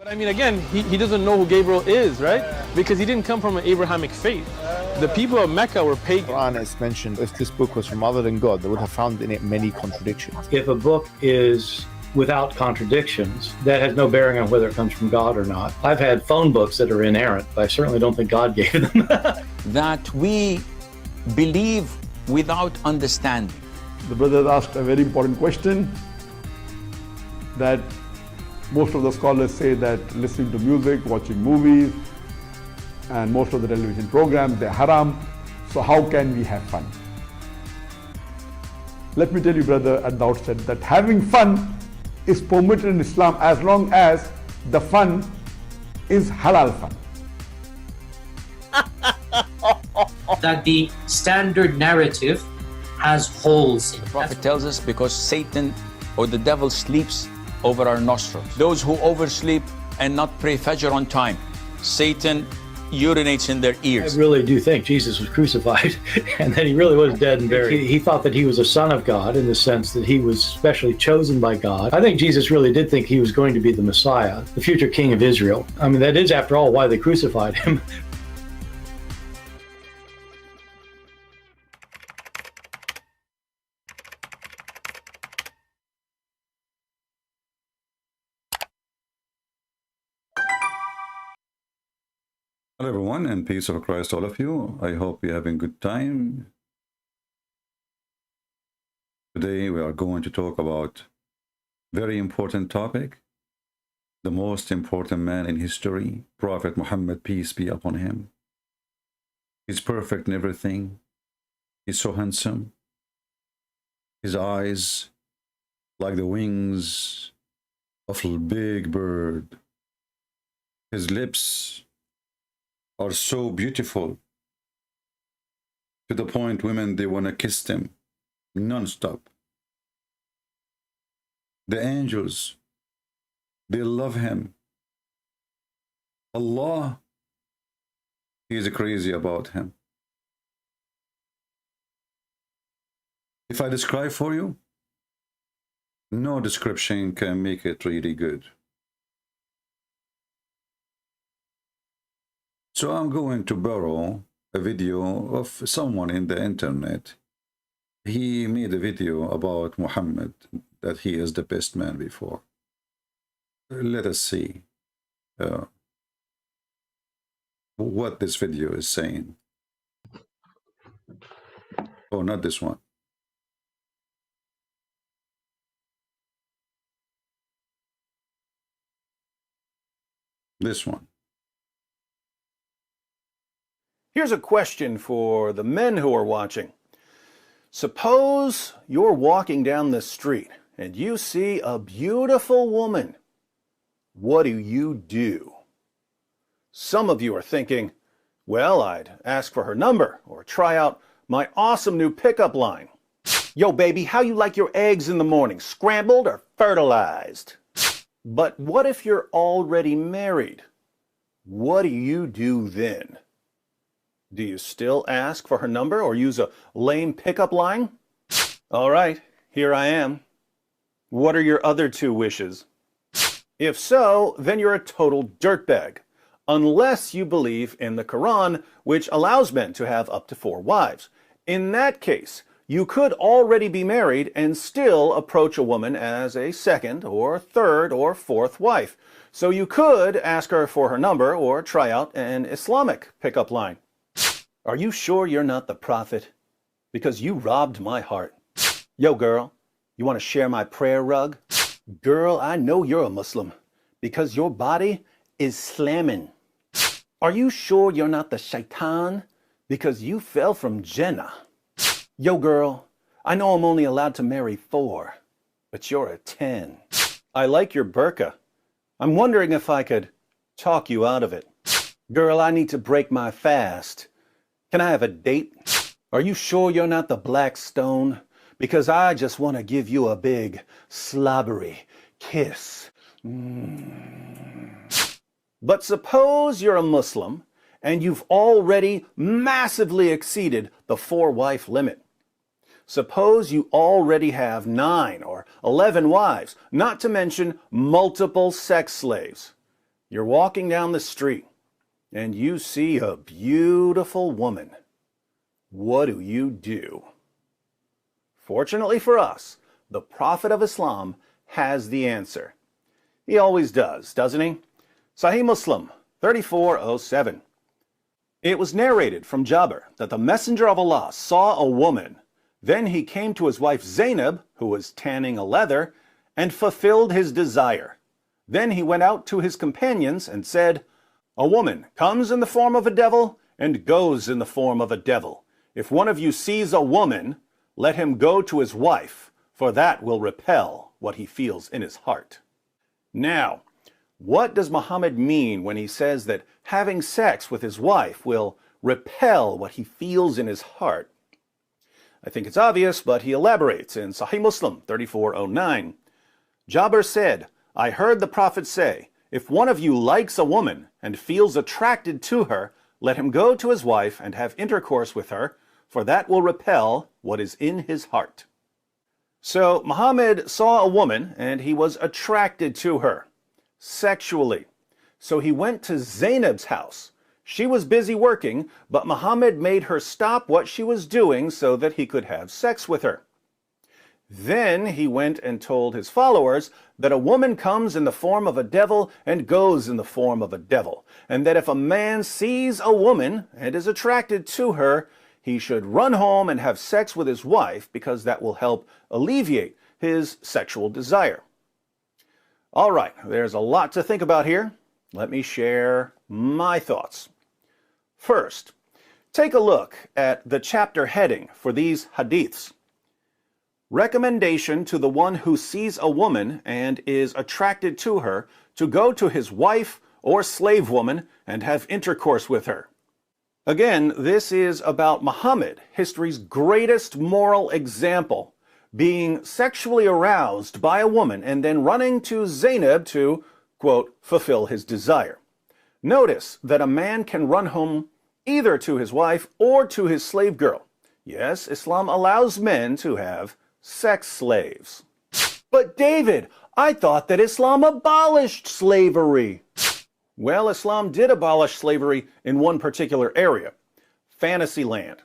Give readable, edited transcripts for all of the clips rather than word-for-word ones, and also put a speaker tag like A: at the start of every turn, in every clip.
A: But I mean, again, he doesn't know who Gabriel is, right? Because he didn't come from an Abrahamic faith. The people of Mecca were pagan.
B: Quran is mentioned. If this book was from other than God, they would have found in it many contradictions.
C: If a book is without contradictions, that has no bearing on whether it comes from God or not. I've had phone books that are inerrant, but I certainly don't think God gave them.
D: That we believe without understanding.
E: The brother asked a very important question that most of the scholars say that listening to music, watching movies, and most of the television programs, they're haram. So how can we have fun? Let me tell you, brother, at the outset that having fun is permitted in Islam as long as the fun is halal fun.
F: That the standard narrative has holes in it.
D: The Prophet tells us because Satan or the devil sleeps over our nostrils. Those who oversleep and not pray Fajr on time, Satan urinates in their ears.
C: I really do think Jesus was crucified and that he really was dead and buried. He thought that he was a son of God in the sense that he was specially chosen by God. I think Jesus really did think he was going to be the Messiah, the future king of Israel. I mean, that is, after all, why they crucified him.
G: Hello everyone, and peace of Christ all of you. I hope you're having a good time. Today we are going to talk about very important topic, the most important man in history, Prophet Muhammad, peace be upon him. He's perfect in everything. He's so handsome. His eyes like the wings of a big bird. His lips are so beautiful to the point women, they want to kiss them non-stop. The angels, they love him. Allah, he is crazy about him. If I describe for you, no description can make it really good. So I'm going to borrow a video of someone in the internet. He made a video about Muhammad, that he is the best man before. Let us see what this video is saying. Oh, not this one. This one.
H: Here's a question for the men who are watching. Suppose you're walking down the street and you see a beautiful woman. What do you do? Some of you are thinking, well, I'd ask for her number or try out my awesome new pickup line. Yo, baby, how you like your eggs in the morning, scrambled or fertilized? But what if you're already married? What do you do then? Do you still ask for her number or use a lame pickup line? All right, here I am. What are your other two wishes? If so, then you're a total dirtbag, unless you believe in the Quran, which allows men to have up to 4 wives. In that case, you could already be married and still approach a woman as a second or third or fourth wife. So you could ask her for her number or try out an Islamic pickup line. Are you sure you're not the prophet? Because you robbed my heart. Yo, girl, you want to share my prayer rug? Girl, I know you're a Muslim because your body is slamming. Are you sure you're not the shaitan? Because you fell from Jannah. Yo, girl, I know I'm only allowed to marry 4, but you're a 10. I like your burqa. I'm wondering if I could talk you out of it. Girl, I need to break my fast. Can I have a date? Are you sure you're not the black stone? Because I just want to give you a big, slobbery kiss. But suppose you're a Muslim and you've already massively exceeded the 4-wife limit. Suppose you already have 9 or 11 wives, not to mention multiple sex slaves. You're walking down the street and you see a beautiful woman. What do? Fortunately for us, the Prophet of Islam has the answer. He always does, doesn't he? Sahih Muslim 3407. It was narrated from Jabir that the Messenger of Allah saw a woman. Then he came to his wife Zainab, who was tanning a leather, and fulfilled his desire. Then he went out to his companions and said, "A woman comes in the form of a devil and goes in the form of a devil. If one of you sees a woman, let him go to his wife, for that will repel what he feels in his heart." Now, what does Muhammad mean when he says that having sex with his wife will repel what he feels in his heart? I think it's obvious, but he elaborates in Sahih Muslim 3409. Jabir said, "I heard the Prophet say, if one of you likes a woman and feels attracted to her, let him go to his wife and have intercourse with her, for that will repel what is in his heart." So Muhammad saw a woman and he was attracted to her sexually. So he went to Zainab's house. She was busy working, but Muhammad made her stop what she was doing so that he could have sex with her. Then he went and told his followers that a woman comes in the form of a devil and goes in the form of a devil, and that if a man sees a woman and is attracted to her, he should run home and have sex with his wife because that will help alleviate his sexual desire. All right, there's a lot to think about here. Let me share my thoughts. First, take a look at the chapter heading for these hadiths. Recommendation to the one who sees a woman and is attracted to her to go to his wife or slave woman and have intercourse with her. Again, this is about Muhammad, history's greatest moral example, being sexually aroused by a woman and then running to Zainab to, quote, fulfill his desire. Notice that a man can run home either to his wife or to his slave girl. Yes, Islam allows men to have sex slaves. But David, I thought that Islam abolished slavery. Well, Islam did abolish slavery in one particular area, Fantasyland.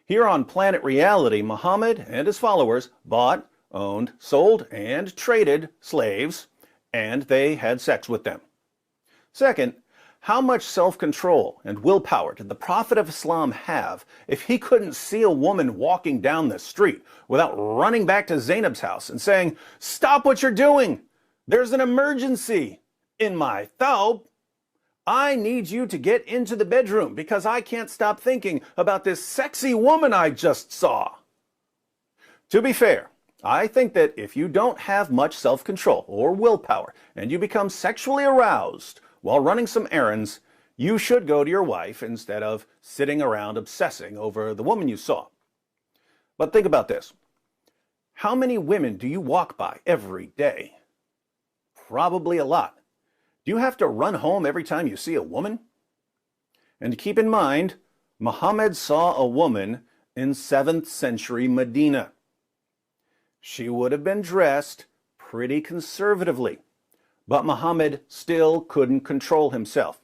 H: Here on Planet Reality, Muhammad and his followers bought, owned, sold, and traded slaves, and they had sex with them. Second, how much self-control and willpower did the Prophet of Islam have if he couldn't see a woman walking down the street without running back to Zainab's house and saying, "Stop what you're doing! There's an emergency in my thawb. I need you to get into the bedroom because I can't stop thinking about this sexy woman I just saw." To be fair, I think that if you don't have much self-control or willpower and you become sexually aroused while running some errands, you should go to your wife instead of sitting around obsessing over the woman you saw. But think about this. How many women do you walk by every day? Probably a lot. Do you have to run home every time you see a woman? And keep in mind, Muhammad saw a woman in 7th century Medina. She would have been dressed pretty conservatively, but Muhammad still couldn't control himself.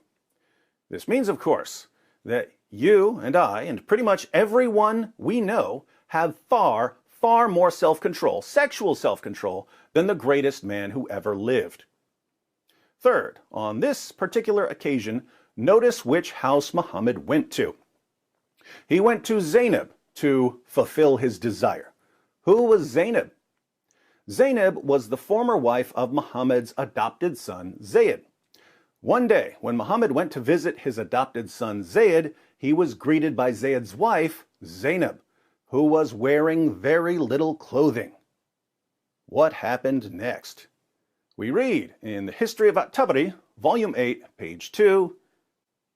H: This means, of course, that you and I and pretty much everyone we know have far, far more self-control, sexual self-control, than the greatest man who ever lived. Third, on this particular occasion, notice which house Muhammad went to. He went to Zainab to fulfill his desire. Who was Zainab? Zainab was the former wife of Muhammad's adopted son, Zayd. One day, when Muhammad went to visit his adopted son, Zayd, he was greeted by Zayd's wife, Zainab, who was wearing very little clothing. What happened next? We read in the History of At-Tabari, Volume 8, page 2,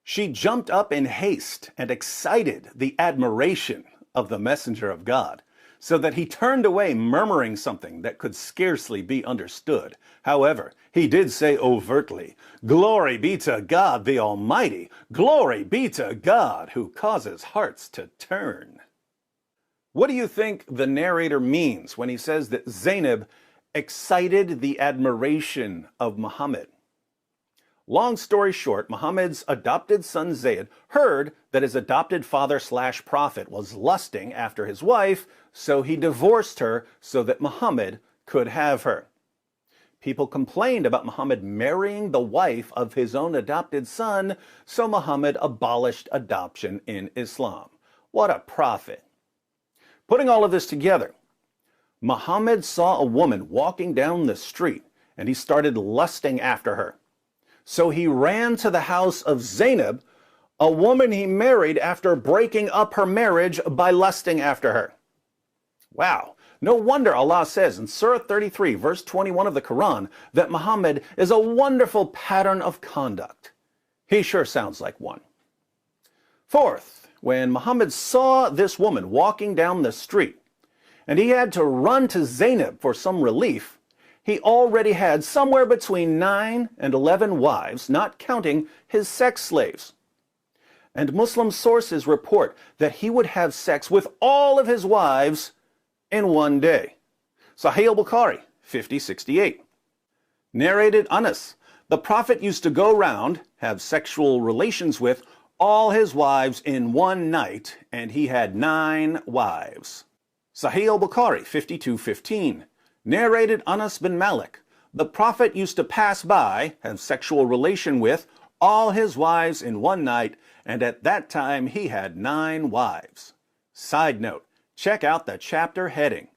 H: "She jumped up in haste and excited the admiration of the Messenger of God, so that he turned away murmuring something that could scarcely be understood. However, he did say overtly, 'Glory be to God the Almighty! Glory be to God who causes hearts to turn!'" What do you think the narrator means when he says that Zainab excited the admiration of Muhammad? Long story short, Muhammad's adopted son Zayd heard that his adopted father/prophet was lusting after his wife, so he divorced her so that Muhammad could have her. People complained about Muhammad marrying the wife of his own adopted son, so Muhammad abolished adoption in Islam. What a prophet. Putting all of this together, Muhammad saw a woman walking down the street and he started lusting after her. So he ran to the house of Zainab, a woman he married after breaking up her marriage by lusting after her. Wow. No wonder Allah says in Surah 33, verse 21 of the Quran, that Muhammad is a wonderful pattern of conduct. He sure sounds like one. Fourth, when Muhammad saw this woman walking down the street, and he had to run to Zainab for some relief, he already had somewhere between 9 and 11 wives, not counting his sex slaves. And Muslim sources report that he would have sex with all of his wives in one day. Sahih al-Bukhari, 5068. Narrated Anas, the Prophet used to go round, have sexual relations with all his wives in one night, and he had 9 wives. Sahih al-Bukhari, 5215. Narrated Anas bin Malik, the Prophet used to pass by, have sexual relation with all his wives in one night, and at that time he had 9 wives. Side note, check out the chapter heading.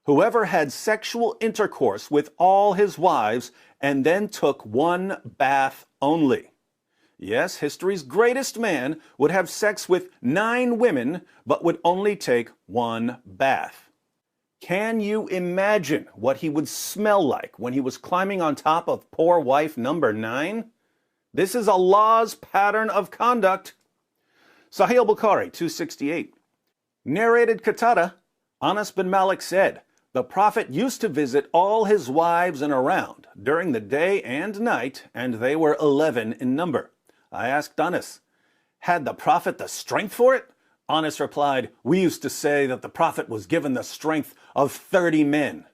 H: Whoever had sexual intercourse with all his wives and then took one bath only. Yes, history's greatest man would have sex with 9 women, but would only take one bath. Can you imagine what he would smell like when he was climbing on top of poor wife number 9? This is Allah's pattern of conduct. Sahih al-Bukhari, 268. Narrated Qatada, Anas bin Malik said, the Prophet used to visit all his wives and around during the day and night, and they were 11 in number. I asked Anas, had the Prophet the strength for it? Anas replied, we used to say that the Prophet was given the strength of 30 men.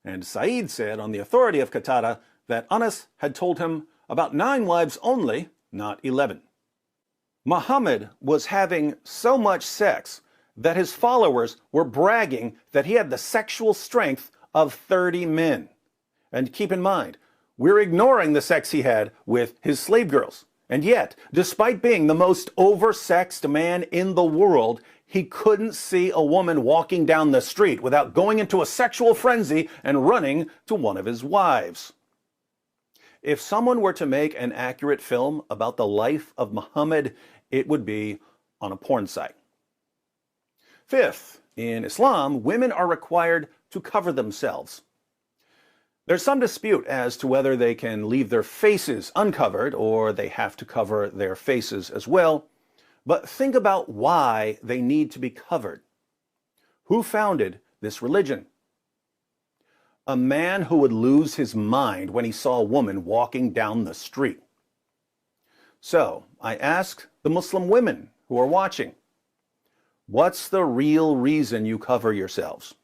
H: And Sa'id said, on the authority of Qatada, that Anas had told him about 9 wives only, not 11. Muhammad was having so much sex that his followers were bragging that he had the sexual strength of 30 men. And keep in mind, we're ignoring the sex he had with his slave girls. And yet, despite being the most oversexed man in the world, he couldn't see a woman walking down the street without going into a sexual frenzy and running to one of his wives. If someone were to make an accurate film about the life of Muhammad, it would be on a porn site. Fifth, in Islam, women are required to cover themselves. There's some dispute as to whether they can leave their faces uncovered or they have to cover their faces as well. But think about why they need to be covered. Who founded this religion? A man who would lose his mind when he saw a woman walking down the street. So I ask the Muslim women who are watching, what's the real reason you cover yourselves?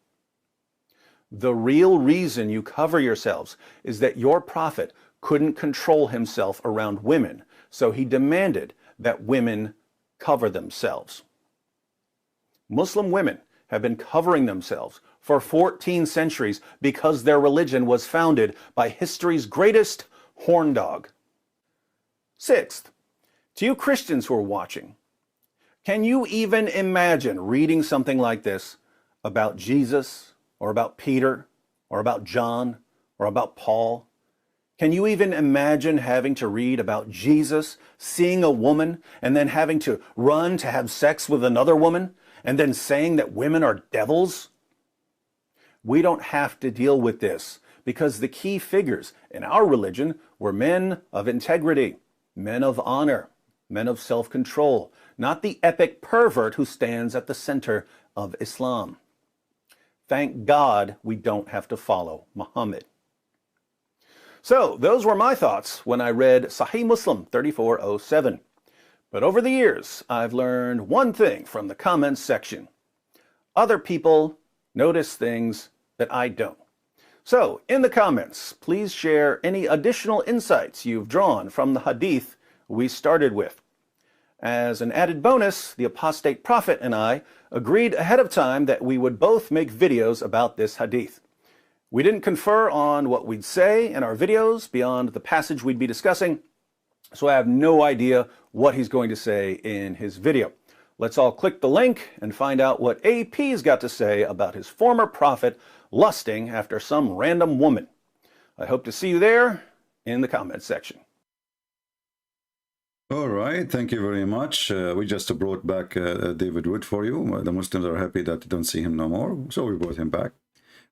H: The real reason you cover yourselves is that your prophet couldn't control himself around women, so he demanded that women cover themselves. Muslim women have been covering themselves for 14 centuries because their religion was founded by history's greatest horn dog. Sixth, to you Christians who are watching, can you even imagine reading something like this about Jesus, or about Peter, or about John, or about Paul? Can you even imagine having to read about Jesus seeing a woman and then having to run to have sex with another woman and then saying that women are devils? We don't have to deal with this because the key figures in our religion were men of integrity, men of honor, men of self-control, not the epic pervert who stands at the center of Islam. Thank God we don't have to follow Muhammad. So, those were my thoughts when I read Sahih Muslim 3407. But over the years, I've learned one thing from the comments section. Other people notice things that I don't. So, in the comments, please share any additional insights you've drawn from the hadith we started with. As an added bonus, the apostate prophet and I agreed ahead of time that we would both make videos about this hadith. We didn't confer on what we'd say in our videos beyond the passage we'd be discussing, so I have no idea what he's going to say in his video. Let's all click the link and find out what AP's got to say about his former prophet lusting after some random woman. I hope to see you there in the comments section.
G: All right, thank you very much. We just brought back David Wood for you. The Muslims are happy that they don't see him no more, so we brought him back.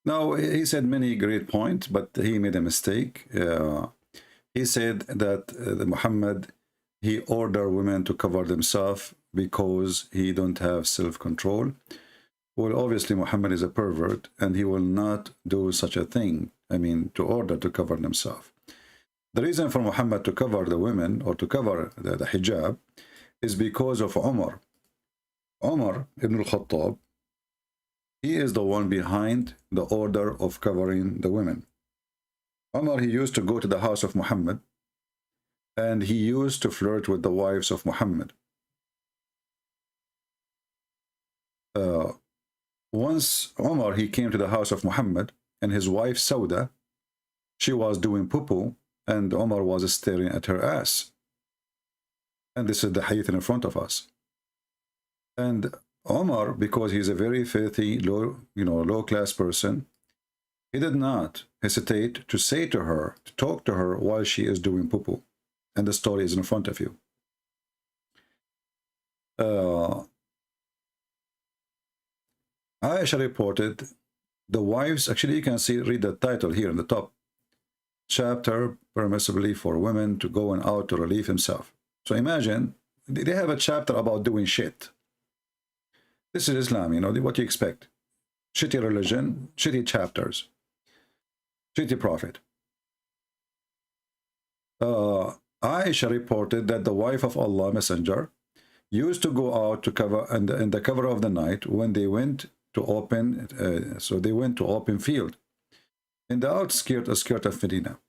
G: Now, he said many great points, but he made a mistake. He said that Muhammad, he ordered women to cover themselves because he don't have self-control. Well, obviously, Muhammad is a pervert, and he will not do such a thing. I mean, to order to cover themselves. The reason for Muhammad to cover the women, or to cover the hijab, is because of Umar. Umar ibn al-Khattab, he is the one behind the order of covering the women. Umar, he used to go to the house of Muhammad, and he used to flirt with the wives of Muhammad. Once Umar, he came to the house of Muhammad, and his wife Sauda, she was doing poo-poo, and Umar was staring at her ass. And this is the hadith in front of us. And Umar, because he's a very filthy, low-class person, he did not hesitate to say to her, to talk to her while she is doing poo-poo. And the story is in front of you. Aisha reported, the wives, actually you can read the title here in the top. Chapter permissibly for women to go and out to relieve himself. So imagine, they have a chapter about doing shit. This is Islam, what you expect. Shitty religion, shitty chapters, shitty prophet. Aisha reported that the wife of Allah Messenger used to go out to cover, and in the cover of the night, when they went to open, so they went to open field in the outskirt of Medina,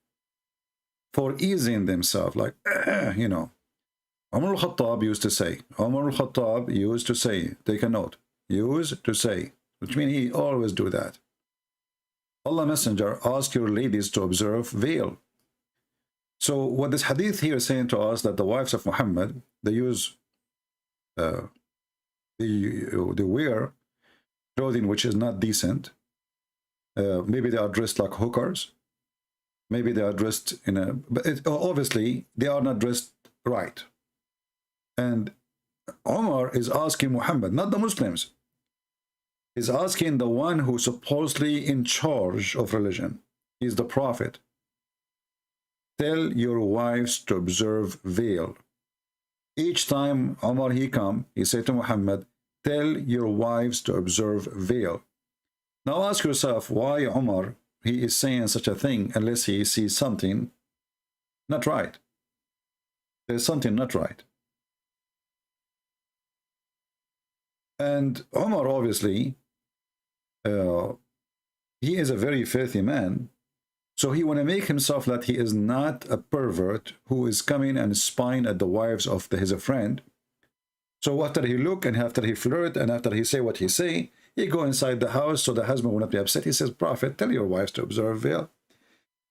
G: for easing themselves, like, Umar al-Khattab used to say, take a note, used to say, which means he always do that. Allah Messenger, ask your ladies to observe veil. So what this hadith here is saying to us, that the wives of Muhammad, they use, they wear clothing which is not decent. Maybe they are dressed like hookers. Maybe they are dressed in a... But obviously, they are not dressed right. And Umar is asking Muhammad, not the Muslims. He's asking the one who's supposedly in charge of religion. He's the prophet. Tell your wives to observe veil. Each time Umar he come, he said to Muhammad, tell your wives to observe veil. Now ask yourself, why Umar, he is saying such a thing unless he sees something not right. There's something not right. And Umar, obviously, he is a very filthy man. So he want to make himself that he is not a pervert who is coming and spying at the wives of his friend. So after he look, and after he flirt, and after he say what he say, he go inside the house so the husband will not be upset. He says, Prophet, tell your wives to observe veil.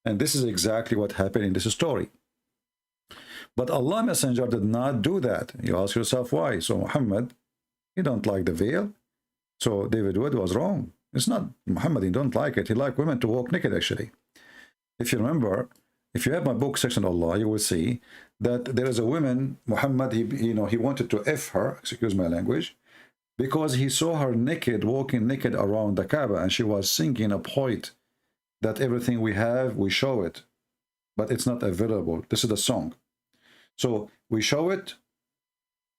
G: And this is exactly what happened in this story. But Allah Messenger did not do that. You ask yourself why. So Muhammad, he don't like the veil. So David Wood was wrong. It's not Muhammad, he don't like it. He liked women to walk naked, actually. If you remember, if you have my book, Section Allah, you will see that there is a woman, Muhammad, he wanted to F her, excuse my language, because he saw her naked, walking naked around the Kaaba, and she was singing a poet that everything we have, we show it, but it's not available. This is the song. So we show it,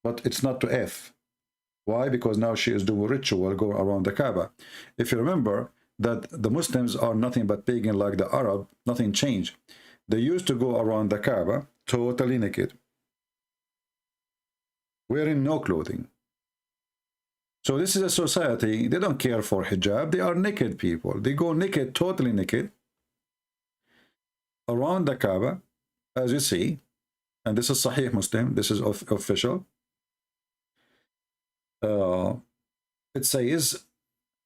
G: but it's not to F. Why? Because now she is doing ritual, go around the Kaaba. If you remember that the Muslims are nothing but pagan like the Arab, nothing changed. They used to go around the Kaaba totally naked, wearing no clothing. So this is a society, they don't care for hijab, they are naked people. They go naked, totally naked, around the Kaaba, as you see, and this is Sahih Muslim, this is official. It says,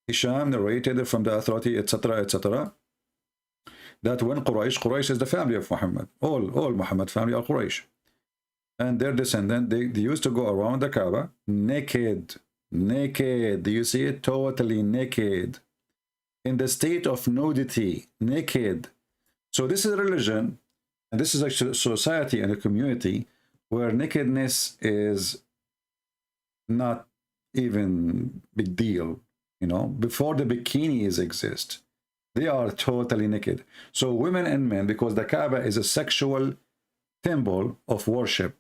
G: Hisham narrated from the authority, etc., etc., that when Quraysh is the family of Muhammad, all Muhammad family are Quraysh, and their descendant, they used to go around the Kaaba naked. Do you see it? Totally naked, in the state of nudity, naked. So this is a religion, and this is a society and a community where nakedness is not even big deal. You know, before the bikinis exist, they are totally naked. So women and men, because the Kaaba is a sexual temple of worship.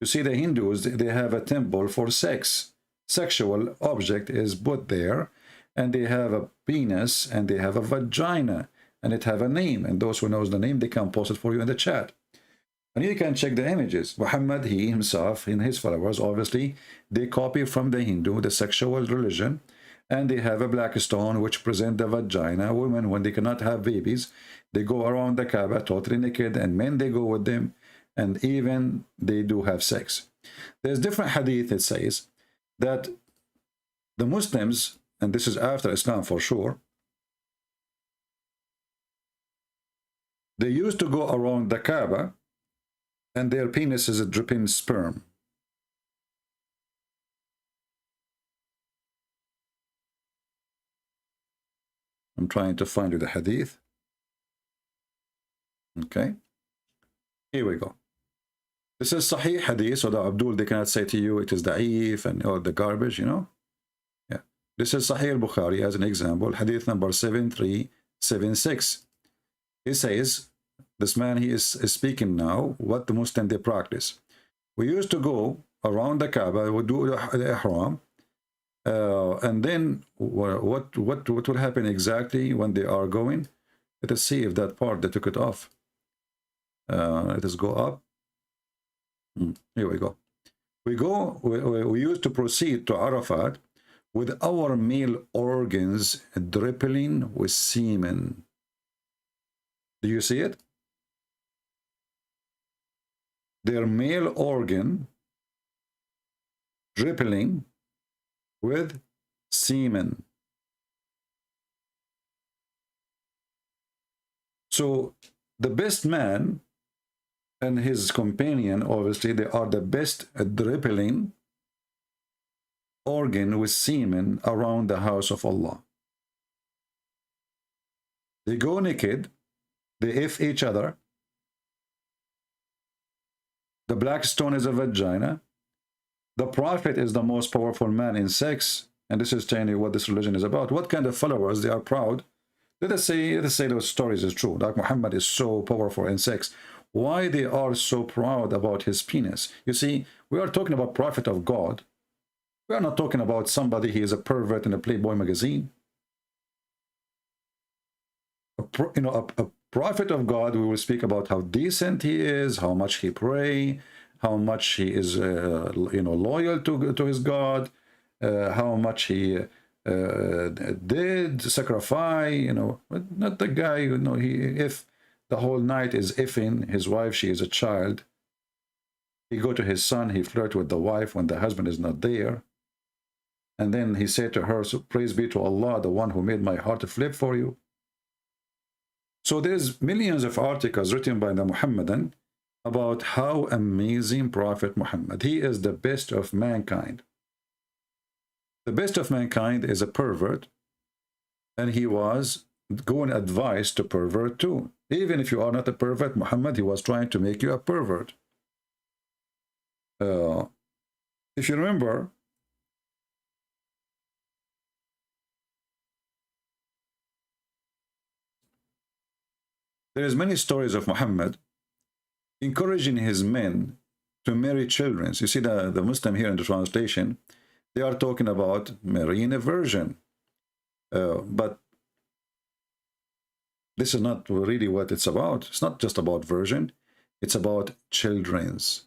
G: You see, the Hindus, they have a temple for sex. Sexual object is put there, and they have a penis and they have a vagina, and it have a name, and those who knows the name, they can post it for you in the chat. And you can check the images. Muhammad, he himself, and his followers, obviously, they copy from the Hindu, the sexual religion, and they have a black stone which present the vagina. Women, when they cannot have babies, they go around the Kaaba totally naked, and men, they go with them, and even they do have sex. There's different hadith, it says, that the Muslims, and this is after Islam for sure, they used to go around the Kaaba, and their penis is dripping sperm. I'm trying to find you the hadith. Okay. Here we go. This is Sahih hadith, so the Abdul, they cannot say to you it is da'if and all the garbage, you know. Yeah. This is Sahih al-Bukhari as an example, hadith number 7376. He says, this man, he is speaking now what the Muslim they practice. We used to go around the Kaaba, we do the ihram, and then what will happen exactly when they are going? Let us see if that part they took it off. Let us go up. Here we go. We used to proceed to Arafat with our male organs dripping with semen. Do you see it? Their male organ dripping with semen. So the best man and his companion, obviously, they are the best dripping organ with semen around the house of Allah. They go naked, they F each other. The black stone is a vagina. The Prophet is the most powerful man in sex, and this is telling you what this religion is about. What kind of followers? They are proud. Let us say those stories is true. Like Muhammad is so powerful in sex. Why they are so proud about his penis? You see, we are talking about Prophet of God. We are not talking about somebody he is a pervert in a Playboy magazine. A Prophet of God, we will speak about how decent he is, how much he pray, how much he is, loyal to his God, how much he did sacrifice. Not the guy. If the whole night is effing his wife, she is a child. He go to his son, he flirt with the wife when the husband is not there, and then he said to her, "So praise be to Allah, the one who made my heart to flip for you." So there's millions of articles written by the Muhammadan about how amazing Prophet Muhammad. He is the best of mankind. The best of mankind is a pervert, and he was going advice to pervert too. Even if you are not a pervert, Muhammad, he was trying to make you a pervert. If you remember, there is many stories of Muhammad encouraging his men to marry children. You see the Muslim here in the translation, they are talking about marrying a virgin. But this is not really what it's about. It's not just about virgin. It's about children's.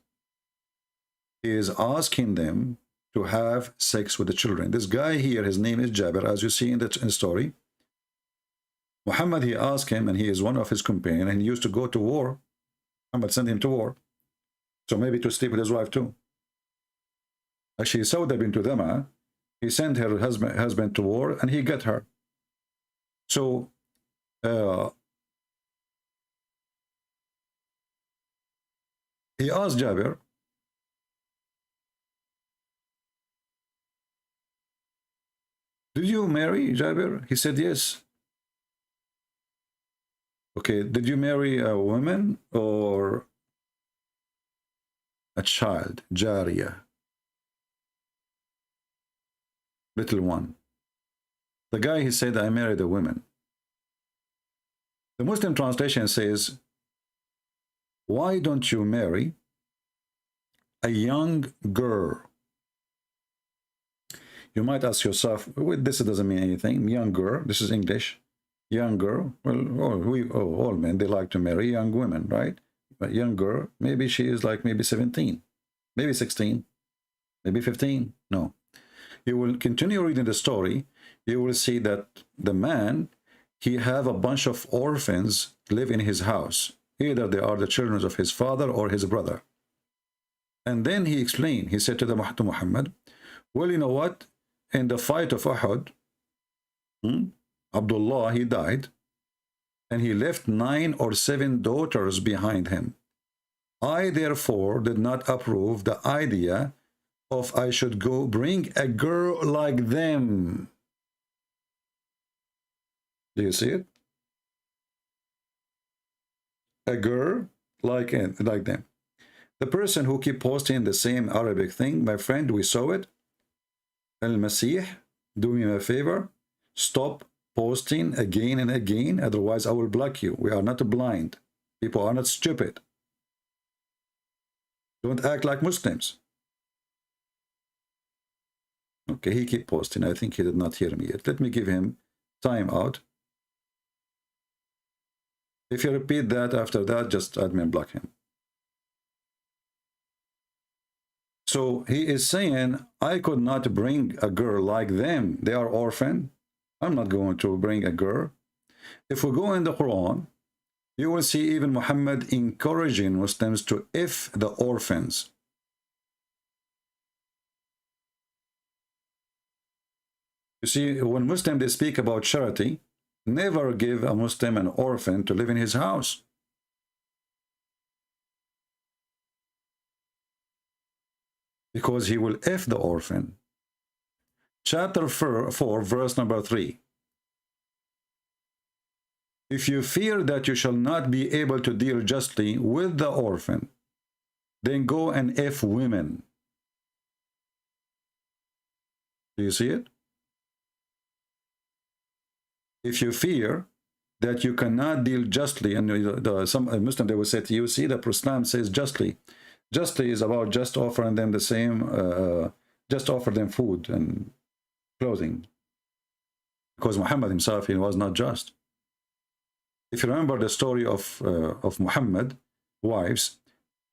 G: He is asking them to have sex with the children. This guy here, his name is Jabir, as you see in the story. Muhammad, he asked him, and he is one of his companions, and he used to go to war. Muhammad sent him to war. So maybe to sleep with his wife too. Actually, Sauda bint Dham'a, he sent her husband to war, and he got her. So, he asked Jabir, did you marry Jabir? He said yes. Okay, did you marry a woman or a child? Jariya. Little one. The guy, he said, I married a woman. The Muslim translation says, why don't you marry a young girl? You might ask yourself, well, this doesn't mean anything. Young girl, this is English. Young girl, well, all men, they like to marry young women, right? But young girl, maybe she is like maybe 17, maybe 16, maybe 15. No. You will continue reading the story. You will see that the man, he have a bunch of orphans live in his house. Either they are the children of his father or his brother. And then he explained, he said to Muhammad, well, you know what? In the fight of Uhud, Abdullah, he died, and he left 9 or 7 daughters behind him. I, therefore, did not approve the idea of I should go bring a girl like them. Do you see it? A girl like them. The person who keep posting the same Arabic thing, my friend, we saw it. Al-Masih, do me a favor, stop posting again and again, otherwise I will block you. We are not blind. People are not stupid. Don't act like Muslims. Okay, he keep posting. I think he did not hear me yet. Let me give him time out. If you repeat that after that, just admin block him. So he is saying, I could not bring a girl like them. They are orphan. I'm not going to bring a girl. If we go in the Quran, you will see even Muhammad encouraging Muslims to if the orphans. You see, when Muslims, they speak about charity, never give a Muslim an orphan to live in his house. Because he will F the orphan. Chapter 4, verse number 3. If you fear that you shall not be able to deal justly with the orphan, then go and F women. Do you see it? If you fear that you cannot deal justly, and some Muslim, they will say to you, see, the Islam says justly. Justly is about just offering them the same, just offer them food and clothing. Because Muhammad himself, he was not just. If you remember the story of Muhammad, wives,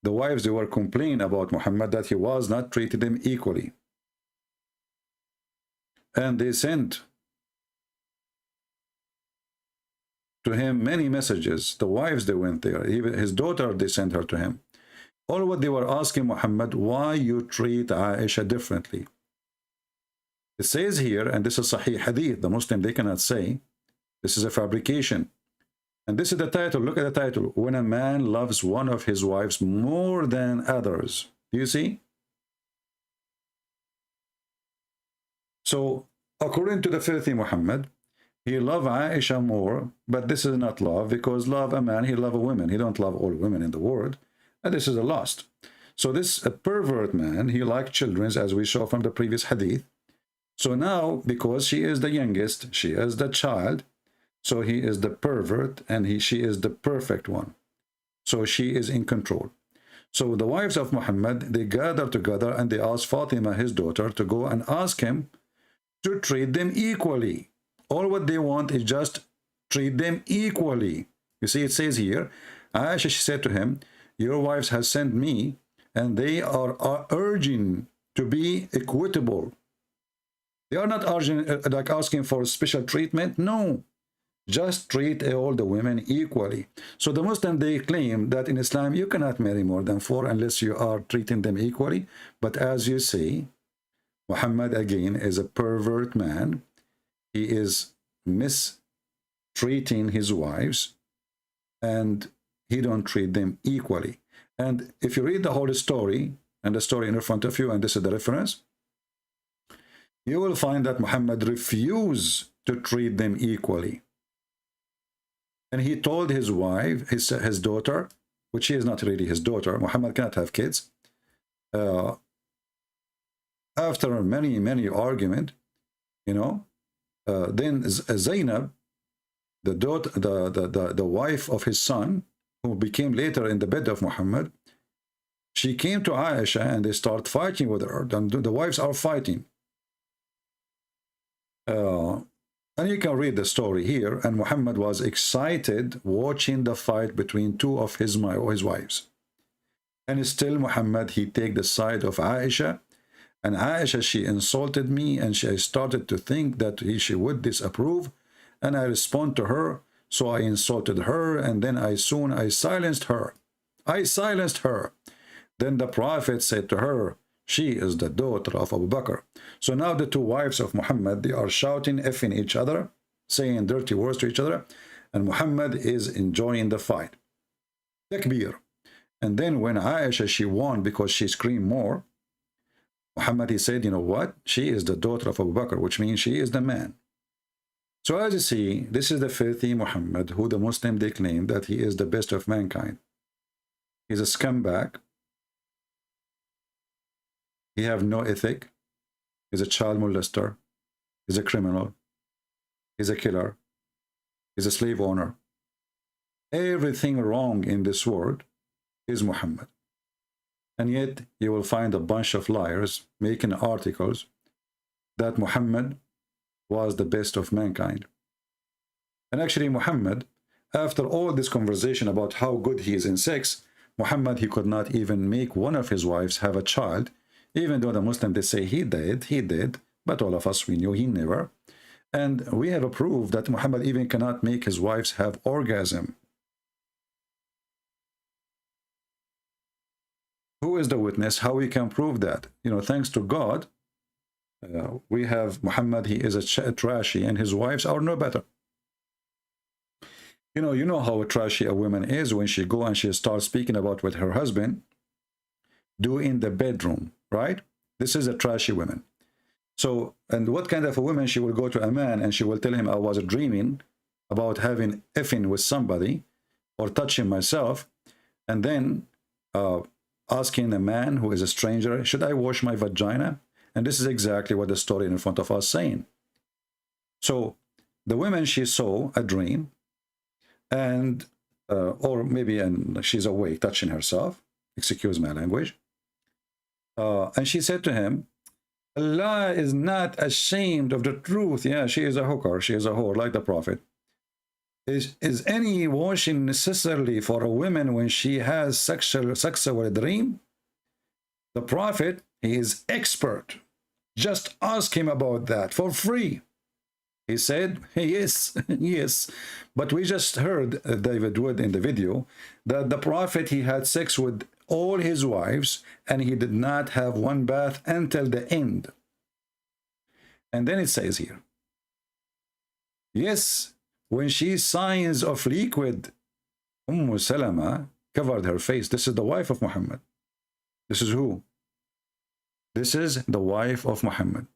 G: the wives, they were complaining about Muhammad that he was not treating them equally. And they sent to him many messages. The wives, they went there. Even his daughter, they sent her to him. All what they were asking Muhammad, why you treat Aisha differently? It says here, and this is Sahih Hadith, the Muslim, they cannot say, this is a fabrication. And this is the title, look at the title, when a man loves one of his wives more than others. Do you see? So, according to the filthy Muhammad, he loved Aisha more, but this is not love, because love a man, he love a woman. He don't love all women in the world. And this is a lust. So this a pervert man, he liked children, as we saw from the previous hadith. So now, because she is the youngest, she is the child, so he is the pervert, and she is the perfect one. So she is in control. So the wives of Muhammad, they gather together and they ask Fatima, his daughter, to go and ask him to treat them equally. All what they want is just treat them equally. You see, it says here, Aisha, she said to him, your wives have sent me, and they are urging to be equitable. They are not urging, like asking for special treatment. No. Just treat all the women equally. So the Muslim, they claim that in Islam you cannot marry more than 4 unless you are treating them equally. But as you see, Muhammad again is a pervert man. He is mistreating his wives, and he don't treat them equally. And if you read the whole story, and the story in front of you, and this is the reference, you will find that Muhammad refused to treat them equally. And he told his wife, his daughter, which is not really his daughter, Muhammad cannot have kids. After many argument, then Zainab, the daughter, the wife of his son, who became later in the bed of Muhammad, she came to Aisha and they start fighting with her. The wives are fighting. And you can read the story here. And Muhammad was excited watching the fight between two of his wives. And still Muhammad, he take the side of Aisha. And Aisha, she insulted me, and I started to think that she would disapprove. And I respond to her. So I insulted her, and then I silenced her. I silenced her. Then the Prophet said to her, she is the daughter of Abu Bakr. So now the two wives of Muhammad, they are shouting, effing each other, saying dirty words to each other, and Muhammad is enjoying the fight. Takbir. And then when Aisha, she won because she screamed more, Muhammad, he said, you know what? She is the daughter of Abu Bakr, which means she is the man. So as you see, this is the filthy Muhammad, who the Muslim, they claim that he is the best of mankind. He's a scumbag. He have no ethic. He's a child molester. He's a criminal. He's a killer. He's a slave owner. Everything wrong in this world is Muhammad. And yet you will find a bunch of liars making articles that Muhammad was the best of mankind. And actually Muhammad, after all this conversation about how good he is in sex, Muhammad, he could not even make one of his wives have a child, even though the Muslim, they say he did, but all of us, we knew he never. And we have a proof that Muhammad even cannot make his wives have orgasm. Who is the witness? How we can prove that? Thanks to God, we have Muhammad, he is a trashy, and his wives are no better. You know how trashy a woman is when she go and she starts speaking about what her husband do in the bedroom, right? This is a trashy woman. So, and what kind of a woman she will go to a man and she will tell him, I was dreaming about having effing with somebody or touching myself, and then asking a man who is a stranger, should I wash my vagina? And this is exactly what the story in front of us is saying. So the woman, she saw a dream, and or maybe she's awake touching herself, excuse my language, and she said to him, Allah is not ashamed of the truth. Yeah, she is a hooker, she is a whore, like the Prophet. Is any washing necessarily for a woman when she has sexual dream? The Prophet, he is expert. Just ask him about that for free. He said, yes, yes. But we just heard David Wood in the video that the Prophet, he had sex with all his wives and he did not have one bath until the end. And then it says here, yes, when she signs of liquid, Salama covered her face. This is the wife of Muhammad. This is who? This is the wife of Muhammad.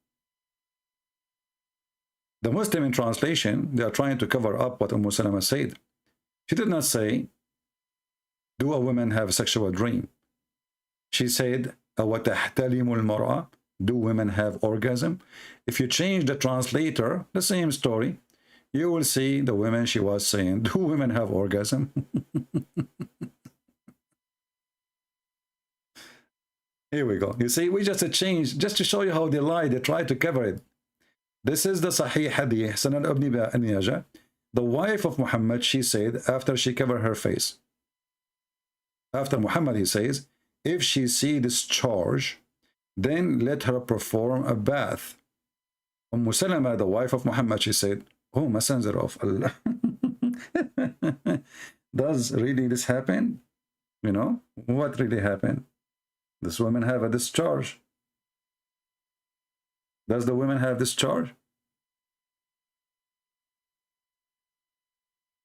G: The Muslim in translation, they are trying to cover up what Salama said. She did not say, do a woman have a sexual dream? She said, وَتَحْتَلِمُ الْمَرْأَةِ, do women have orgasm? If you change the translator, the same story, you will see the women, she was saying, do women have orgasm? Here we go. You see, we just changed, just to show you how they lie, they try to cover it. This is the Sahih Hadith, Sunan Ibn Majah. The wife of Muhammad, she said, after she covered her face, after Muhammad, he says, if she see discharge, then let her perform a bath. Salama, the wife of Muhammad, she said, oh, Messenger of Allah, Does really this happen? You know, what really happened? This woman have a discharge. Does the woman have discharge?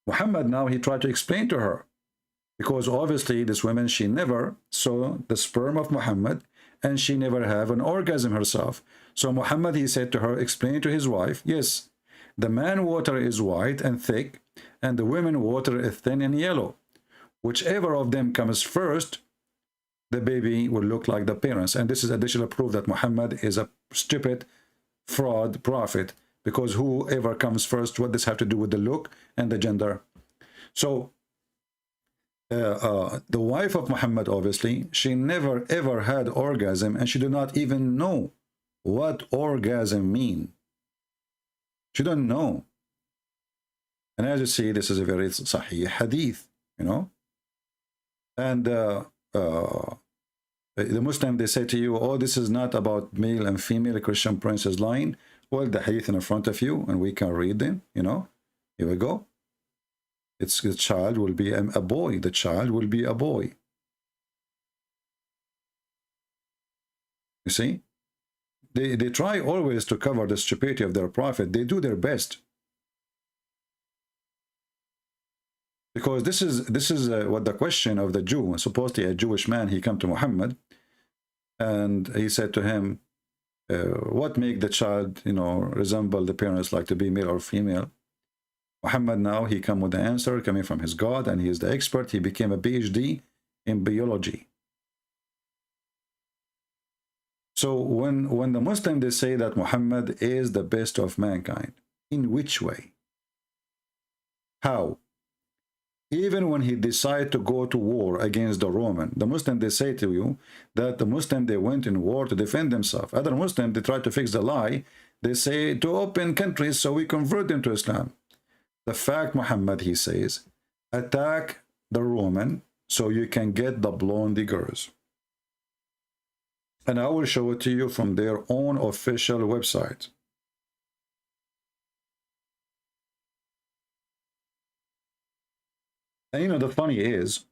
G: Muhammad now, he tried to explain to her, because obviously this woman, she never saw the sperm of Muhammad, and she never have an orgasm herself. So Muhammad, he said to her, explain to his wife, yes, the man water is white and thick, and the women water is thin and yellow. Whichever of them comes first, the baby will look like the parents. And this is additional proof that Muhammad is a stupid fraud prophet, because whoever comes first, what does have to do with the look and the gender? So the wife of Muhammad, obviously, she never ever had orgasm, and she did not even know what orgasm mean. She don't know. And as you see, this is a very sahih hadith, you know. And the Muslim, they say to you, oh, this is not about male and female, Christian Prince is lying. Well, the hadith in front of you, and we can read them, you know. Here we go. It's the child will be a boy. The child will be a boy. You see? They try always to cover the stupidity of their prophet. They do their best. Because this is what the question of the Jew. Supposedly a Jewish man, he came to Muhammad, and he said to him, what make the child, you know, resemble the parents, like to be male or female? Muhammad now, he come with the answer coming from his God, and he is the expert. He became a PhD in biology. So when the Muslim, they say that Muhammad is the best of mankind, in which way? How? Even when he decided to go to war against the Roman, the Muslim, they say to you that the Muslim, they went in war to defend themselves. Other Muslims, they try to fix the lie. They say to open countries so we convert them to Islam. The fact, Muhammad, he says, attack the Roman so you can get the blonde girls. And I will show it to you from their own official website. And you know, the funny is,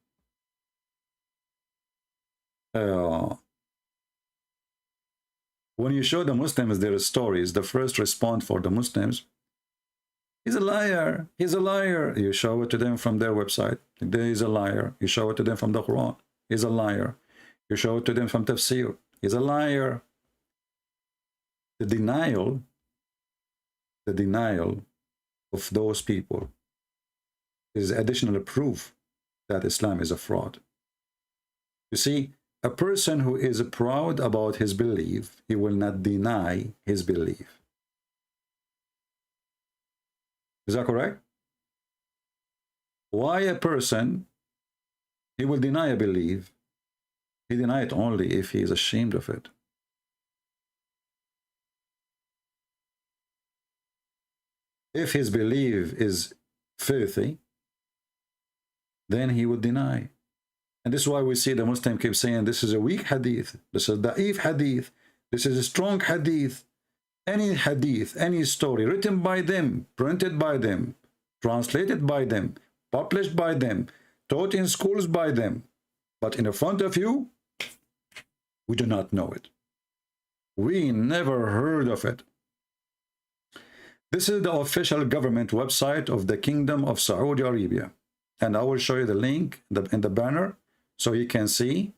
G: when you show the Muslims their stories, the first response for the Muslims, he's a liar, he's a liar. You show it to them from their website, he's a liar. You show it to them from the Quran, he's a liar. You show it to them from Tafsir, he's a liar. The denial of those people is additional proof that Islam is a fraud. You see, a person who is proud about his belief, he will not deny his belief. Is that correct? Why a person, he will deny a belief? He deny it only if he is ashamed of it. If his belief is filthy, then he would deny. And this is why we see the Muslim keep saying this is a weak hadith, this is da'if hadith, this is a strong hadith. Any hadith, any story written by them, printed by them, translated by them, published by them, taught in schools by them, but in front of you, we do not know it. We never heard of it. This is the official government website of the Kingdom of Saudi Arabia. And I will show you the link in the banner so you can see.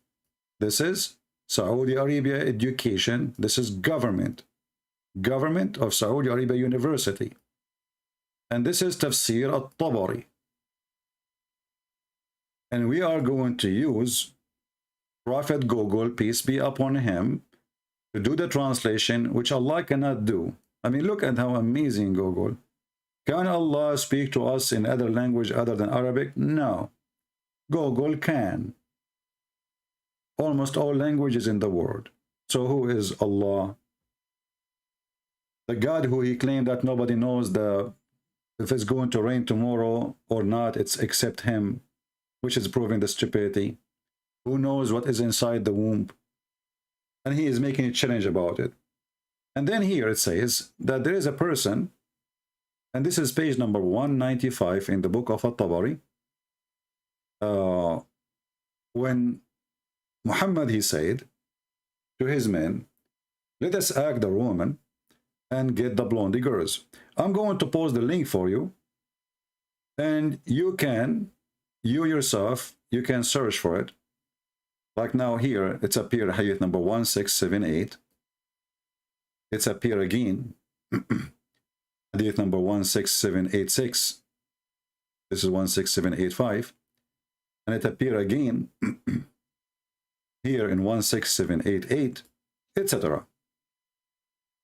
G: This is Saudi Arabia Education. This is government of Saudi Arabia University. And this is Tafsir al-Tabari. And we are going to use Prophet Google, peace be upon him, to do the translation, which Allah cannot do. I mean, look at how amazing Google. Can Allah speak to us in other language other than Arabic? No. Google can. Almost all languages in the world. So who is Allah? The God who he claimed that nobody knows if it's going to rain tomorrow or not, it's except him, which is proving the stupidity. Who knows what is inside the womb? And he is making a challenge about it. And then here it says that there is a person And this is page number 195 in the book of At-Tabari. When Muhammad, he said to his men, let us act the Roman and get the blondie girls. I'm going to post the link for you, and you yourself, you can search for it. Like now here, it's appear hadith number 1678. It's appear again. Hadith number 16786. This is 16785. And it appear again here in 16788, etc.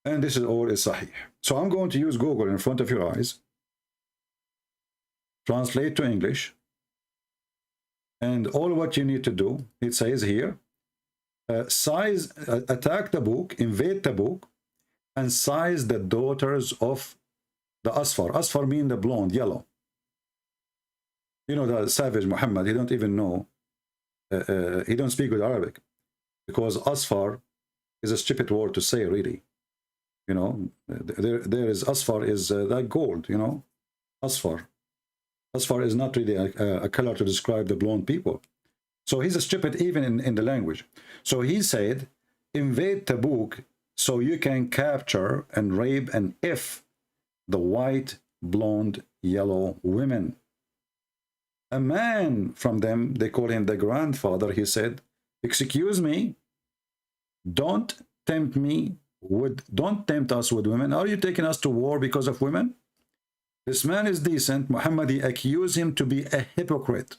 G: And this is all is sahih. So I'm going to use Google in front of your eyes, translate to English, and all what you need to do, it says here, attack the book, invade the book, and size the daughters of the Asfar. Asfar mean the blonde, yellow. You know, the savage Muhammad, he don't even know, he don't speak good Arabic, because Asfar is a stupid word to say, really. You know, there is Asfar is like gold, you know, Asfar. Asfar is not really a color to describe the blonde people. So he's a stupid even in the language. So he said, invade Tabuk so you can capture and rape and if the white, blonde, yellow women. A man from them, they call him the grandfather, he said, excuse me, don't tempt us with women. Are you taking us to war because of women? This man is decent. Muhammad, he accused him to be a hypocrite.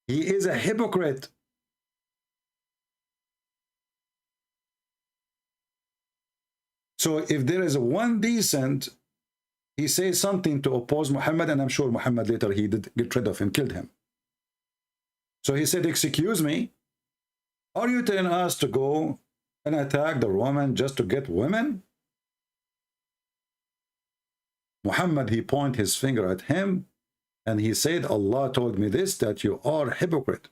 G: He is a hypocrite. So if there is one decent, he says something to oppose Muhammad, and I'm sure Muhammad later he did get rid of him, killed him. So he said, excuse me, are you telling us to go and attack the Roman just to get women? Muhammad, he pointed his finger at him, and he said, Allah told me this, that you are a hypocrite.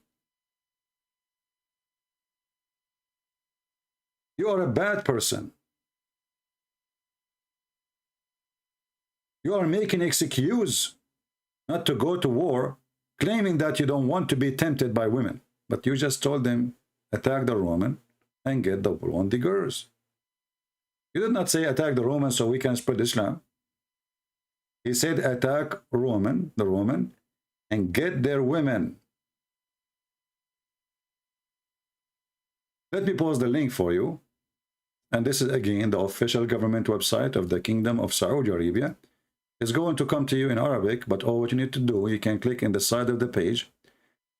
G: You are a bad person. You are making excuse not to go to war, claiming that you don't want to be tempted by women. But you just told them, attack the Roman and get the blondie girls. You did not say attack the Roman so we can spread Islam. He said attack the Roman, and get their women. Let me post the link for you. And this is again the official government website of the Kingdom of Saudi Arabia. It's going to come to you in Arabic, but all what you need to do, you can click in the side of the page,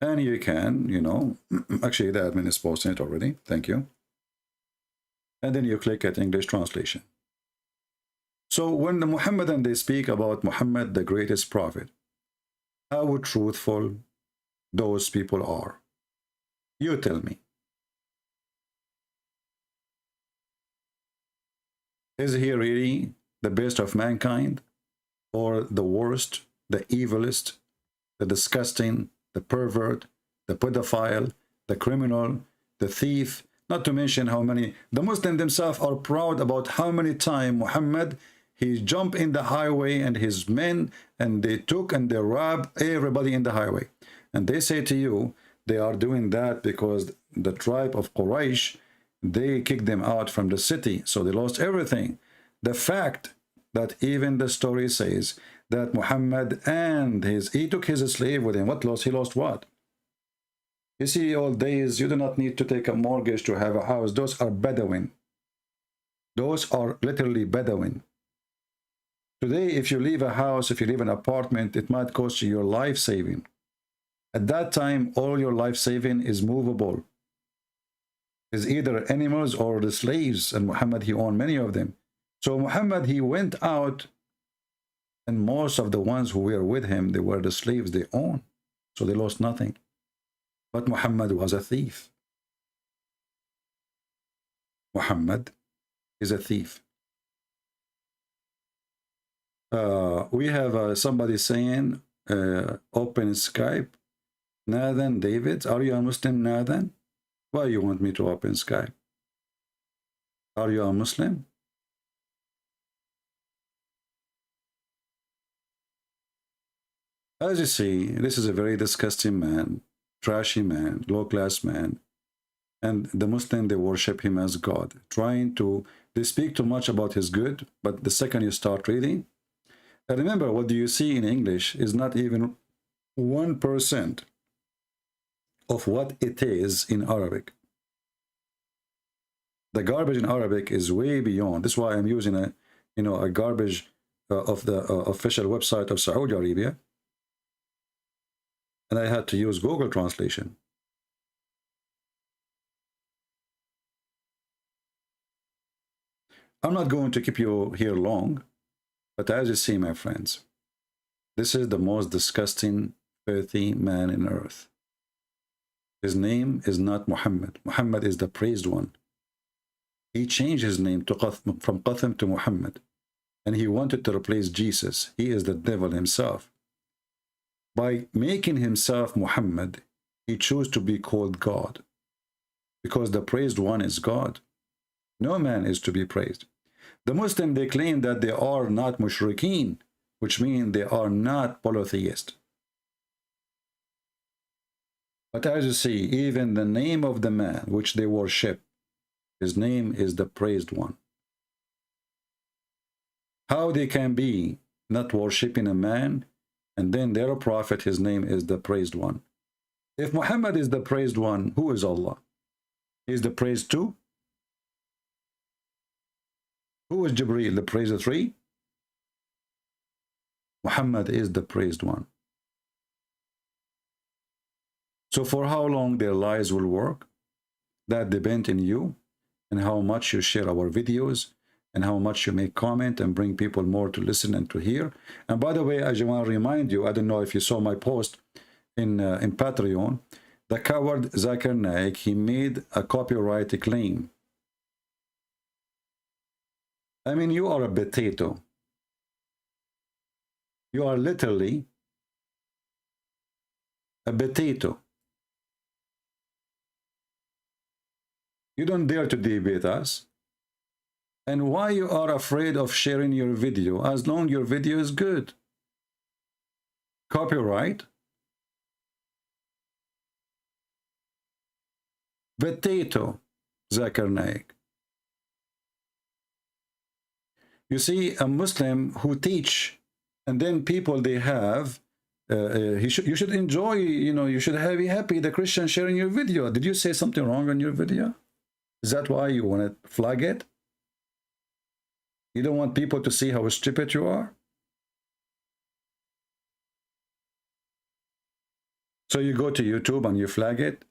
G: and you can, you know, actually the admin is posting it already. Thank you. And then you click at English translation. So when the Muhammadan, they speak about Muhammad, the greatest prophet, how truthful those people are. You tell me. Is he really the best of mankind? Or the worst, the evilest, the disgusting, the pervert, the pedophile, the criminal, the thief, not to mention how many, the Muslims themselves are proud about how many times Muhammad, he jumped in the highway and his men, and they took and they robbed everybody in the highway. And they say to you, they are doing that because the tribe of Quraysh, they kicked them out from the city, so they lost everything. The fact that even the story says that Muhammad and he took his slave with him. What lost? He lost what? You see, old days, you do not need to take a mortgage to have a house. Those are Bedouin. Those are literally Bedouin. Today, if you leave a house, if you leave an apartment, it might cost you your life saving. At that time, all your life saving is movable. Is either animals or the slaves, and Muhammad, he owned many of them. So Muhammad, he went out, and most of the ones who were with him, they were the slaves they owned. So they lost nothing. But Muhammad was a thief. Muhammad is a thief. We have somebody saying, open Skype. Nathan David, are you a Muslim, Nathan? Why you want me to open Skype? Are you a Muslim? As you see, this is a very disgusting man, trashy man, low-class man. And the Muslim, they worship him as God, they speak too much about his good, but the second you start reading, and remember, what do you see in English is not even 1% of what it is in Arabic. The garbage in Arabic is way beyond. This is why I'm using a garbage of the official website of Saudi Arabia, and I had to use Google translation. I'm not going to keep you here long, but as you see, my friends, this is the most disgusting, filthy man in earth. His name is not Muhammad. Muhammad is the praised one. He changed his name to from Qasim to Muhammad, and he wanted to replace Jesus. He is the devil himself. By making himself Muhammad, he chose to be called God, because the praised one is God. No man is to be praised. The Muslim, they claim that they are not mushrikeen, which means they are not polytheist. But as you see, even the name of the man which they worship, his name is the praised one. How they can be not worshipping a man, and then their prophet, his name is the praised one? If Muhammad is the praised one, who is Allah? He is the praised two? Who is Jibreel, the praised three? Muhammad is the praised one. So for how long their lies will work, that depends on you and how much you share our videos and how much you make comment and bring people more to listen and to hear. And by the way, I just want to remind you, I don't know if you saw my post in Patreon, the coward Zakir Naik, he made a copyright claim. I mean, you are a potato. You are literally a potato. You don't dare to debate us. And why you are afraid of sharing your video, as long your video is good? Copyright? Potato, Zakir Naik. You see, a Muslim who teach, and then people they have, you should enjoy, you should be happy the Christian sharing your video. Did you say something wrong on your video? Is that why you want to flag it? You don't want people to see how stupid you are? So you go to YouTube and you flag it?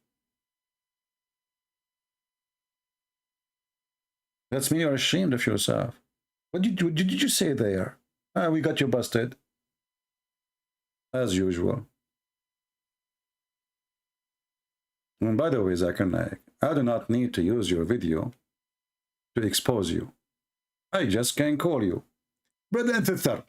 G: That's me, you're ashamed of yourself. What did you say there? We got you busted. As usual. And by the way, Zakir Naik, I do not need to use your video to expose you. I just can call you. Brother and sister,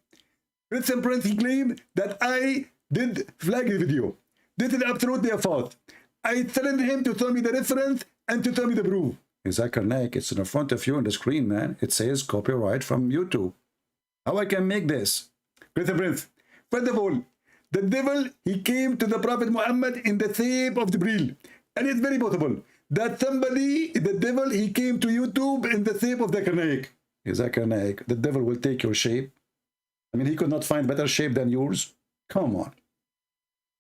G: Christian Prince, he claimed that I did flag the video. This is absolutely a fault. I challenged him to tell me the reference and to tell me the proof. Zakir Naik, it's in front of you on the screen, man. It says copyright from YouTube. How I can make this? Christian Prince, first of all, the devil, he came to the Prophet Muhammad in the shape of Jibreel. And it's very possible that somebody, the devil, he came to YouTube in the shape of Zakir Naik. Zakir Naik, the devil will take your shape. I mean, he could not find better shape than yours. Come on.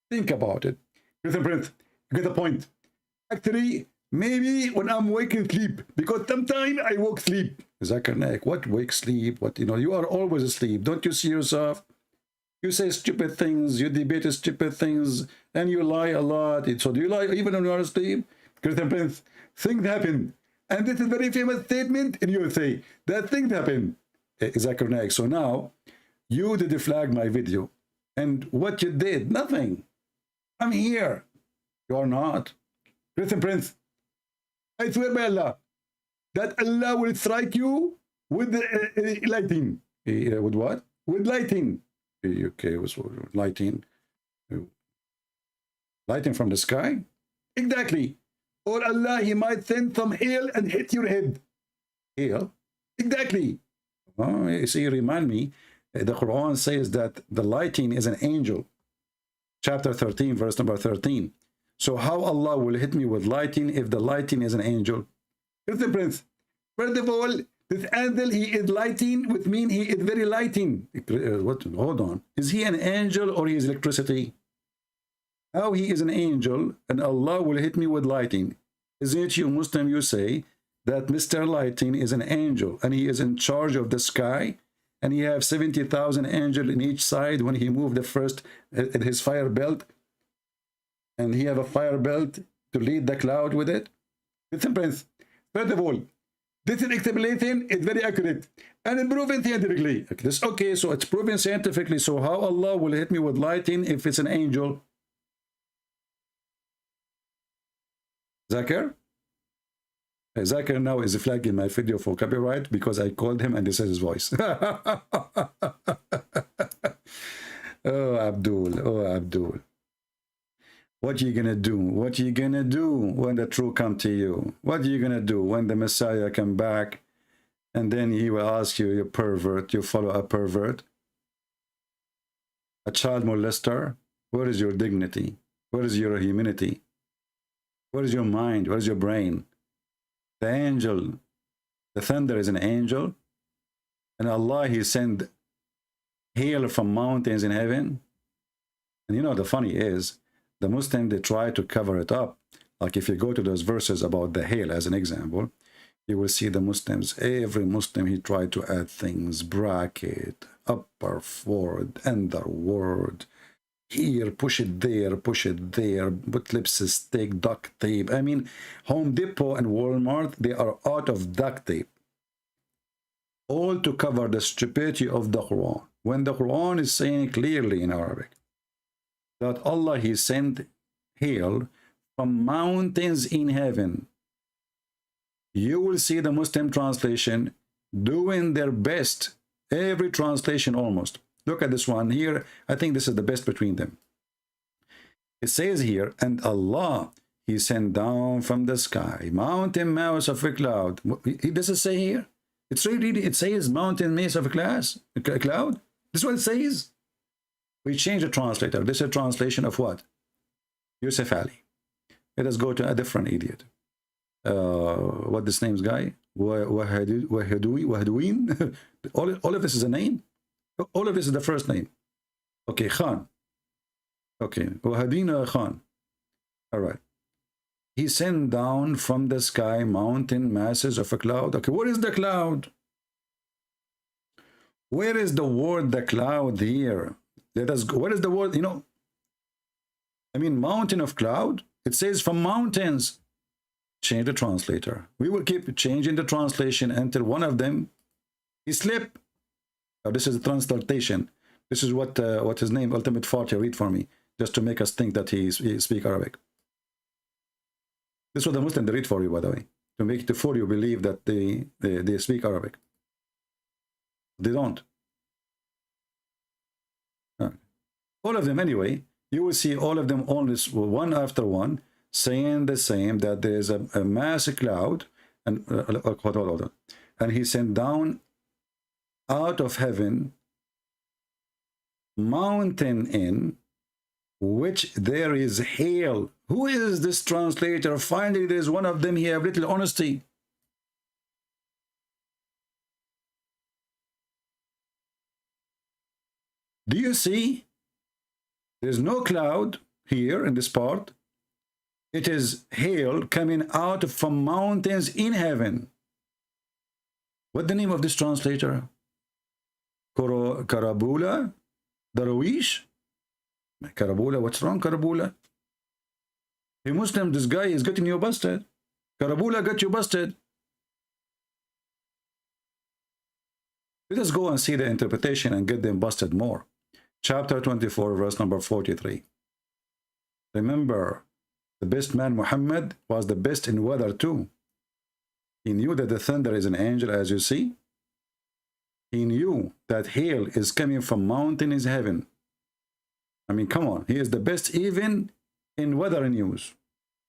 G: Think about it. Christian Prince, you get the point. Actually, maybe when I'm waking sleep, because sometimes I woke sleep. Zakir Naik, what wake sleep? What, you are always asleep. Don't you see yourself? You say stupid things, you debate stupid things, and you lie a lot. So do you lie even when you are asleep? Christian Prince, things happen. And this is a very famous statement in USA, that things happen. Zakir Naik, so now, you did flag my video. And what you did, nothing. I'm here. You are not. Christian Prince, I swear by Allah, that Allah will strike you with lighting. With what? With lighting. Okay, it was lighting. Lighting from the sky? Exactly. Or Allah, he might send some hail and hit your head. Hail? Exactly. Oh, you see, remind me, the Quran says that the lighting is an angel. chapter 13, verse number 13. So how Allah will hit me with lightning if the lightning is an angel? Here's the prince. First of all, this angel, he is lighting, which means he is very lighting. What? Hold on. Is he an angel or he is electricity? How he is an angel and Allah will hit me with lighting? Isn't it you Muslim, you say that Mr. Lighting is an angel and he is in charge of the sky and he have 70,000 angels in each side when he moved the first his fire belt, and he have a fire belt to lead the cloud with it? Listen, Prince, first of all, this is extrapolating, it's very accurate and it's proven scientifically. Okay, so it's proven scientifically, so how Allah will hit me with lighting if it's an angel? Zakir? Zakir now is flagging my video for copyright because I called him and this is his voice. Oh, Abdul. What are you gonna do? What are you gonna do when the truth come to you? What are you gonna do when the Messiah come back and then he will ask you, you pervert, you follow a pervert, a child molester? Where is your dignity? Where is your humanity? Where is your mind? Where is your brain? The angel, the thunder is an angel, and Allah, he sent hail from mountains in heaven. And you know, the funny is, the Muslim, they try to cover it up. Like if you go to those verses about the hail as an example, you will see the Muslims, every Muslim, he tried to add things, bracket, upper, forward, underword, here, push it there, put lipstick, duct tape. I mean, Home Depot and Walmart, they are out of duct tape. All to cover the stupidity of the Quran. When the Quran is saying clearly in Arabic that Allah, he sent hail from mountains in heaven, you will see the Muslim translation doing their best. Every translation almost. Look at this one here. I think this is the best between them. It says here, and Allah, he sent down from the sky mountain mass of a cloud. Does it say here? It's really, it says mountain mass of a cloud. This is what it says. We change the translator. This is a translation of what? Yusuf Ali. Let us go to a different idiot. What this name's guy? Wahidouin. All of this is a name. All of this is the first name. Okay, Khan. Okay, Wahidin Khan. All right. He sent down from the sky mountain masses of a cloud. Okay, what is the cloud? Where is the word the cloud here? Let us go. What is the word? You know, I mean, mountain of cloud. It says from mountains. Change the translator. We will keep changing the translation until one of them is slip. This is the translation. This is what his name, Ultimate Farty, read for me, just to make us think that he speak Arabic. This is what the Muslim read for you, by the way, to fool you believe that they speak Arabic. They don't. All of them anyway. You will see all of them on this one after one saying the same, that there is a mass cloud, and hold on. And he sent down out of heaven mountain in which there is hail. Who is this translator? Finally, there is one of them. He have little honesty. Do you see? There's no cloud here in this part. It is hail coming out from mountains in heaven. What's the name of this translator? Karabula? Darwish? Karabula, what's wrong, Karabula? Hey Muslim, this guy is getting you busted. Karabula got you busted. Let us go and see the interpretation and get them busted more. Chapter 24, verse number 43. Remember, the best man, Muhammad, was the best in weather too. He knew that the thunder is an angel, as you see. He knew that hail is coming from mountain is heaven. I mean, come on. He is the best even in weather news.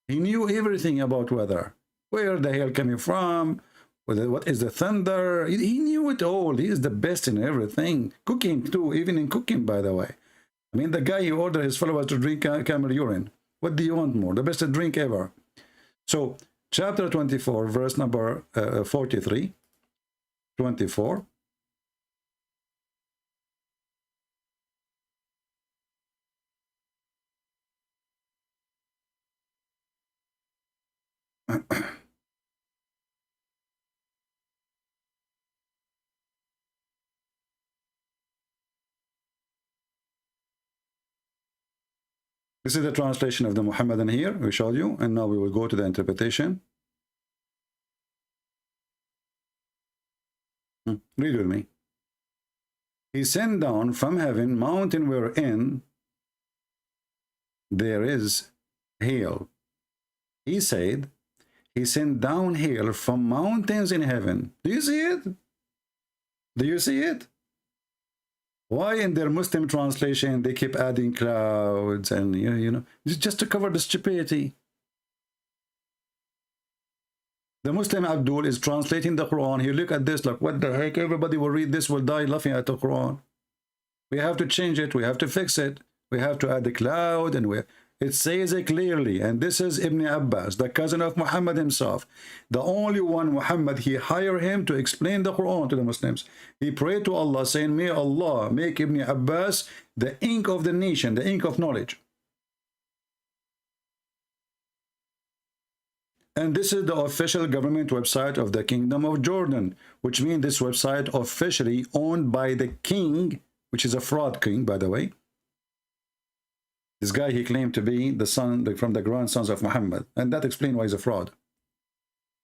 G: He knew everything about weather. Where the hail coming from, what is the thunder. He knew it all. He is the best in everything. Cooking too, even in cooking, by the way. I mean, the guy, he ordered his followers to drink camel urine. What do you want more? The best drink ever. So, chapter 24, verse number 43, 24. This is the translation of the Muhammadan here, we showed you, and now we will go to the interpretation. Read with me. He sent down from heaven mountain wherein there is hail. He said, he sent down hail from mountains in heaven. Do you see it? Do you see it? Why in their Muslim translation they keep adding clouds and you know just to cover the stupidity? The Muslim Abdul is translating the Quran. He look at this like, what the heck? Everybody will read this, will die laughing at the Quran. We have to change it. We have to fix it. We have to add the cloud, and it says it clearly. And this is Ibn Abbas, the cousin of Muhammad himself. The only one, Muhammad, he hired him to explain the Quran to the Muslims. He prayed to Allah saying, may Allah make Ibn Abbas the ink of the nation, the ink of knowledge. And this is the official government website of the Kingdom of Jordan, which means this website officially owned by the king, which is a fraud king, by the way. This guy, he claimed to be the son from the grandsons of Muhammad, and that explains why he's a fraud.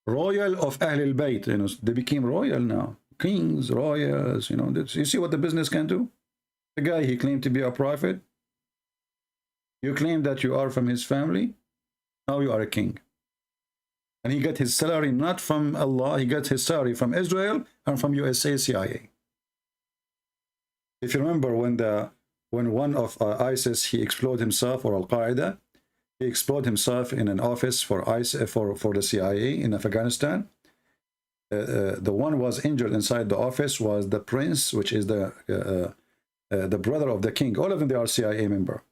G: Royal of Ahl al-Bayt, you know, they became royal now. Kings, royals, you know, you see what the business can do? The guy, he claimed to be a prophet. You claim that you are from his family, now you are a king. And he got his salary not from Allah, he got his salary from Israel and from USA CIA. If you remember when one of ISIS, he exploded himself, or Al-Qaeda, he exploded himself in an office for ISIS, for the CIA in Afghanistan. The one who was injured inside the office was the prince, which is the brother of the king. All of them, they are CIA member.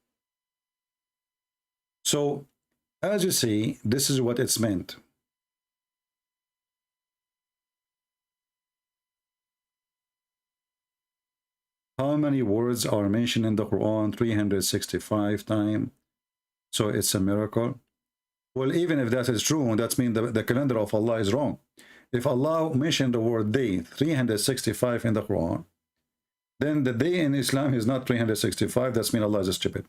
G: So, as you see, this is what it's meant. How many words are mentioned in the Quran? 365 times. So it's a miracle. Well, even if that is true, that means the calendar of Allah is wrong. If Allah mentioned the word day 365 in the Quran, then the day in Islam is not 365. That means Allah is stupid.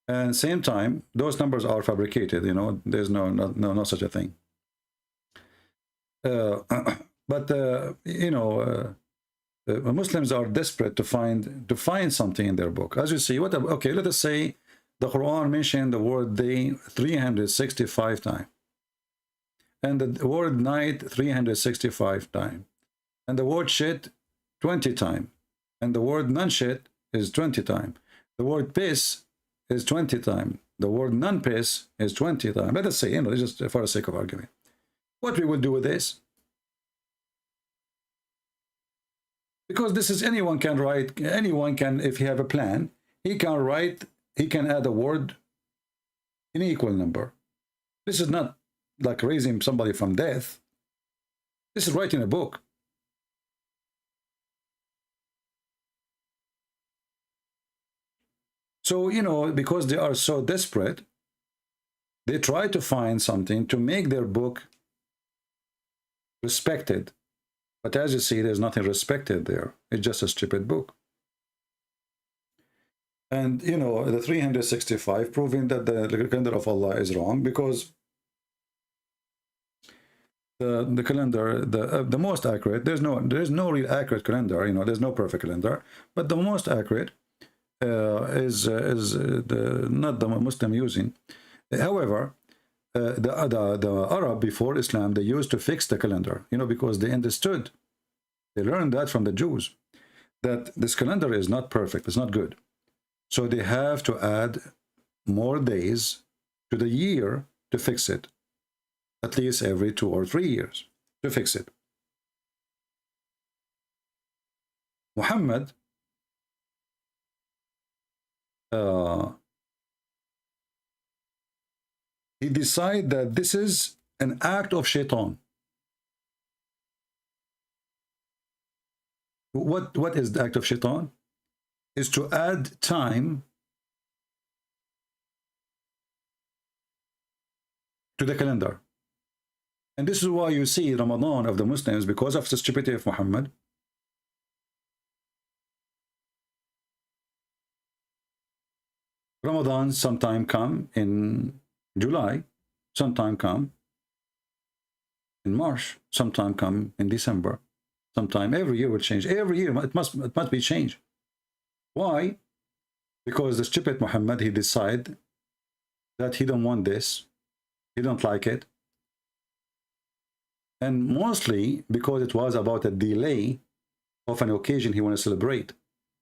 G: And same time, those numbers are fabricated. You know, there's no such a thing. You know. Muslims are desperate to find something in their book. As you see, okay, let us say the Quran mentioned the word day 365 times, and the word night 365 times, and the word shit 20 times, and the word non-shit is 20 times. The word piss is 20 times. The word non-piss is 20 times. Let us say, you know, just for the sake of argument, what we will do with this. Because this is, anyone can write, anyone can, if he have a plan, he can write, he can add a word in equal number. This is not like raising somebody from death. This is writing a book. So, you know, because they are so desperate, they try to find something to make their book respected. But as you see, there's nothing respected there. It's just a stupid book. And, you know, the 365 proving that the calendar of Allah is wrong, because the calendar, the most accurate, there's no real accurate calendar, you know, there's no perfect calendar, but the most accurate is not the Muslim using. However, the Arab before Islam, they used to fix the calendar, you know, because they understood, they learned that from the Jews, that this calendar is not perfect, it's not good. So they have to add more days to the year to fix it, at least every 2 or 3 years to fix it. Muhammad, he decided that this is an act of shaitan. What is the act of shaitan? Is to add time to the calendar. And this is why you see Ramadan of the Muslims, because of the stupidity of Muhammad, Ramadan sometime come in July, sometime come in March, sometime come in December, sometime every year will change. Every year it must be changed. Why? Because the stupid Muhammad, he decide that he don't want this, he don't like it, and mostly because it was about a delay of an occasion he want to celebrate.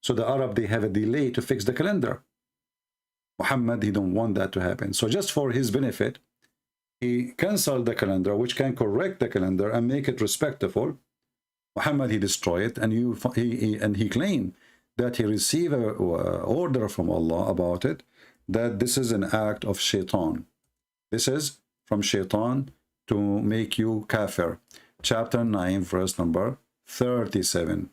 G: So the Arab, they have a delay to fix the calendar. Muhammad, he don't want that to happen. So just for his benefit, he canceled the calendar, which can correct the calendar and make it respectable. Muhammad, he destroyed it, and he claimed that he received an order from Allah about it, that this is an act of shaitan. This is from shaitan to make you kafir. Chapter 9, verse number 37.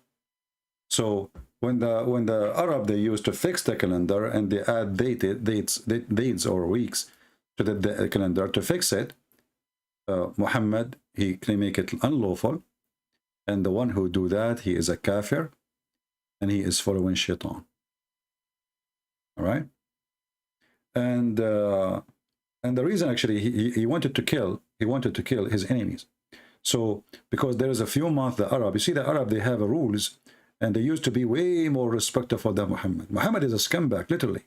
G: So when the Arab, they used to fix the calendar and they add dates or weeks to the calendar to fix it, Muhammad, he can make it unlawful, and the one who do that, he is a kafir, and he is following shaitan. All right, and the reason actually he wanted to kill his enemies. So because there is a few months the Arab, you see the Arab, they have rules, and they used to be way more respectful than Muhammad. Muhammad is a scumbag, literally.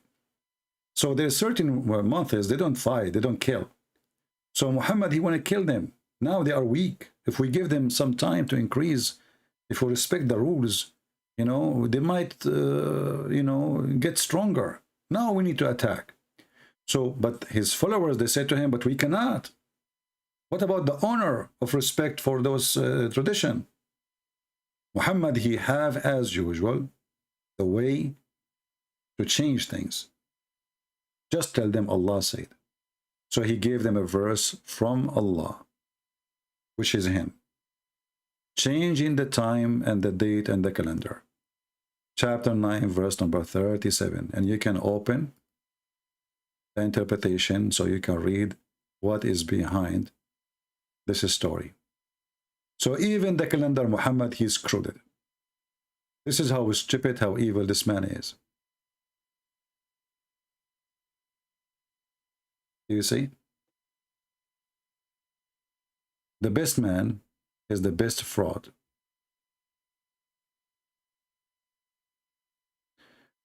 G: So there's certain months they don't fight, they don't kill. So Muhammad, he want to kill them. Now they are weak. If we give them some time to increase, if we respect the rules, you know, they might, you know, get stronger. Now we need to attack. So, but his followers, they said to him, but we cannot. What about the honor of respect for those tradition? Muhammad, he have, as usual, the way to change things. Just tell them Allah said. So he gave them a verse from Allah, which is him, changing the time and the date and the calendar. Chapter 9, verse number 37. And you can open the interpretation so you can read what is behind this story. So even the calendar, Muhammad, he screwed it. This is how stupid, how evil this man is. You see? The best man is the best fraud.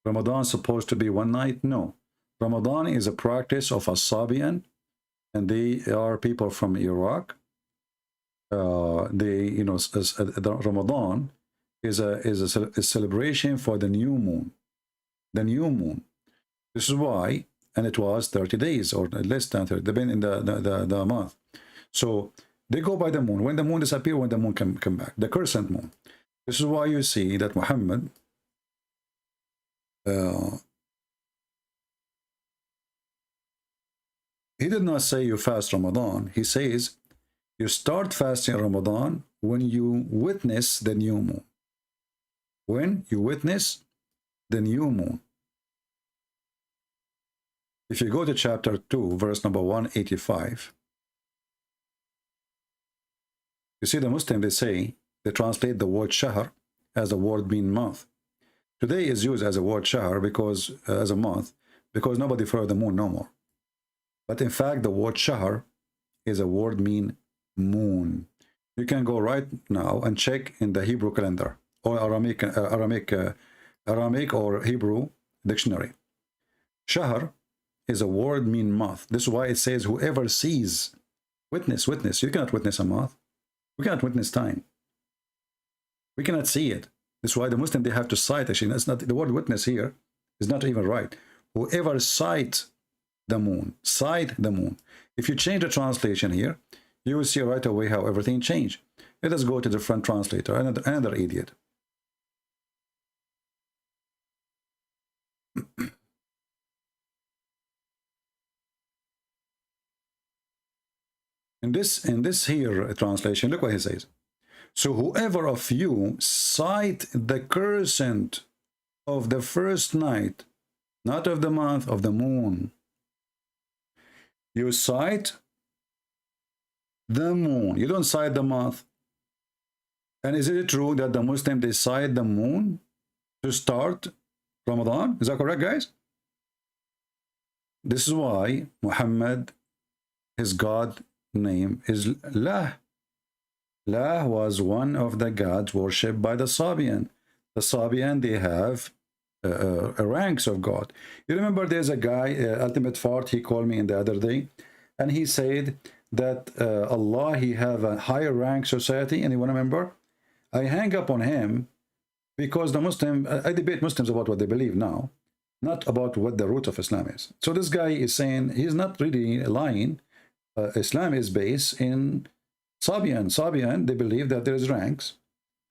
G: Ramadan is supposed to be one night? No. Ramadan is a practice of Asabian, and they are people from Iraq. They, you know, Ramadan is a celebration for the new moon. The new moon. This is why, and it was 30 days or less than 30, depending the month. So they go by the moon. When the moon disappears, when the moon come back, the crescent moon. This is why you see that Muhammad, he did not say you fast Ramadan. He says you start fasting Ramadan when you witness the new moon. When you witness the new moon. If you go to chapter 2, verse number 185, you see the Muslim, they say, they translate the word shahr as the word mean month. Today is used as a word shahr because, as a month, because nobody follows the moon no more. But in fact, the word shahr is a word mean moon. You can go right now and check in the Hebrew calendar or Aramaic or Hebrew dictionary. Shahr is a word mean month. This is why it says whoever sees, witness. You cannot witness a month. We cannot witness time. We cannot see it. This is why the Muslim, they have to cite. Actually, that's not the word witness here is not even right. Whoever sight the moon, sight the moon. If you change the translation here, you will see right away how everything changed. Let us go to the different translator, another idiot. In this here translation, look what he says. So whoever of you sight the crescent of the first night, not of the month, of the moon. You sight the moon. You don't sight the month. And is it true that the Muslim, they sight the moon to start Ramadan? Is that correct, guys? This is why Muhammad, his God name is Lah. Lah was one of the gods worshipped by the Sabian. The Sabian, they have ranks of God. You remember there's a guy, Ultimate Fart, he called me in the other day, and he said that Allah, he have a higher rank society. Anyone remember? I hang up on him because the Muslim, I debate Muslims about what they believe now, not about what the root of Islam is. So this guy is saying he's not really lying. Islam is based in Sabian. Sabian, they believe that there is ranks.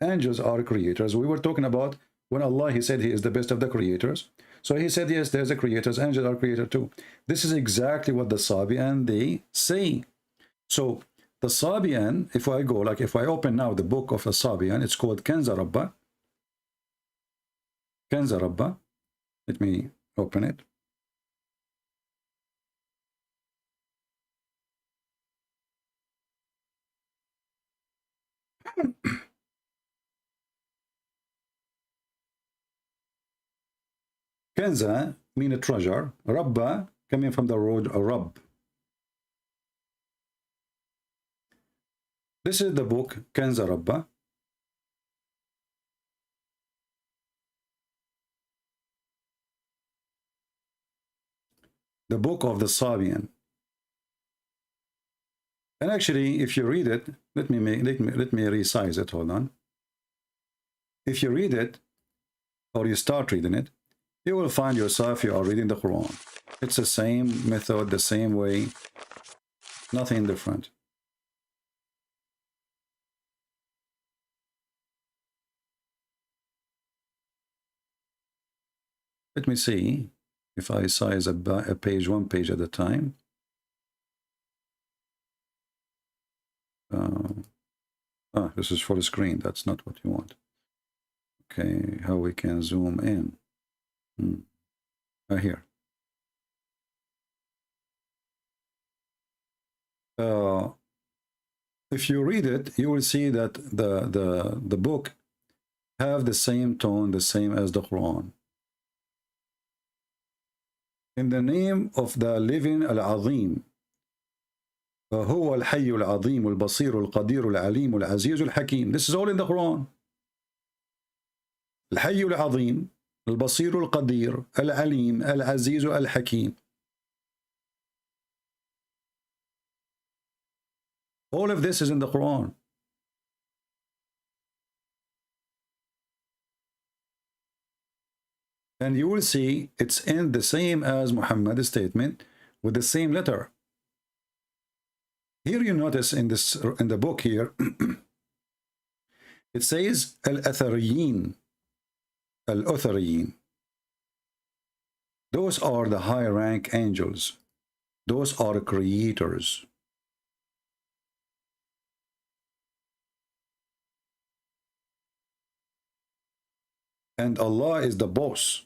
G: Angels are creators. We were talking about when Allah, he said he is the best of the creators. So he said, yes, there's a creators. Angels are creator too. This is exactly what the Sabian, they say. So the Sabian, if I go, like if I open now the book of the Sabian, it's called Kanza Rabba. Kanza Rabba. Let me open it. Kanza mean a treasure. Rabba coming from the word Rabb. This is the book Kanza Rabba. The book of the Sabian. And actually, if you read it, let me resize it. Hold on. If you read it, or you start reading it, you will find yourself you are reading the Quran. It's the same method, the same way, nothing different. Let me see if I size a page, one page at a time. This is for the screen. That's not what you want. Okay, how we can zoom in. Here. If you read it, you will see that the book have the same tone, the same as the Quran. In the name of the living Al-Azim, هو الحي العظيم البصير القدير العليم العزيز الحكيم. This is all in the Quran. الحي العظيم البصير القدير العليم العزيز الحكيم. All of this is in the Quran. And you will see it's in the same as Muhammad's statement with the same letter. Here you notice in the book here, it says Al-Athariyin. Al-Athariyin. Those are the high rank angels. Those are creators. And Allah is the boss.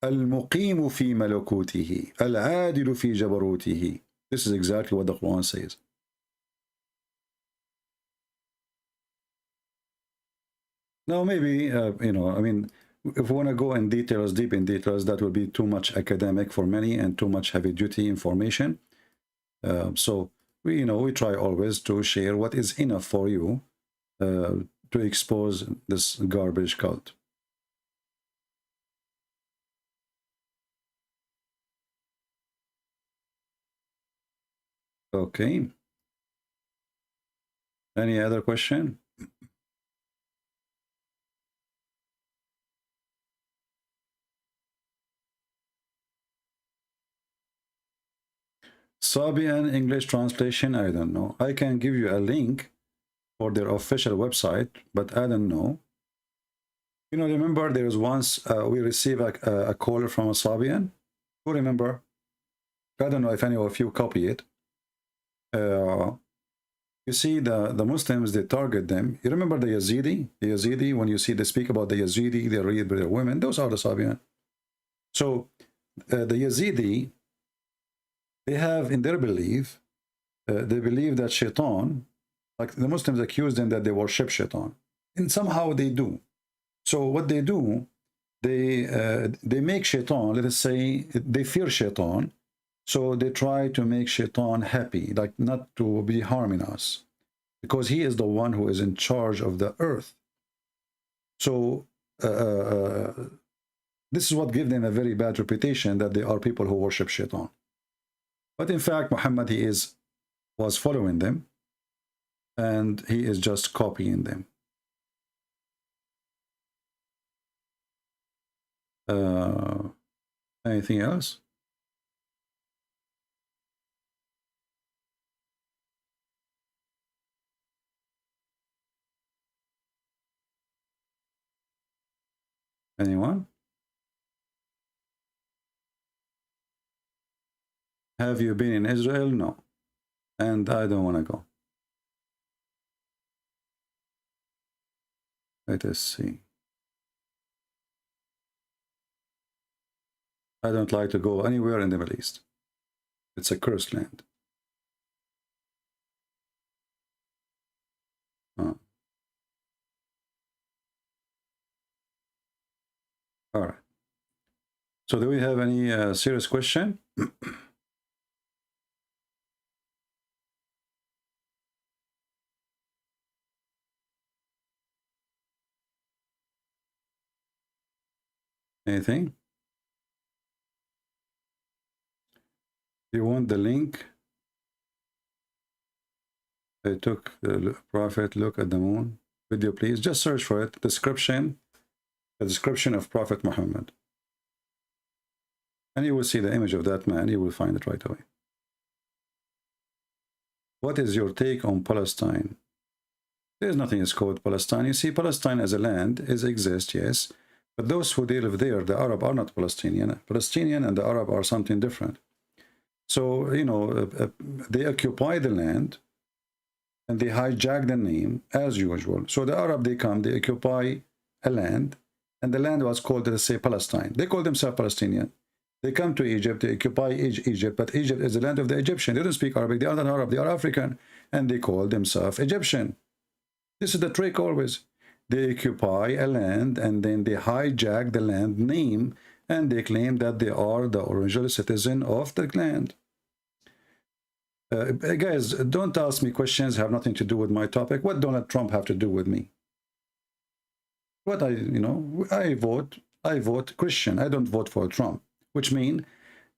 G: Al-Muqim fi malakutihi. Al-Adil fi jabarutihi. This is exactly what the Quran says. Now, maybe, you know, I mean, if we want to go in details, deep in details, that will be too much academic for many and too much heavy-duty information. So, we try always to share what is enough for you to expose this garbage cult. Okay. Any other question? Sabian English translation, I don't know. I can give you a link for their official website, but I don't know. You know, remember there was once we received a call from a Sabian? Who remember? I don't know if any of you copy it. You see, the Muslims, they target them. You remember the Yazidi? The Yazidi, when you see they speak about the Yazidi, they read with their women. Those are the Sabian. So the Yazidi, they have in their belief, they believe that Shaitan, like the Muslims accuse them that they worship Shaitan. And somehow they do. So what they do, they make Shaitan, let us say, they fear Shaitan. So they try to make Shaitan happy, like not to be harming us, because he is the one who is in charge of the earth. So this is what gives them a very bad reputation, that they are people who worship Shaitan. But in fact, Muhammad, he was following them, and he is just copying them. Anything else? Anyone? Have you been in Israel? No. And I don't want to go. Let us see. I don't like to go anywhere in the Middle East. It's a cursed land. Oh. All right. So do we have any serious question? Anything? You want the link? I took the Prophet look at the moon. Video, please. Just search for it. Description. The description of Prophet Muhammad. And you will see the image of that man. You will find it right away. What is your take on Palestine? There's nothing is called Palestine. You see, Palestine as a land exists, yes. But those who live there, the Arab, are not Palestinian. Palestinian and the Arab are something different. So, you know, they occupy the land and they hijack the name as usual. So the Arab, they come, they occupy a land, and the land was called, let's say, Palestine. They call themselves Palestinian. They come to Egypt, they occupy Egypt, but Egypt is the land of the Egyptian. They don't speak Arabic, they are not Arab, they are African, and they call themselves Egyptian. This is the trick always. They occupy a land, and then they hijack the land name, and they claim that they are the original citizen of the land. Guys, don't ask me questions have nothing to do with my topic. What Donald Trump have to do with me? What I vote Christian. I don't vote for Trump, which means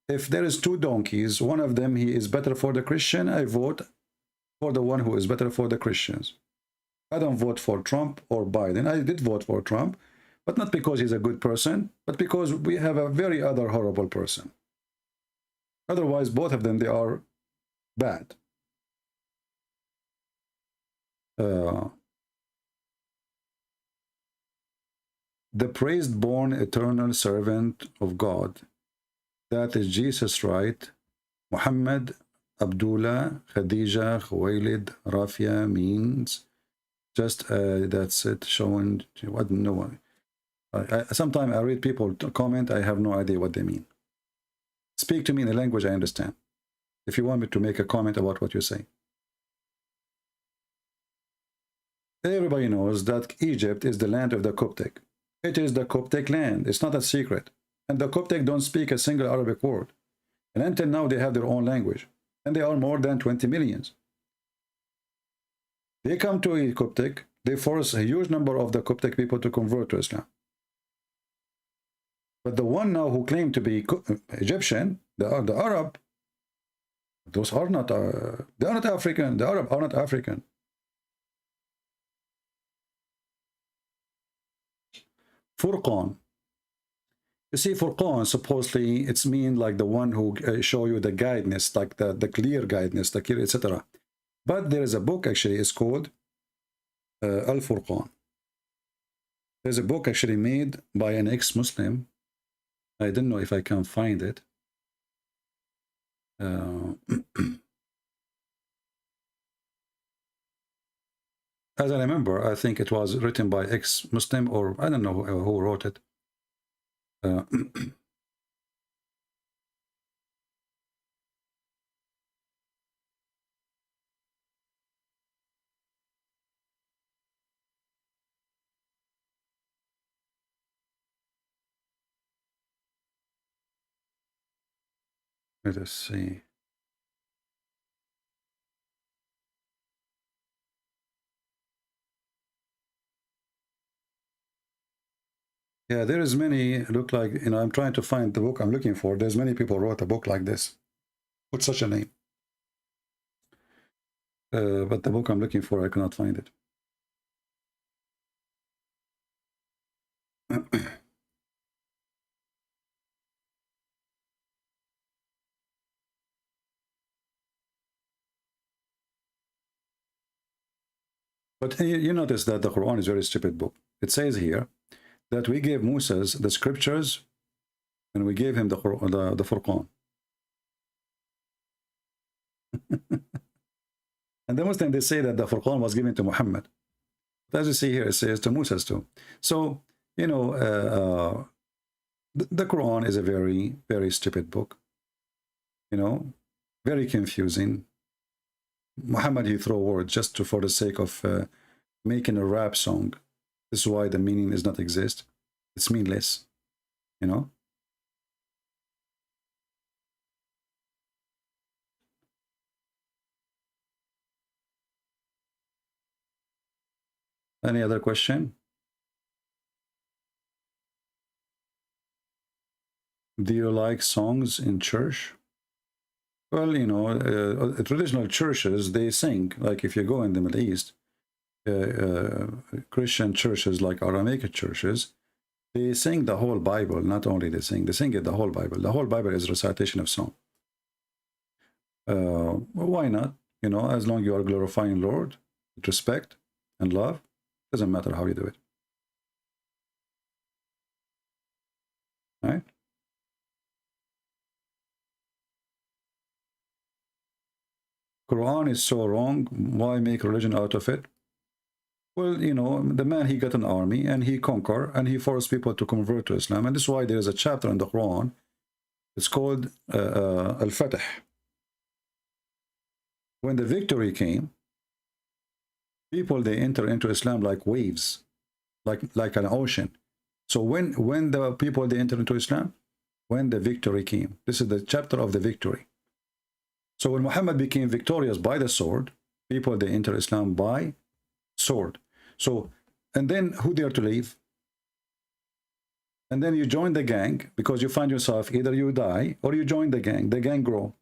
G: if there is two donkeys, one of them he is better for the Christian, I vote for the one who is better for the Christians. I don't vote for Trump or Biden. I did vote for Trump, but not because he's a good person, but because we have a very other horrible person. Otherwise, both of them, they are bad. The praised born eternal servant of God, that is Jesus, right? Muhammad, Abdullah, Khadija, Khuwailid, Rafia means just that's it, showing what no one. Sometimes I read people comment, I have no idea what they mean. Speak to me in a language I understand. If you want me to make a comment about what you say. Everybody knows that Egypt is the land of the Coptic. It is the Coptic land. It's not a secret. And the Coptic don't speak a single Arabic word. And until now, they have their own language. And they are more than 20 million. They come to a Coptic. They force a huge number of the Coptic people to convert to Islam. But the one now who claim to be Egyptian, the Arab, those are not, they are not African. The Arab are not African. Furqan. You see, Furqan, supposedly, it's mean like the one who show you the guidance, like the clear guidance, the clear, etc. But there is a book, actually, it's called Al-Furqan. There's a book actually made by an ex-Muslim. I don't know if I can find it. as I remember, I think it was written by ex-Muslim, or I don't know who wrote it. Let us see. Yeah, there is many, look like, you know, I'm trying to find the book I'm looking for. There's many people wrote a book like this. What's such a name? But the book I'm looking for, I cannot find it. But you notice that the Quran is a very stupid book. It says here that we gave Moses the scriptures and we gave him the Furqan. And the Muslims, they say that the Furqan was given to Muhammad. But as you see here, it says to Moses too. So, you know, the Quran is a very, very stupid book. You know, very confusing. Muhammad, he throw words just for the sake of making a rap song. This is why the meaning does not exist. It's meaningless, you know. Any other question? Do you like songs in church? Well, you know, traditional churches, they sing. Like if you go in the Middle East, Christian churches like Aramaic churches, they sing the whole Bible. Not only they sing it the whole Bible. The whole Bible is recitation of song. Why not? You know, as long as you are glorifying Lord with respect and love, doesn't matter how you do it. Right? Quran is so wrong. Why make religion out of it? Well, you know, the man, he got an army and he conquered and he forced people to convert to Islam. And this is why there is a chapter in the Quran. It's called Al-Fatih. When the victory came, people, they enter into Islam like waves, like an ocean. So when the people, they enter into Islam, when the victory came. This is the chapter of the victory. So when Muhammad became victorious by the sword, people, they enter Islam by sword. So, and then who dare to leave? And then you join the gang because you find yourself, either you die or you join the gang. The gang grow.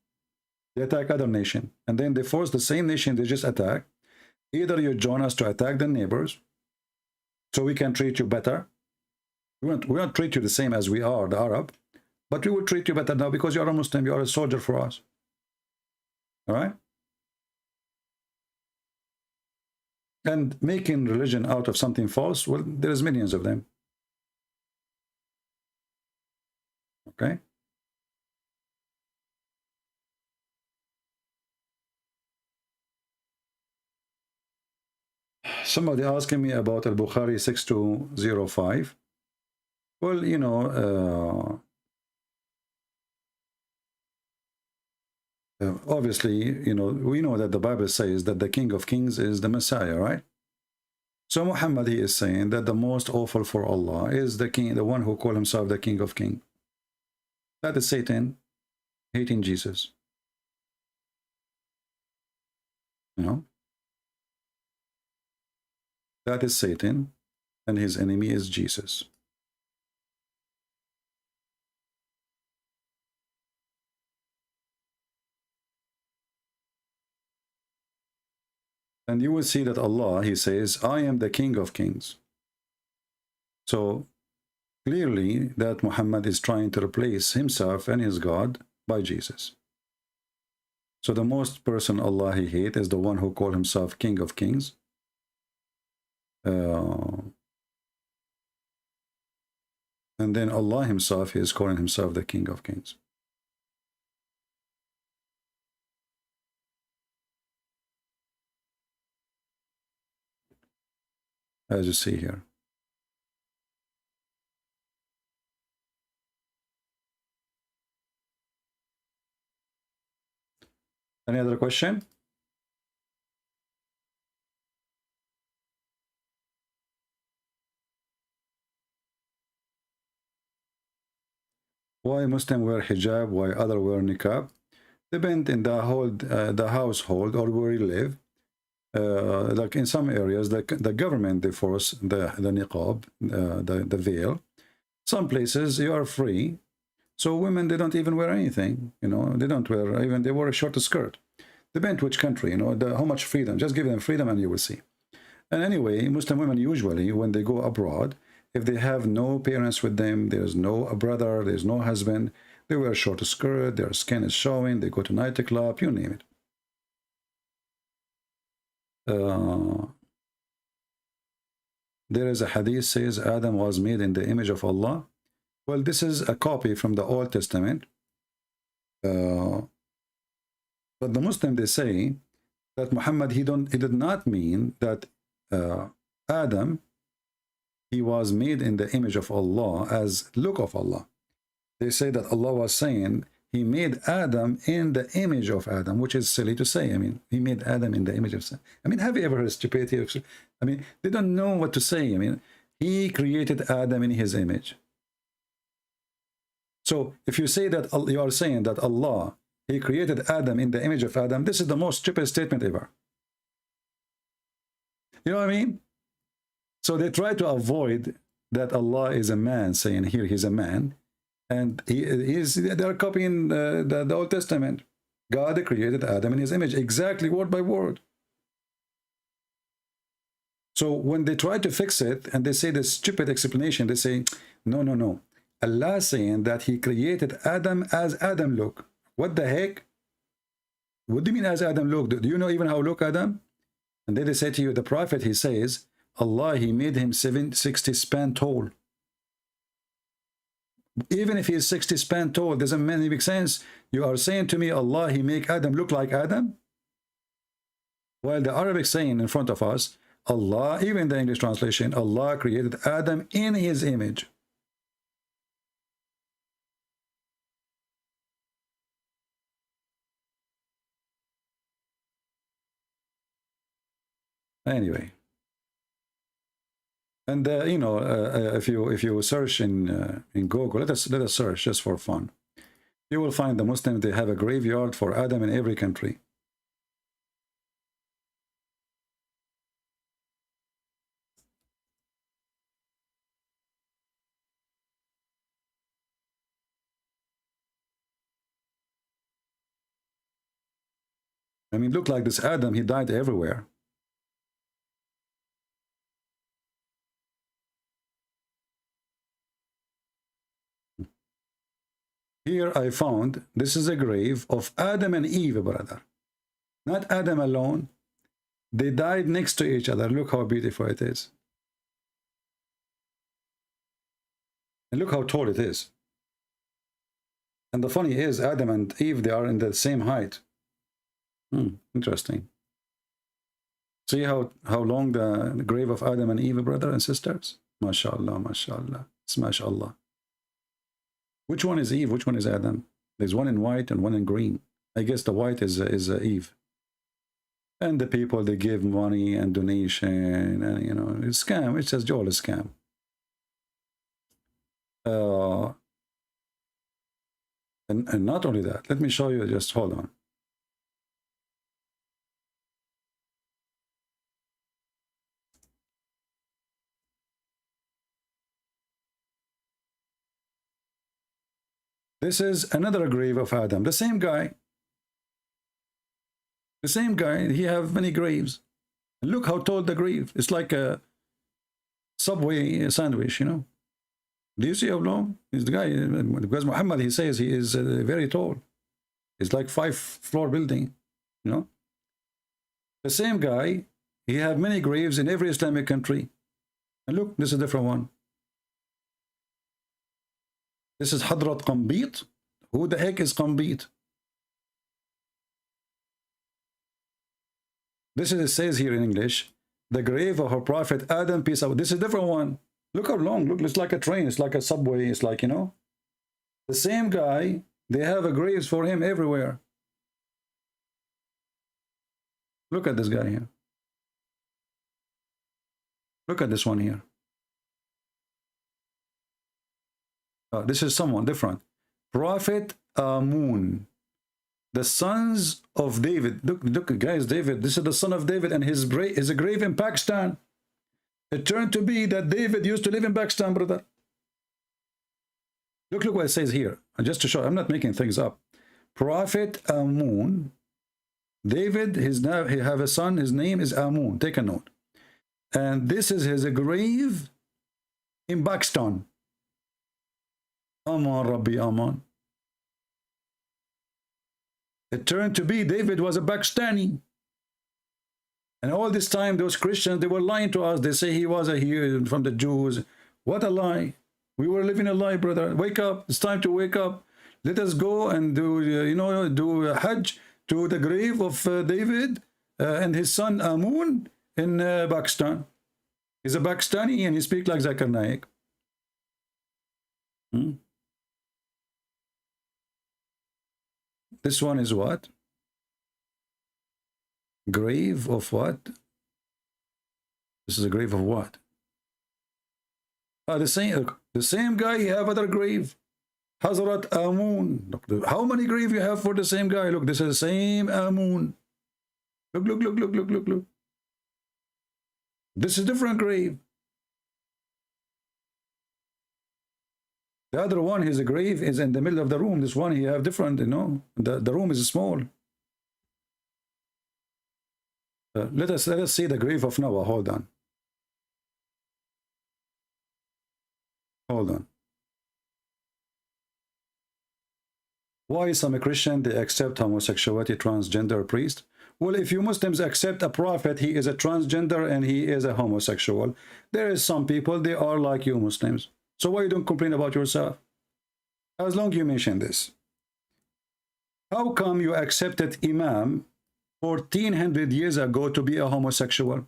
G: They attack other nation. And then they force the same nation they just attack. Either you join us to attack the neighbors so we can treat you better. We won't treat you the same as we are, the Arab, but we will treat you better now because you are a Muslim, you are a soldier for us. All right? And making religion out of something false, well, there's millions of them. Okay? Somebody asking me about Al-Bukhari 6205. Well, you know, obviously, you know, we know that the Bible says that the King of Kings is the Messiah, right? So Muhammad, he is saying that the most awful for Allah is the king, the one who called himself the King of Kings. That is Satan hating Jesus. You know? That is Satan, and his enemy is Jesus. And you will see that Allah, he says, I am the King of Kings. So clearly that Muhammad is trying to replace himself and his God by Jesus. So the most person Allah he hates is the one who called himself King of Kings. And then Allah himself, he is calling himself the King of Kings. as you see here. Any other question? Why Muslim wear hijab, why other wear niqab? Depend in the household or where you live. Like in some areas, the government they force the niqab, the veil. Some places you are free, so women they don't even wear anything. You know, they don't wear even they wear a short skirt. Depend which country. You know, how much freedom. Just give them freedom, and you will see. And anyway, Muslim women usually when they go abroad, if they have no parents with them, there's no brother, there's no husband, they wear a short skirt, their skin is showing, they go to nightclub, you name it. There is a hadith says Adam was made in the image of Allah. Well, this is a copy from the Old Testament. But the Muslim, they say that Muhammad, he did not mean that Adam, he was made in the image of Allah as look of Allah. They say that Allah was saying he made Adam in the image of Adam, which is silly to say. I mean, he made Adam in the image of Adam. I mean, have you ever heard stupidity? I mean, they don't know what to say. I mean, he created Adam in his image. So if you say that you are saying that Allah, he created Adam in the image of Adam, this is the most stupid statement ever. You know what I mean? So they try to avoid that Allah is a man, saying here he's a man, and they're copying the Old Testament. God created Adam in his image, exactly word by word. So when they try to fix it and they say this stupid explanation, they say, no, no, no. Allah saying that he created Adam as Adam look. What the heck? What do you mean as Adam look? Do you know even how look Adam? And then they say to you, the prophet, he says, Allah, he made him 60 span tall. Even if he is 60 span tall, doesn't make sense. You are saying to me, Allah, he make Adam look like Adam? While the Arabic saying in front of us, Allah, even the English translation, Allah created Adam in his image. Anyway. And you know, if you search in Google, let us search just for fun. You will find the Muslims, they have a graveyard for Adam in every country. I mean, look like this Adam, he died everywhere. Here I found, this is a grave of Adam and Eve, brother. Not Adam alone. They died next to each other. Look how beautiful it is. And look how tall it is. And the funny is, Adam and Eve, they are in the same height. Interesting. See how long the grave of Adam and Eve, brother and sisters? MashaAllah, MashaAllah. It's MashaAllah. Which one is Eve? Which one is Adam? There's one in white and one in green. I guess the white is Eve. And the people, they give money and donation, and you know, it's scam. It's just all a scam. And not only that, let me show you. Just hold on. This is another grave of Adam. The same guy. The same guy. He have many graves. And look how tall the grave. It's like a Subway sandwich, you know. Do you see how long? Is the guy, because Muhammad, he says he is very tall. It's like 5-floor building, you know. The same guy, he have many graves in every Islamic country. And look, this is a different one. This is Hadrat Qambit. Who the heck is Qambit? This is, it says here in English, the grave of our prophet Adam, peace out. This is a different one. Look how long. Look, it's like a train. It's like a subway. It's like, you know, the same guy. They have a graves for him everywhere. Look at this guy here. Look at this one here. This is someone different. Prophet Amun, the sons of David. Look, guys, David. This is the son of David, and his grave in Pakistan. It turned to be that David used to live in Pakistan, brother. Look what it says here. And just to show, I'm not making things up. Prophet Amun, David, he have a son. His name is Amun. Take a note. And this is his grave in Pakistan. Aman Rabbi Aman. It turned to be David was a Pakistani. And all this time, those Christians, they were lying to us. They say he was here from the Jews. What a lie. We were living a lie, brother. Wake up. It's time to wake up. Let us go and do a Hajj to the grave of David and his son Amun in Pakistan. He's a Pakistani and he speaks like Zakir Naik. This one is what? Grave of what? This is a grave of what? The same guy, he have other grave. Hazrat Amun. Look, how many grave you have for the same guy? Look, this is the same Amun. Look. This is different grave. The other one, his grave is in the middle of the room. This one, he have different, you know. The room is small. Let us see the grave of Noah. Hold on. Why some Christian they accept homosexuality, transgender priest? Well, if you Muslims accept a prophet, he is a transgender and he is a homosexual. There is some people, they are like you Muslims. So why you don't complain about yourself? As long as you mention this. How come you accepted Imam 1400 years ago to be a homosexual?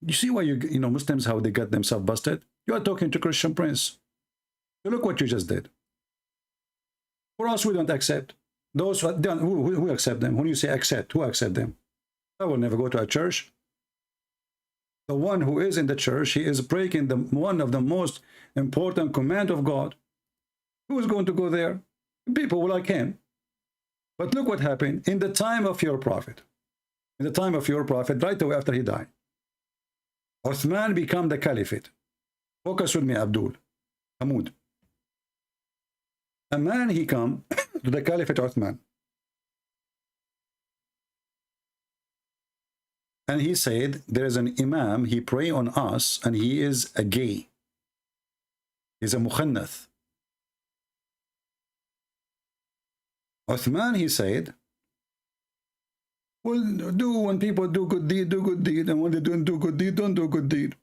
G: You see why you know Muslims, how they got themselves busted? You are talking to Christian Prince. So look what you just did. For us, we don't accept. Those who accept them? When you say accept, who accept them? I will never go to a church. The one who is in the church, he is breaking one of the most important command of God. Who is going to go there? People like him. But look what happened in the time of your prophet. In the time of your prophet, right away after he died, Uthman became the caliphate. Focus with me, Abdul Hamoud. A man, he come to the caliphate Uthman. And he said, there is an imam, he pray on us, and he is a gay. He's a mukhannath. Uthman, he said, well, when people do good deed, do good deed, and when they don't do good deed, don't do good deed.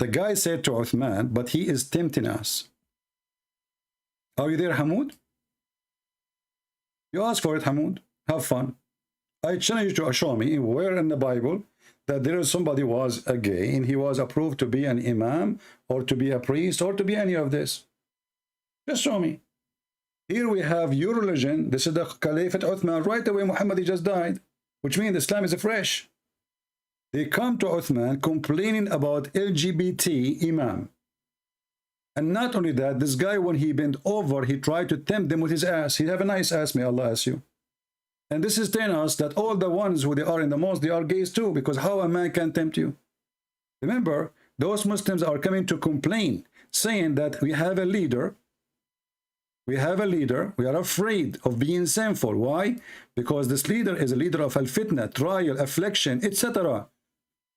G: The guy said to Uthman, but he is tempting us. Are you there, Hamoud? You ask for it, Hamoud. Have fun. I challenge you to show me where in the Bible that there is somebody was a gay and he was approved to be an imam or to be a priest or to be any of this. Just show me. Here we have your religion. This is the Caliphate Uthman. Right away, Muhammad just died, which means Islam is fresh. They come to Uthman complaining about LGBT imam. And not only that, this guy, when he bent over, he tried to tempt them with his ass. He have a nice ass, may Allah ask you. And this is telling us that all the ones who they are in the mosque, they are gays too, because how a man can tempt you? Remember, those Muslims are coming to complain, saying that we have a leader. We have a leader. We are afraid of being sinful. Why? Because this leader is a leader of al-fitna, trial, affliction, etc.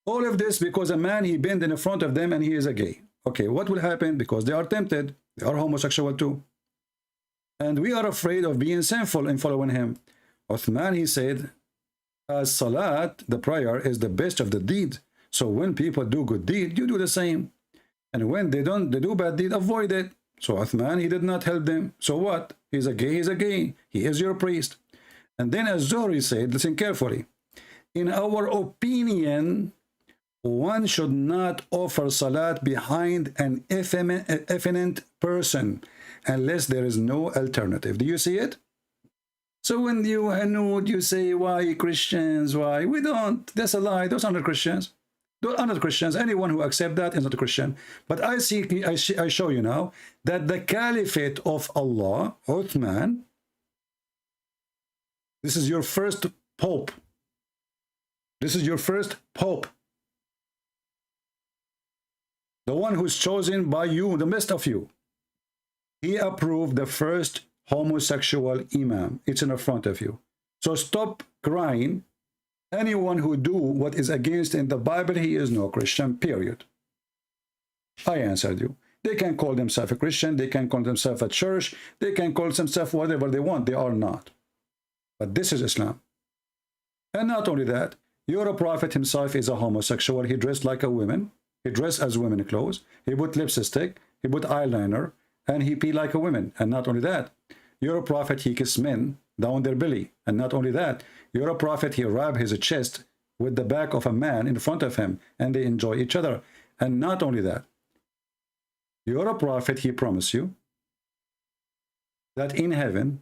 G: All of this because a man, he bent in front of them and he is a gay. Okay, what will happen? Because they are tempted. They are homosexual too. And we are afraid of being sinful in following him. Uthman, he said, as salat, the prayer, is the best of the deed. So when people do good deed, you do the same. And when they do bad deed, avoid it. So Uthman, he did not help them. So what? He's a gay, he's a gay. He is your priest. And then Az-Zuhri said, listen carefully, in our opinion, one should not offer salat behind an effeminate person unless there is no alternative. Do you see it? So when you Hanud, you say, why Christians, why? We don't. That's a lie. Those are not Christians. Those are not Christians. Anyone who accepts that is not a Christian. But I show you now that the Caliphate of Allah, Uthman, this is your first Pope. This is your first Pope. The one who's chosen by you, the best of you. He approved the first homosexual imam. It's in the front of you. So stop crying. Anyone who do what is against in the Bible, he is no Christian, period. I answered you. They can call themselves a Christian. They can call themselves a church. They can call themselves whatever they want. They are not. But this is Islam. And not only that, your prophet himself is a homosexual. He dressed like a woman. He dressed as women clothes. He put lipstick. He put eyeliner. And he pee like a woman. And not only that, your prophet, he kissed men down their belly. And not only that, your prophet, he rubbed his chest with the back of a man in front of him. And they enjoy each other. And not only that, your prophet, he promised you that in heaven,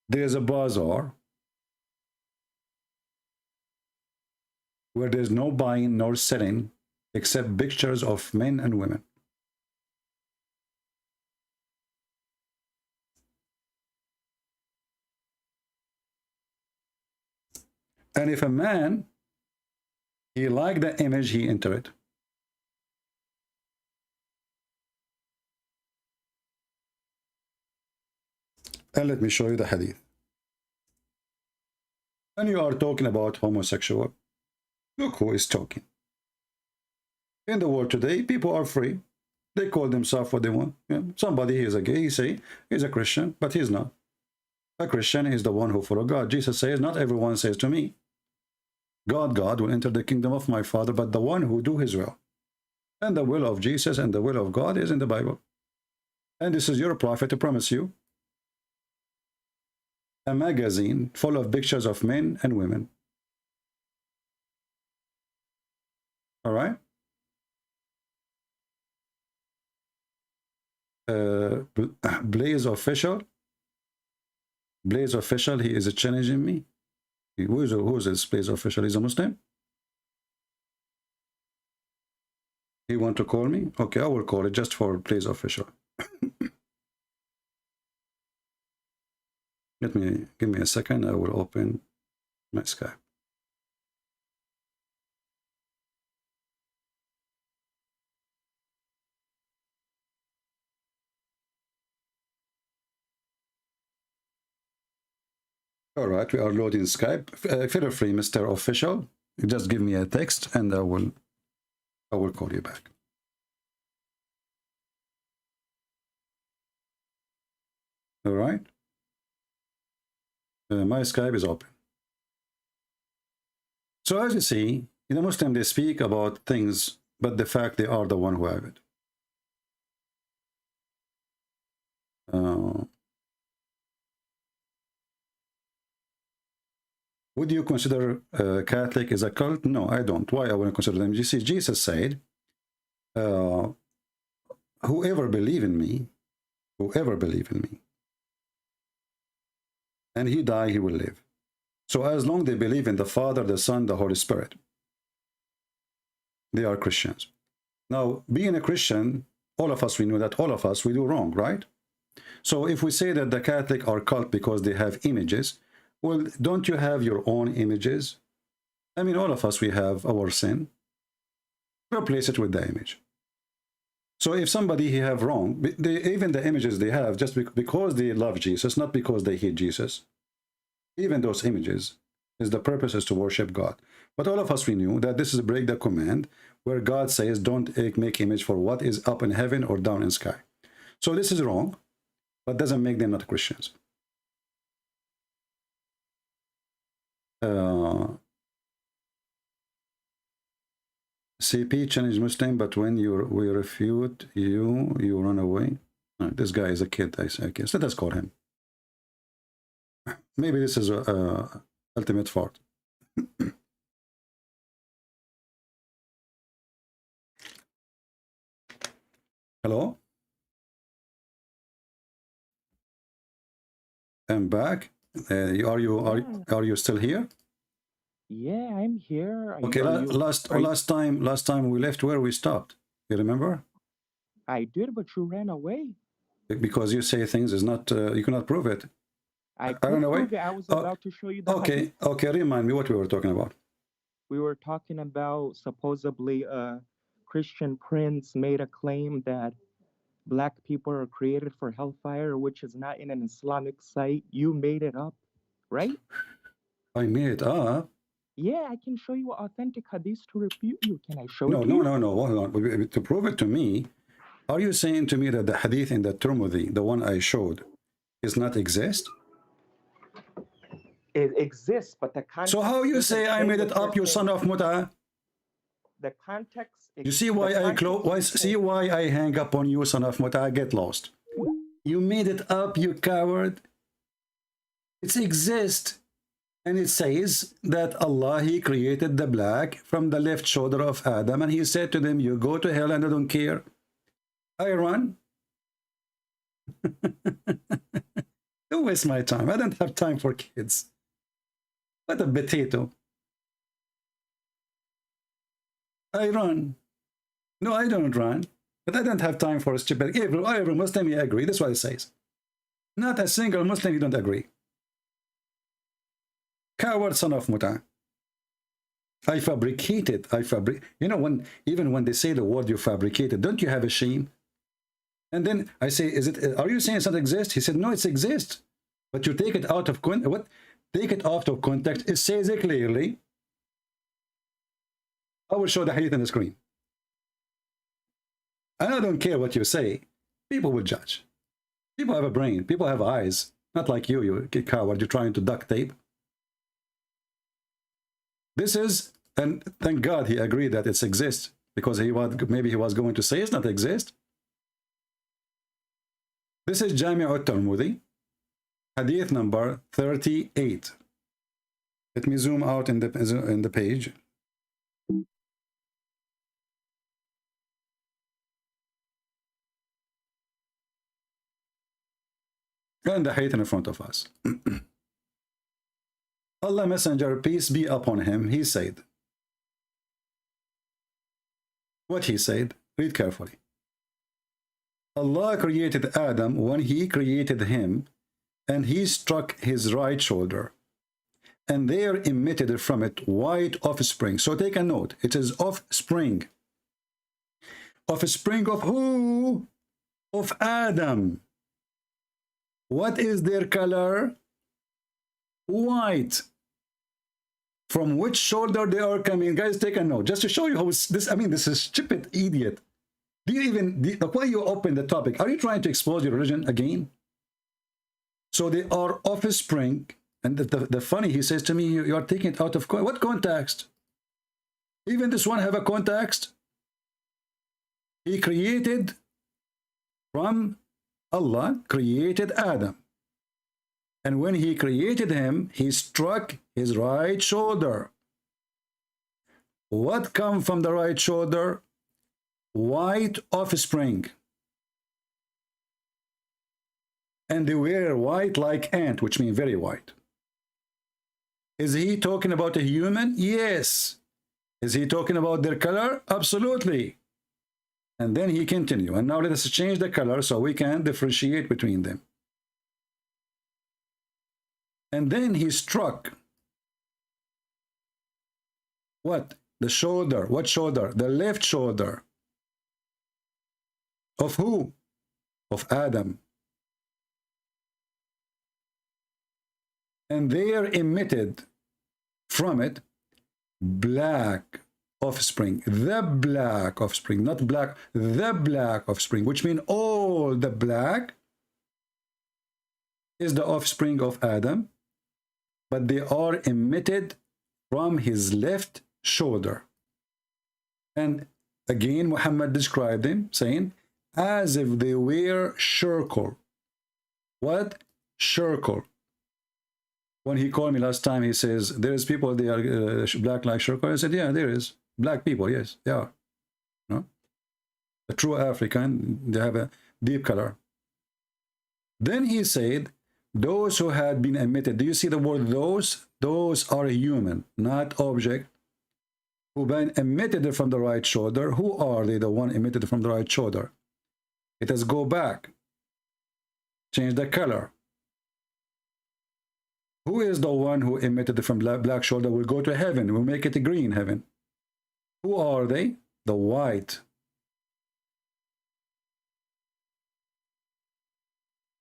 G: there is a bazaar where there's no buying nor selling except pictures of men and women. And if a man, he liked the image, he entered it. And let me show you the hadith. When you are talking about homosexual, look who is talking. In the world today, people are free. They call themselves what they want. Yeah. Somebody is a gay, he say he's a Christian, but he's not. A Christian is the one who follows God. Jesus says, not everyone says to me, God will enter the kingdom of my Father, but the one who do his will. And the will of Jesus and the will of God is in the Bible. And this is your prophet to promise you a magazine full of pictures of men and women. All right? Blaze Official. Blaze Official, he is challenging me. Who is this Blaze Official? He's a Muslim? He want to call me? Okay, I will call it just for Blaze Official. Give me a second. I will open my Skype. All right, we are loading Skype. Feel free, Mr. Official. Just give me a text and I will call you back. All right. My Skype is open. So as you see, in the Muslim, they speak about things, but the fact they are the one who have it. Would you consider Catholic as a cult? No, I don't. Why I wouldn't consider them? You see, Jesus said, whoever believe in me, and he die, he will live. So as long as they believe in the Father, the Son, the Holy Spirit, they are Christians. Now, being a Christian, all of us, we know that all of us, we do wrong, right? So if we say that the Catholic are cult because they have images, well, don't you have your own images? I mean, all of us, we have our sin. Replace it with the image. So if somebody he have wrong, even the images they have, just because they love Jesus, not because they hate Jesus, even those images, is the purpose is to worship God. But all of us, we knew that this is break the command where God says, don't make image for what is up in heaven or down in sky. So this is wrong, but doesn't make them not Christians. CP challenged Muslim, but when we refute you run away. Oh, this guy is a kid, I guess. Let us call him. Maybe this is a ultimate fault. Hello? I'm back. Are you still here?
I: Yeah, I'm here.
G: Okay, last time we left where we stopped. You remember?
I: I did, but you ran away.
G: Because you say things is not you cannot prove it.
I: I
G: ran away.
I: prove it. I was about to show you the
G: Okay, okay. Remind me what we were talking about.
I: We were talking about supposedly a Christian prince made a claim that black people are created for hellfire, which is not in an Islamic site. You made it up, right?
G: I made it up.
I: Yeah, I can show you authentic hadith to refute you. Can I show
G: No,
I: it to
G: no,
I: you?
G: no, no. Hold on. To prove it to me, are you saying to me that the hadith in the Tirmidhi, the one I showed, does not exist?
I: It exists, but the context.
G: So how you say I made it up, you son of Muta?
I: The context.
G: You see why why I hang up on you, son of Muta? I get lost. You made it up, you coward. It exists. And it says that Allah, He created the black from the left shoulder of Adam, and He said to them, you go to hell and I don't care. I run. Don't waste my time. I don't have time for kids. What a potato. I run. No, I don't run. But I don't have time for a stupid. Every Muslim, you agree. That's what it says. Not a single Muslim, you don't agree. Coward son of Muta. I fabricated. You know, even when they say the word you fabricated, don't you have a shame? And then I say, are you saying it doesn't exist? He said, no, it exists. But you take it out of context. What? Take it out of context. It says it clearly. I will show the hadith on the screen. And I don't care what you say. People will judge. People have a brain. People have eyes. Not like you coward. You're trying to duct tape. This is, and thank God he agreed that it exists, because maybe he was going to say it's not exist. This is Jami' al-Tirmidhi, hadith number 38. Let me zoom out in the page. And the hadith in front of us. Allah Messenger, peace be upon him, he said. What he said? Read carefully. Allah created Adam when he created him, and he struck his right shoulder, and there emitted from it white offspring. So take a note. It is offspring. Offspring of who? Of Adam. What is their color? White. From which shoulder they are coming? Guys, take a note. Just to show you how this, I mean, this is stupid idiot. Do you even, why you open the topic? Are you trying to expose your religion again? So they are offspring. And the funny, he says to me, you are taking it out of what context? Even this one have a context. He created from Allah, created Adam. And when he created him, he struck his right shoulder. What come from the right shoulder? White offspring. And they were white like ant, which means very white. Is he talking about a human? Yes. Is he talking about their color? Absolutely. And then he continued. And now let us change the color so we can differentiate between them. And then he struck what? The shoulder. What shoulder? The left shoulder. Of who? Of Adam. And there emitted from it black offspring. The black offspring, not black, the black offspring, which means all the black is the offspring of Adam, but they are emitted from his left shoulder. And again, Muhammad described them, saying, as if they were shirkul. What? Shirkul. When he called me last time, he says, there's people, they are black like shirkul. I said, yeah, there is. Black people, yes, they are. No? A true African, they have a deep color. Then he said, those who had been emitted. Do you see the word those? Those are human, not object. Who been emitted from the right shoulder. Who are they, the one emitted from the right shoulder? It has go back. Change the color. Who is the one who emitted from black shoulder will go to heaven? We'll make it a green heaven. Who are they? The white.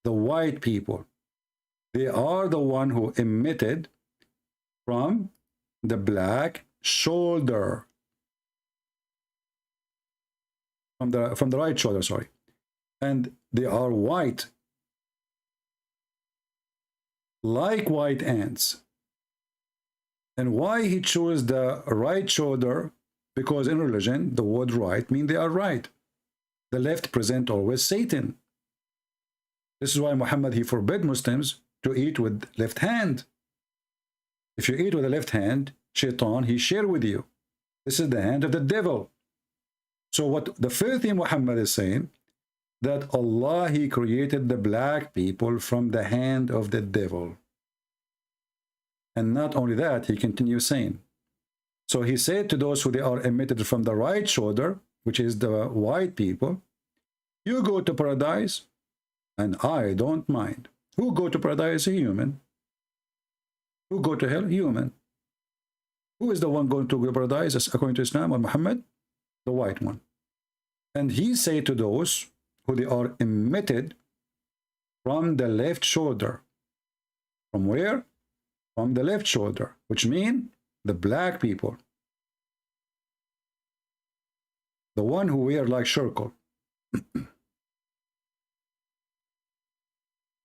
G: The white people. They are the one who emitted from the black shoulder. From the right shoulder, sorry. And they are white. Like white ants. And why he chose the right shoulder? Because in religion, the word right means they are right. The left present always Satan. This is why Muhammad, he forbid Muslims to eat with left hand. If you eat with the left hand, Shaitan, he share with you. This is the hand of the devil. So what the first thing Muhammad is saying, that Allah, he created the black people from the hand of the devil. And not only that, he continues saying, so he said to those who they are emitted from the right shoulder, which is the white people, you go to paradise, and I don't mind. Who go to paradise? A human. Who go to hell? Human. Who is the one going to paradise according to Islam or Muhammad? The white one. And he said to those who they are emitted from the left shoulder. From where? From the left shoulder, which means the black people. The one who wear like shirkul. The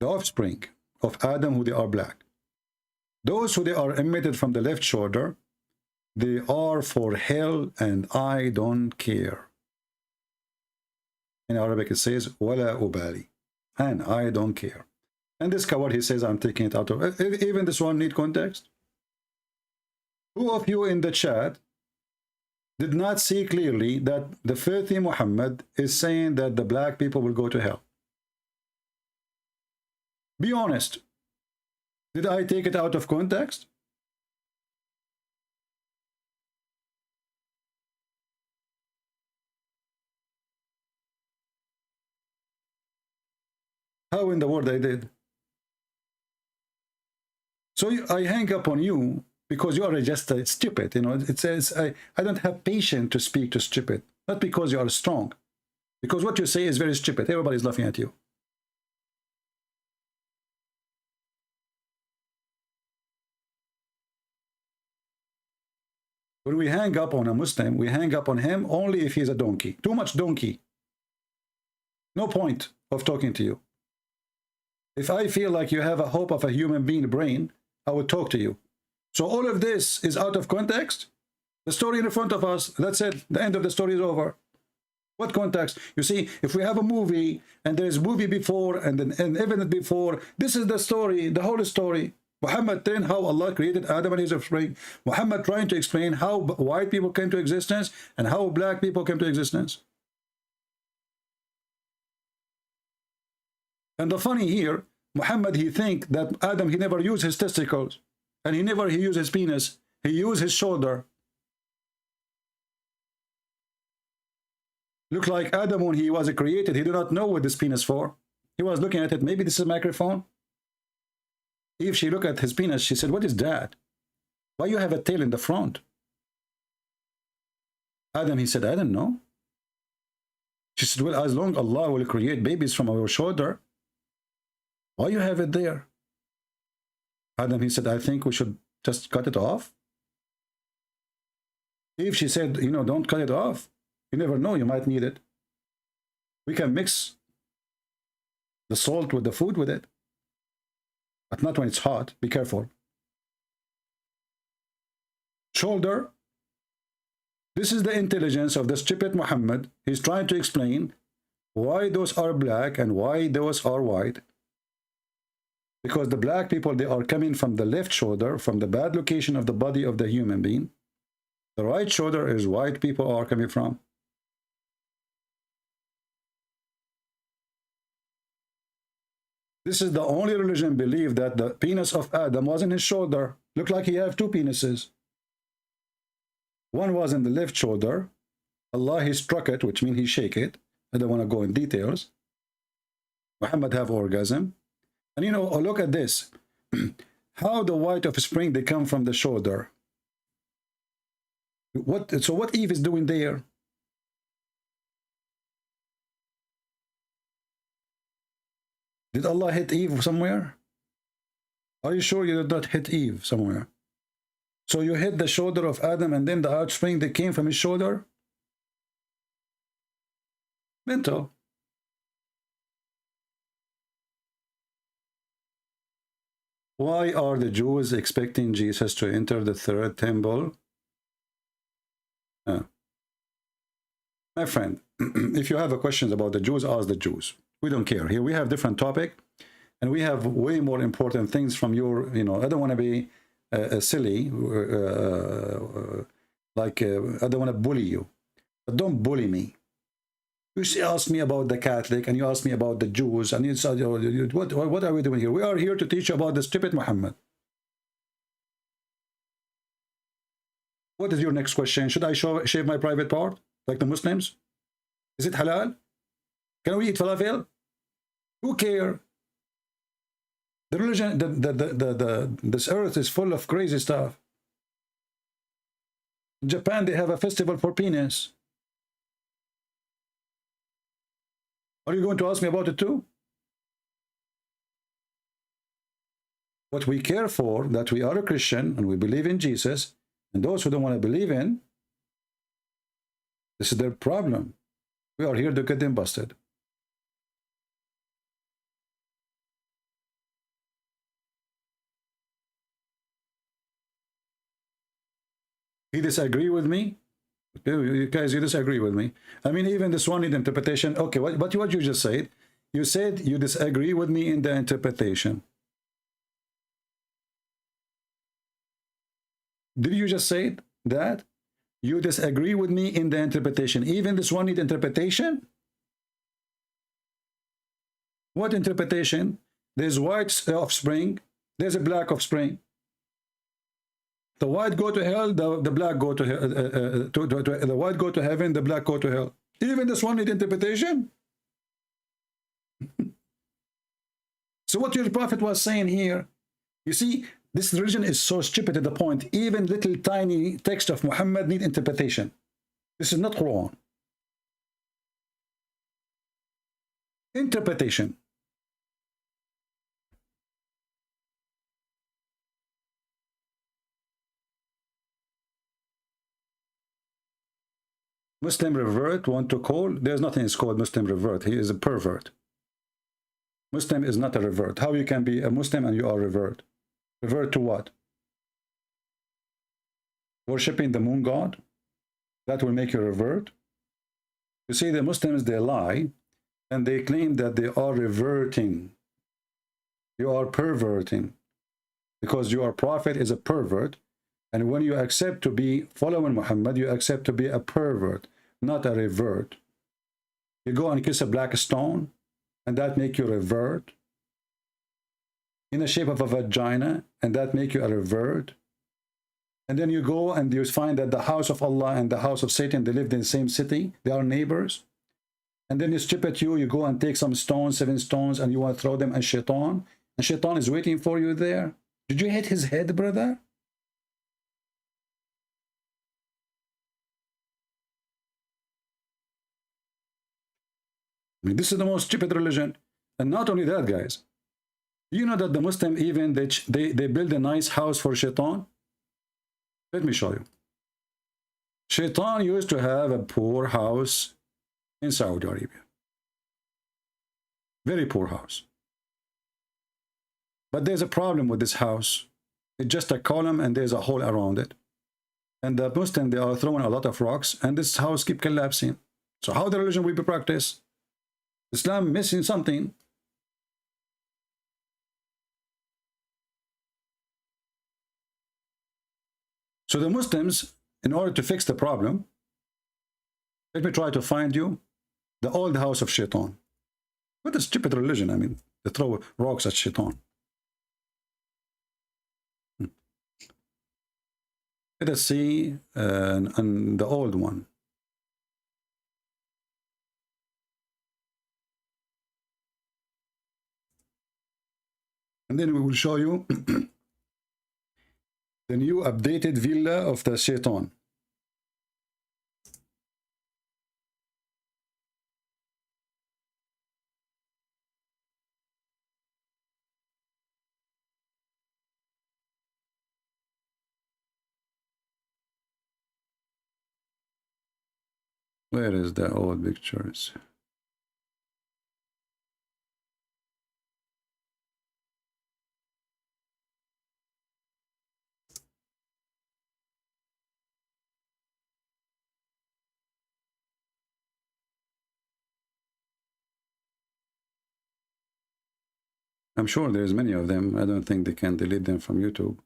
G: offspring of Adam, who they are black. Those who they are emitted from the left shoulder, they are for hell, and I don't care. In Arabic it says, wala ubali, and I don't care. And this cover, he says, I'm taking it out of, even this one need context. Who of you in the chat did not see clearly that the first thing Muhammad is saying that the black people will go to hell? Be honest. Did I take it out of context? How in the world I did? So I hang up on you because you are just stupid. You know, it says I don't have patience to speak to stupid. Not because you are strong. Because what you say is very stupid. Everybody's laughing at you. When we hang up on a Muslim, we hang up on him only if he's a donkey. Too much donkey. No point of talking to you. If I feel like you have a hope of a human being brain, I will talk to you. So all of this is out of context. The story in front of us, that's it. The end of the story is over. What context? You see, if we have a movie and there is a movie before and then an event before, this is the story, the whole story. Muhammad telling how Allah created Adam and his offspring. Muhammad trying to explain how white people came to existence and how black people came to existence. And the funny here, Muhammad, he think that Adam, he never used his testicles. And he used his penis. He used his shoulder. Look like Adam, when he was created, he did not know what this penis for. He was looking at it. Maybe this is a microphone. If she looked at his penis, she said, what is that? Why you have a tail in the front? Adam, he said, I don't know. She said, well, as long as Allah will create babies from our shoulder, why you have it there? Adam, he said, I think we should just cut it off. If she said, you know, don't cut it off, you never know, you might need it. We can mix the salt with the food with it. But not when it's hot. Be careful. Shoulder. This is the intelligence of the stupid Muhammad. He's trying to explain why those are black and why those are white. Because the black people, they are coming from the left shoulder, from the bad location of the body of the human being. The right shoulder is white people are coming from. This is the only religion believe that the penis of Adam was in his shoulder. Looked like he have two penises. One was in the left shoulder. Allah, he struck it, which means he shake it. I don't want to go in details. Muhammad have orgasm. And you know, look at this. How the white offspring, they come from the shoulder. So what Eve is doing there? Did Allah hit Eve somewhere? Are you sure you did not hit Eve somewhere? So you hit the shoulder of Adam and then the offspring that came from his shoulder? Mental. Why are the Jews expecting Jesus to enter the third temple? My friend, if you have a questions about the Jews, ask the Jews. We don't care. Here we have different topic, and we have way more important things from your, you know, I don't want to be silly, I don't want to bully you, but don't bully me. You ask me about the Catholic, and you ask me about the Jews, and you say, what are we doing here? We are here to teach you about the stupid Muhammad. What is your next question? Should I shave my private part, like the Muslims? Is it halal? Can we eat falafel? Who care? The religion, this earth is full of crazy stuff. In Japan, they have a festival for penis. Are you going to ask me about it too? What we care for, that we are a Christian and we believe in Jesus, and those who don't want to believe in, this is their problem. We are here to get them busted. He disagree with me? You guys, you disagree with me. I mean, even this one in interpretation. Okay, what you just said? You said you disagree with me in the interpretation. Did you just say that? You disagree with me in the interpretation. Even this one need interpretation? What interpretation? There's white offspring. There's a black offspring. The white go to hell, the black go to hell. The white go to heaven, the black go to hell. Even this one need interpretation? So what your prophet was saying here, you see, this religion is so stupid to the point, even little tiny text of Muhammad need interpretation. This is not Quran. Interpretation. Muslim revert want to call, there's nothing is called Muslim revert. He is a pervert. Muslim is not a revert. How you can be a Muslim and you are revert? Revert to what? Worshipping the moon god? That will make you revert? You see, the Muslims, they lie and they claim that they are reverting. You are perverting because your prophet is a pervert. And when you accept to be following Muhammad, you accept to be a pervert, not a revert. You go and kiss a black stone, and that make you revert. In the shape of a vagina, and that make you a revert. And then you go and you find that the house of Allah and the house of Satan, they lived in the same city. They are neighbors. And then you strip at you go and take some stones, 7 stones, and you want to throw them at Shaitan. And Shaitan is waiting for you there. Did you hit his head, brother? I mean, this is the most stupid religion. And not only that, guys. You know that the Muslim even, they build a nice house for Shaitan? Let me show you. Shaitan used to have a poor house in Saudi Arabia. Very poor house. But there's a problem with this house. It's just a column and there's a hole around it. And the Muslims, they are throwing a lot of rocks, and this house keep collapsing. So how the religion will be practiced? Islam missing something. So the Muslims, in order to fix the problem, let me try to find you the old house of Shaitan. What a stupid religion. I mean, they throw rocks at Shaitan. Let us see the old one. And then we will show you the new updated villa of the Shaitan. Where is the old pictures? I'm sure there's many of them. I don't think they can delete them from YouTube.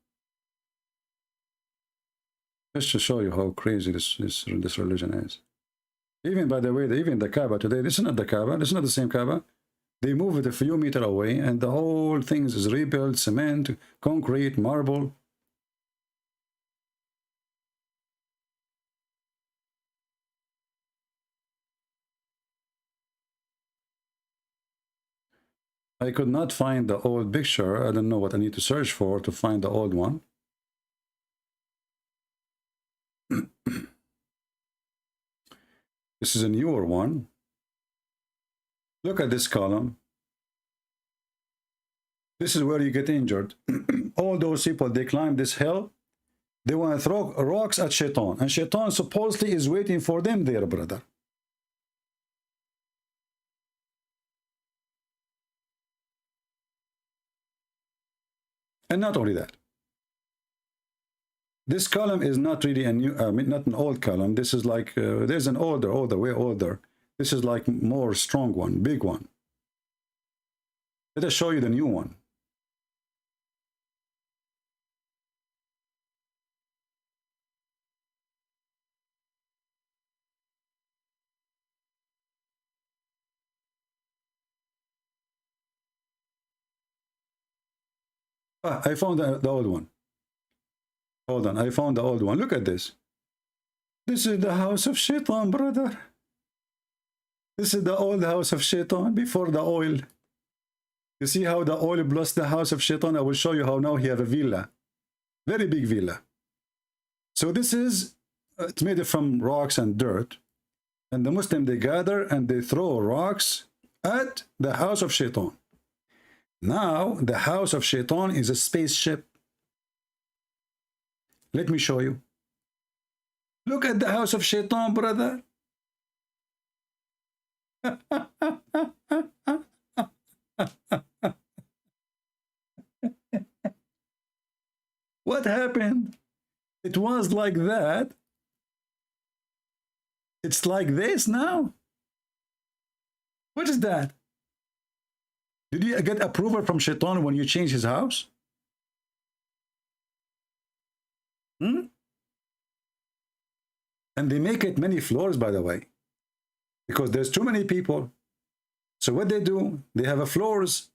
G: Just to show you how crazy this religion is. Even, by the way, even the Kaaba today, this is not the Kaaba, this is not the same Kaaba. They move it a few meters away, and the whole thing is rebuilt, cement, concrete, marble. I could not find the old picture. I don't know what I need to search for to find the old one. This is a newer one. Look at this column. This is where you get injured. All those people, they climb this hill. They want to throw rocks at Shaitan. And Shaitan supposedly is waiting for them there, brother. And not only that. This column is not really a new, not an old column. This is like, there's an older, way older. This is like more strong one, big one. Let us show you the new one. I found the old one. Hold on, I found the old one. Look at this. This is the house of Shaitan, brother. This is the old house of Shaitan before the oil. You see how the oil blessed the house of Shaitan? I will show you how now he have a villa. Very big villa. So this is, it's made from rocks and dirt. And the Muslims, they gather and they throw rocks at the house of Shaitan. Now, the house of Shaitan is a spaceship. Let me show you. Look at the house of Shaitan, brother. What happened? It was like that. It's like this now. What is that? Did you get approval from Shaitan when you change his house? And they make it many floors, by the way, because there's too many people. So what they do, they have a floors,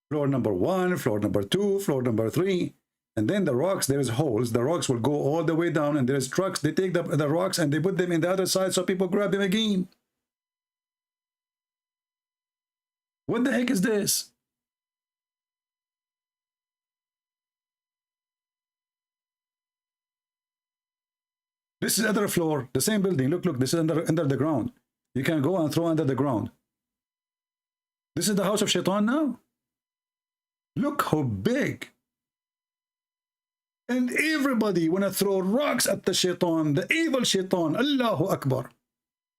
G: floor number 1, floor number 2, floor number 3, and then the rocks, there's holes. The rocks will go all the way down, and there's trucks. They take the rocks and they put them in the other side so people grab them again. What the heck is this? This is other floor, the same building. Look, this is under the ground. You can go and throw under the ground. This is the house of Shaitan now. Look how big. And everybody want to throw rocks at the Shaitan, the evil Shaitan. Allahu Akbar.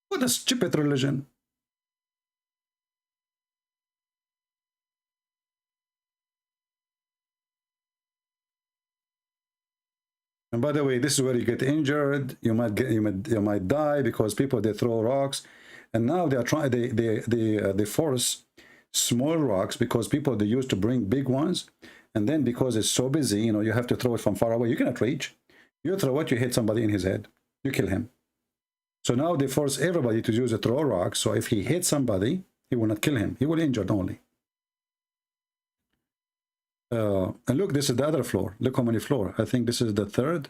G: What a stupid religion. And by the way, this is where you get injured. You might die because people, they throw rocks, and now they are trying. They force small rocks because people, they used to bring big ones, and then because it's so busy, you know, you have to throw it from far away. You cannot reach. You throw it, you hit somebody in his head, you kill him. So now they force everybody to use a throw rock. So if he hits somebody, he will not kill him. He will injure only. And look, this is the other floor. Look how many floors. I think this is the third.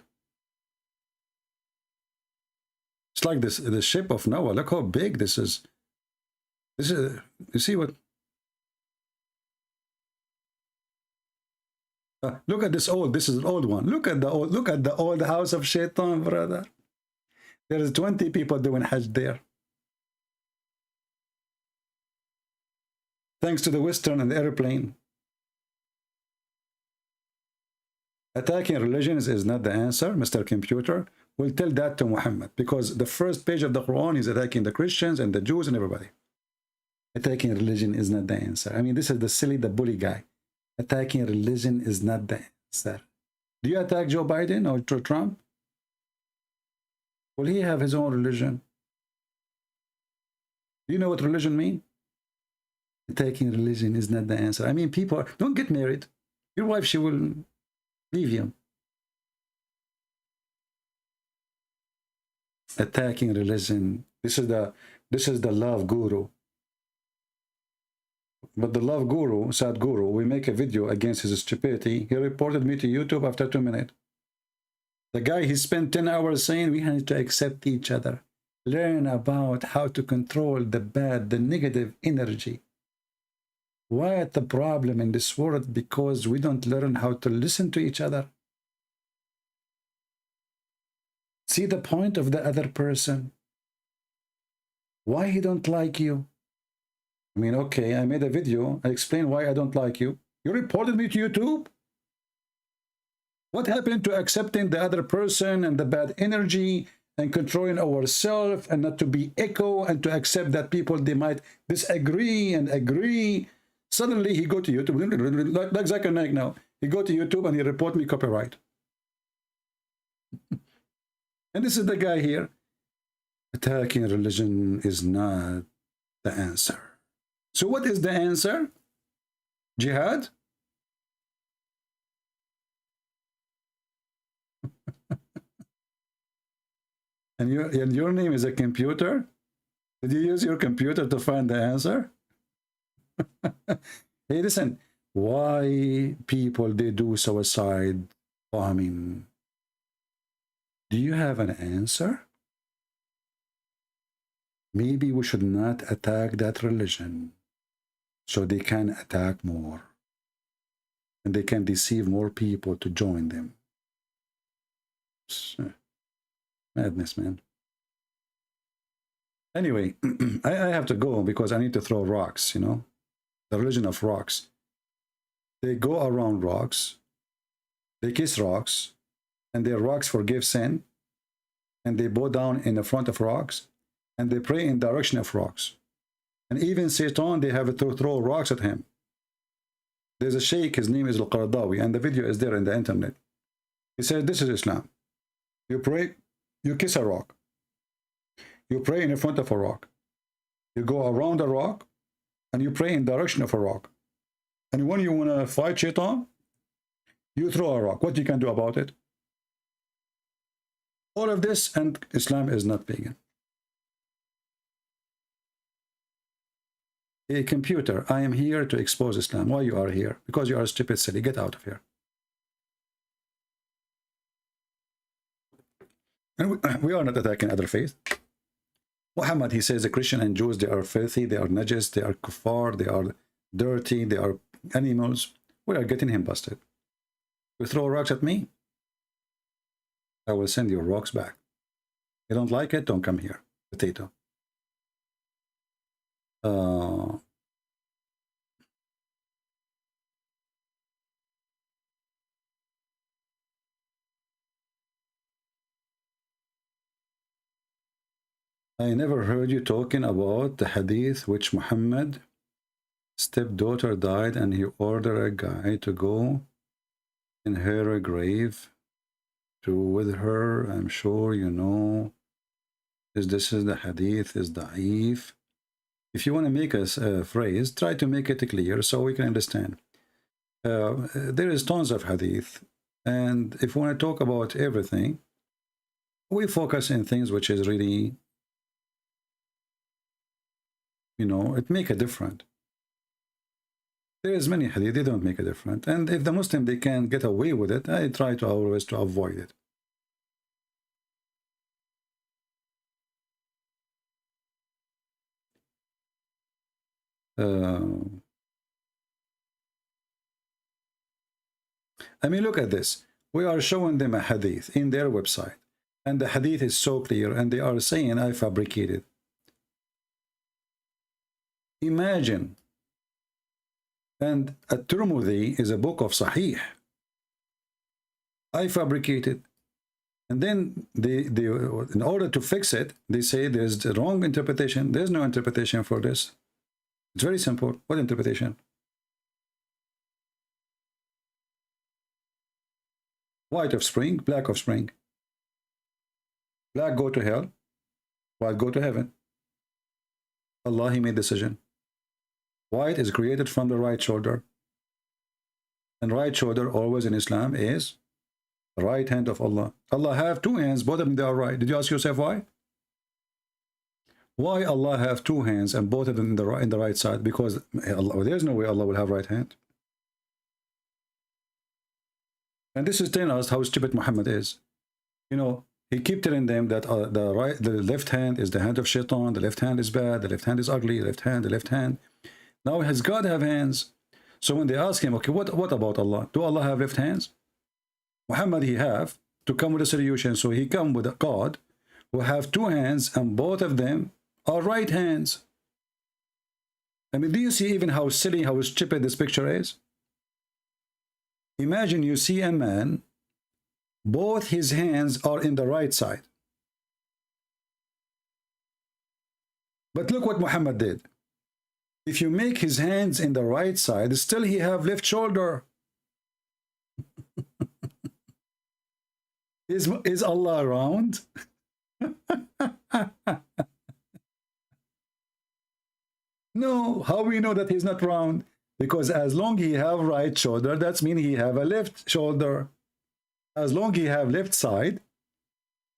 G: It's like this, the ship of Noah. Look how big this is. This is, you see what? Look at this old. This is an old one. Look at the old house of Shaitan, brother. There is 20 people doing Hajj there. Thanks to the Western and the airplane. Attacking religions is not the answer, Mr. Computer. We'll tell that to Muhammad, because the first page of the Quran is attacking the Christians and the Jews and everybody. Attacking religion is not the answer. I mean, this is the silly, the bully guy. Attacking religion is not the answer. Do you attack Joe Biden or Trump? Will he have his own religion? Do you know what religion means? Attacking religion is not the answer. I mean, people, don't get married. Your wife, she will leave you. Attacking religion. This is the love guru. But the love guru, Sadhguru, we make a video against his stupidity. He reported me to YouTube after 2 minutes. The guy, he spent 10 hours saying we need to accept each other. Learn about how to control the bad, the negative energy. Why the problem in this world? Because we don't learn how to listen to each other. See the point of the other person. Why he don't like you? I mean, okay, I made a video. I explained why I don't like you. You reported me to YouTube? What happened to accepting the other person and the bad energy and controlling ourselves and not to be echo and to accept that people, they might disagree and agree? Suddenly he go to YouTube, like Zakir Naik now. He go to YouTube and he report me copyright. And this is the guy here. Attacking religion is not the answer. So what is the answer? Jihad? And your name is a computer? Did you use your computer to find the answer? Hey, listen, why people, they do suicide bombing? Do you have an answer? Maybe we should not attack that religion so they can attack more. And they can deceive more people to join them. Madness, man. Anyway, I have to go because I need to throw rocks, you know. The religion of rocks. They go around rocks, they kiss rocks, and their rocks forgive sin, and they bow down in the front of rocks, and they pray in direction of rocks. And even Satan, they have to throw rocks at him. There's a sheikh, his name is Al-Qaradawi, and the video is there in the internet. He said, this is Islam. You pray, you kiss a rock. You pray in front of a rock. You go around a rock, and you pray in direction of a rock. And when you want to fight Shaitan, you throw a rock. What you can do about it? All of this, and Islam is not pagan. A computer, I am here to expose Islam. Why you are here? Because you are stupid, silly. Get out of here. And we are not attacking other faith. Muhammad, he says the Christian and Jews, they are filthy, they are najis, they are kuffar, they are dirty, they are animals. We are getting him busted. You throw rocks at me, I will send your rocks back. You don't like it, don't come here. Potato. I never heard you talking about the hadith which Muhammad stepdaughter died and he ordered a guy to go in her grave to with her. I'm sure you know this is the hadith is da'if. If you want to make a phrase, try to make it clear so we can understand. There is tons of hadith, and if we want to talk about everything, we focus in things which is really, you know, it make a difference. There is many hadith, they don't make a difference. And if the Muslim, they can get away with it, I try to always to avoid it. I mean, look at this. We are showing them a hadith in their website, and the hadith is so clear, and they are saying I fabricated. Imagine. And At-Tirmidhi is a book of Sahih. I fabricated. And then they, in order to fix it, they say there's the wrong interpretation. There's no interpretation for this. It's very simple. What interpretation? White offspring, black offspring. Black go to hell, white go to heaven. Allah, He made decision. White is created from the right shoulder. And right shoulder always in Islam is the right hand of Allah. Allah have two hands, both of them they are right. Did you ask yourself why? Why Allah have two hands and both of them in the right side? Because Allah, there's no way Allah will have right hand. And this is telling us how stupid Muhammad is. You know, he keep telling them that the left hand is the hand of Shaitan, the left hand is bad, the left hand is ugly, the left hand. Now has God have hands? So when they ask him, okay, what about Allah? Do Allah have left hands? Muhammad, he have to come with a solution. So he come with a God who have two hands and both of them are right hands. I mean, do you see even how silly, how stupid this picture is? Imagine you see a man, both his hands are in the right side. But look what Muhammad did. If you make his hands in the right side, still he have left shoulder. Is Allah round? No, how we know that he's not round? Because as long he have right shoulder, that's mean he have a left shoulder. As long he have left side,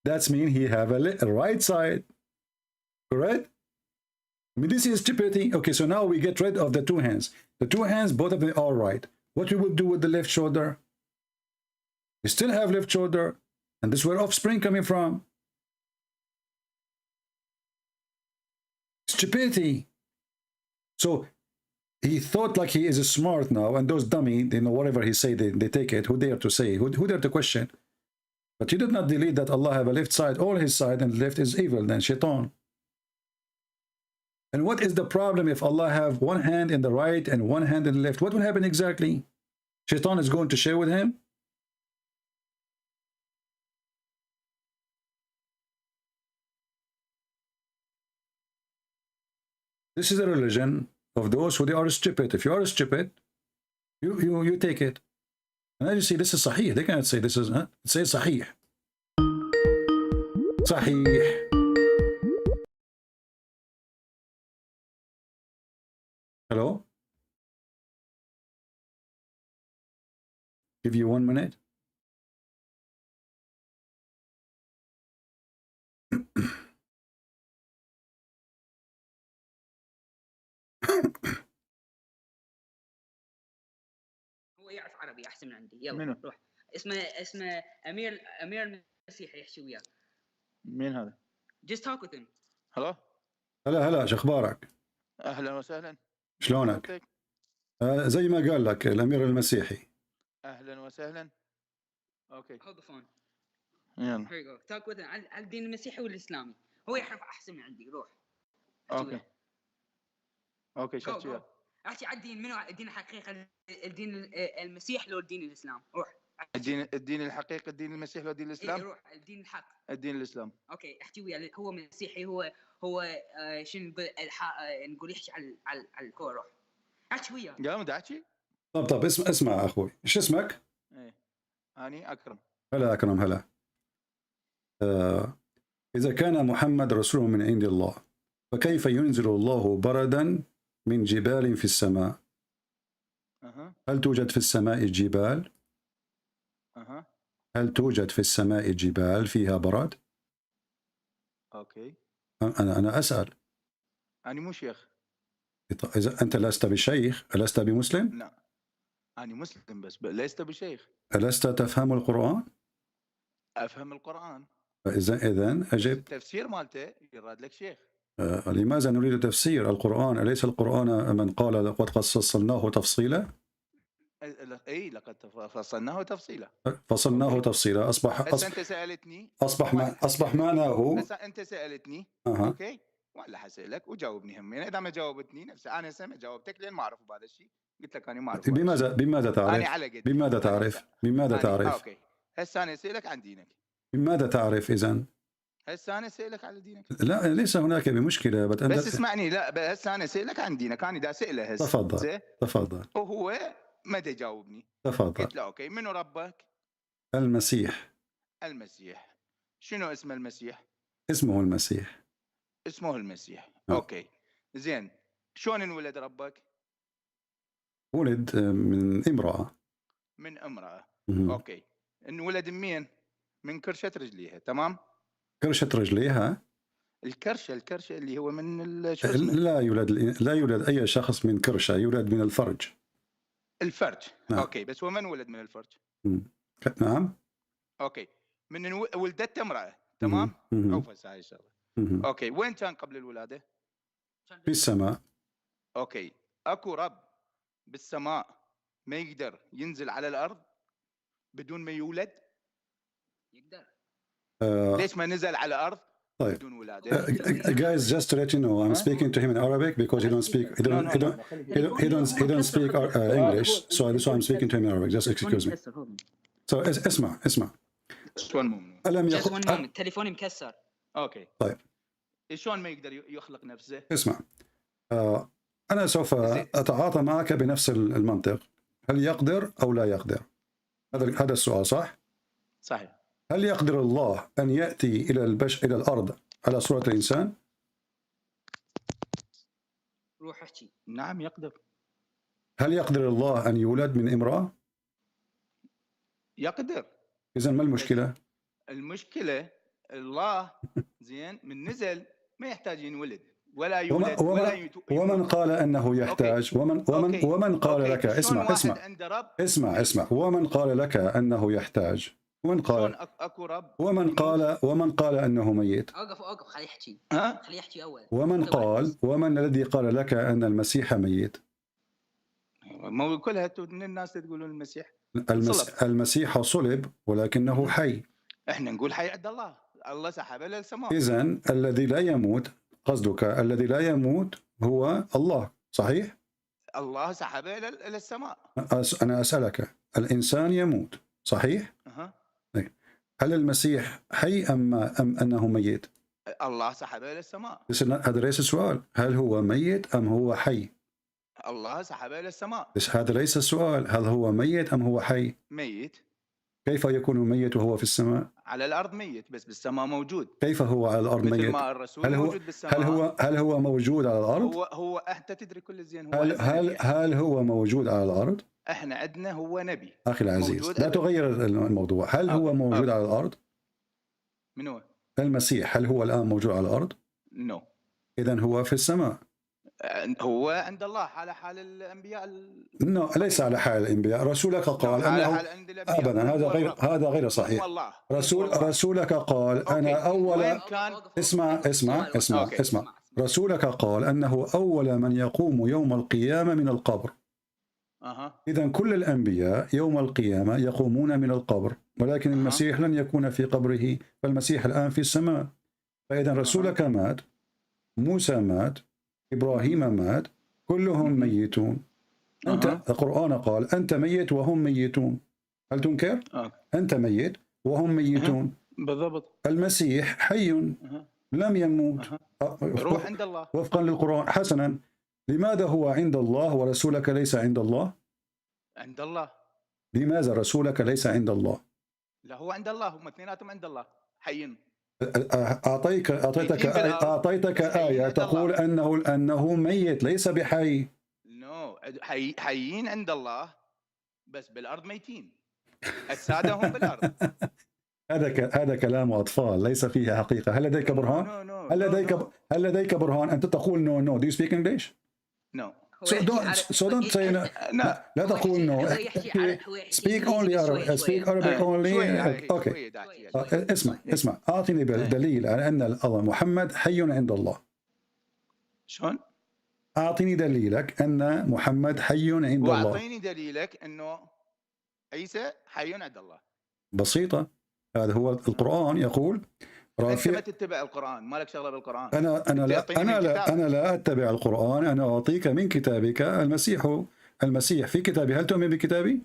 G: that's mean he have a right side. Correct? I mean, this is stupidity. Okay, so now we get rid of the two hands. The two hands, both of them are right. What we will do with the left shoulder? We still have left shoulder. And this is where offspring coming from. Stupidity. So he thought like he is smart now, and those dummy, you know, whatever he say, they take it. Who dare to say? Who dare to question? But he did not delete that Allah have a left side, all his side, and left is evil, then Shaitan. And what is the problem if Allah have one hand in the right and one hand in the left? What will happen exactly? Shaitan is going to share with him? This is a religion of those who they are stupid. If you are stupid, you take it. And as you see, this is Sahih. They cannot say this is, huh? It says Sahih. Sahih. Hello? Give you 1 minute.
J: هو يعرف عربي احسن من عندي. يلا روح. اسمه امير المسيحي يحكي وياك.
K: مين هذا؟
J: Just talk with him.
K: هلو؟
G: هلا شو اخبارك؟
K: اهلا وسهلا.
G: شلونك؟ زي ما قال لك الامير المسيحي.
K: اهلا وسهلا. اوكي.
J: Hold the phone.
K: يلا.
J: Here you go. Talk with him على الدين المسيحي والاسلامي. هو يعرف احسن من عندي. روح.
K: اوكي شفت وياه.
J: احكي على الدين. منو الدين الحقيقي؟ الدين المسيح لو الدين الاسلام؟ روح.
K: الدين الحقيقي الدين المسيح لو دين الاسلام؟
J: روح. الدين الحق.
K: الدين الاسلام.
J: اوكي احكي وياه. هو مسيحي. هو شنو نقول يحكي على الكوره. روح. احكي وياه.
K: يا مدعشي.
G: طب اسمع اخوي، ايش اسمك؟
K: ايه اني اكرم.
G: هلا أكرم هلا. إذا كان محمد رسول من عند الله فكيف ينزل الله بردا من جبال في السماء؟ هل توجد في السماء جبال؟ هل توجد في السماء جبال فيها برد؟
K: اوكي.
G: أنا أسأل.
K: أنا مو شيخ.
G: إذا أنت لست بشيخ ألست بمسلم؟
K: لا أنا مسلم بس لست بشيخ.
G: ألست تفهم القرآن؟
K: أفهم القرآن.
G: إذن أجب.
K: التفسير مالته يراد لك شيخ.
G: لماذا نريد تفسير القرآن؟ أليس القرآن من قال لقد فصلناه تفصيلا؟
K: اي لقد فصلناه تفصيلا.
G: فصلناه تفصيلا
K: انت سالتني
G: اصبح معناه.
K: انت سالتني
G: أه.
K: اوكي ولا حسألك وجاوبني هم. يعني اذا ما جاوبتني نفسي انا سمع جاوبتك لين ما اعرف بهذا الشيء. قلت لك انا ما اعرف.
G: بماذا تعرف؟ بماذا تعرف؟
K: اوكي هسه انا اسالك عن دينك.
G: بماذا تعرف اذا؟
K: هسه انا اسالك على دينك.
G: لا ليس هناك بمشكله
K: بس اسمعني. لا هسه انا اسالك عن دينك. انا دا اساله هسه.
G: تفضل.
K: وهو ما يجاوبني.
G: تفضل.
K: قلت له اوكي منو ربك؟
G: المسيح.
K: المسيح. شنو اسم المسيح؟
G: اسمه المسيح.
K: اسمه المسيح. اوكي زين شلون انولد ربك؟
G: ولد من امرأة.
K: من امرأة. اوكي انولد من من كرشة رجليها. تمام.
G: كرشة رجليها.
K: الكرشة اللي هو من
G: لا يولد اي شخص من كرشة، يولد من الفرج.
K: الفرج.
G: نعم.
K: اوكي بس هو من ولد من الفرج؟
G: نعم.
K: اوكي من ولدت امرأة. تمام. اوفى هاي الشغله. اوكي وين كان قبل الولاده؟
G: في السماء.
K: اوكي اكو رب بالسماء ما يقدر ينزل على الارض بدون ما يولد؟ يقدر. ليش ما نزل على الارض بدون ولاده؟
G: Guys, just to let you know, I'm speaking to him in Arabic because he don't speak English, so I'm speaking to him in Arabic. Just excuse me. So اسمع.
J: ألم يقل تليفوني مكسر.
K: اوكي
G: طيب
K: شلون ما يقدر يخلق نفسه؟
G: اسمع، أنا سوف أتعاطى معك بنفس المنطق. هل يقدر أو لا يقدر؟ هذا السؤال صح؟
K: صحيح.
G: هل يقدر الله أن يأتي إلى الأرض على صورة الإنسان؟
J: روح احكي.
K: نعم يقدر.
G: هل يقدر الله أن يولد من امرأة؟
K: يقدر.
G: إذن ما المشكلة؟
K: المشكلة الله زين من نزل ما يحتاج ينولد ولا يولد
G: ومن قال أنه يحتاج؟ ومن قال لك اسمع ومن قال لك أنه يحتاج؟
K: اكو رب.
G: ومن قال أنه ميت؟
J: اوقف خليه يحكي اول.
G: ومن الذي قال لك أن المسيح ميت؟
K: ما كلها الناس تقولون
G: المسيح صلب ولكنه حي.
K: احنا نقول حي عند الله سحبه للسماء.
G: إذن الذي لا يموت، قصدك الذي لا يموت هو الله، صحيح؟
K: الله سحبه للسماء.
G: أنا أسألك، الإنسان يموت صحيح؟ هل المسيح حي أم أنه ميت؟
K: الله سحبه للسماء.
G: هذا ليس السؤال، هل هو ميت أم هو حي؟
K: الله سحبه للسماء.
G: بس هذا ليس السؤال، هل هو ميت أم هو حي؟
K: ميت.
G: كيف يكون ميت وهو في السماء؟
K: على الأرض ميت بس بالسماء موجود.
G: كيف هو على الأرض ميت؟
K: مثل ما الرسول موجود بالسماء.
G: هل هو موجود على الأرض؟
K: هو أنت تدري كل زين.
G: هل هو موجود على الأرض؟
K: احنا عندنا هو نبي.
G: أخي العزيز لا تغير الموضوع. هل هو موجود على الأرض؟
K: من هو؟
G: المسيح هل هو الآن موجود على الأرض؟
K: نو.
G: إذن هو في السماء.
K: هو عند الله على حال الأنبياء.
G: ليس على حال الأنبياء. رسولك قال أنه أبدا هذا غير صحيح. رسولك قال أنا أول. اسمع. رسولك قال أنه أول من يقوم يوم القيامة من القبر. إذن كل الأنبياء يوم القيامة يقومون من القبر، ولكن المسيح لن يكون في قبره، فالمسيح الآن في السماء. فإذا رسولك مات، موسى مات، إبراهيم مات، كلهم ميتون. أنت القرآن قال أنت ميت وهم ميتون. هل تنكر؟ أنت ميت وهم ميتون.
K: بالضبط.
G: المسيح حي لم يموت.
K: روح عند الله
G: وفقا للقرآن. حسنا، لماذا هو عند الله ورسولك ليس عند الله؟
K: عند الله.
G: لماذا رسولك ليس عند الله؟
K: لا هو عند الله، هم اثنيناتهم عند الله حيين.
G: أعطيتك آية تقول أنه ميت ليس بحي.
K: نو حيين عند الله بس بالأرض ميتين، أجسادهم بالأرض.
G: هذا كلام أطفال ليس فيه حقيقة. هل لديك برهان؟ هل لديك برهان؟ أنت تقول no. Do you speak English?
K: No.
G: So don't say no. لا تقول no. Speak only Arabic. Speak Arabic only. Okay. اسمع. أعطني دليل على أن الله محمد حي عند الله.
K: شلون؟
G: أعطني دليلك أن محمد حي عند الله.
K: وأعطيني دليلك أنه عيسى حي عند الله.
G: بسيطة. هذا هو القرآن يقول.
K: أنت ما تتبع القرآن، ما لك شغلة بالقرآن.
G: أنا لا أتبع القرآن، أنا أعطيك من كتابك المسيح في كتابي. هل تؤمن بكتابي؟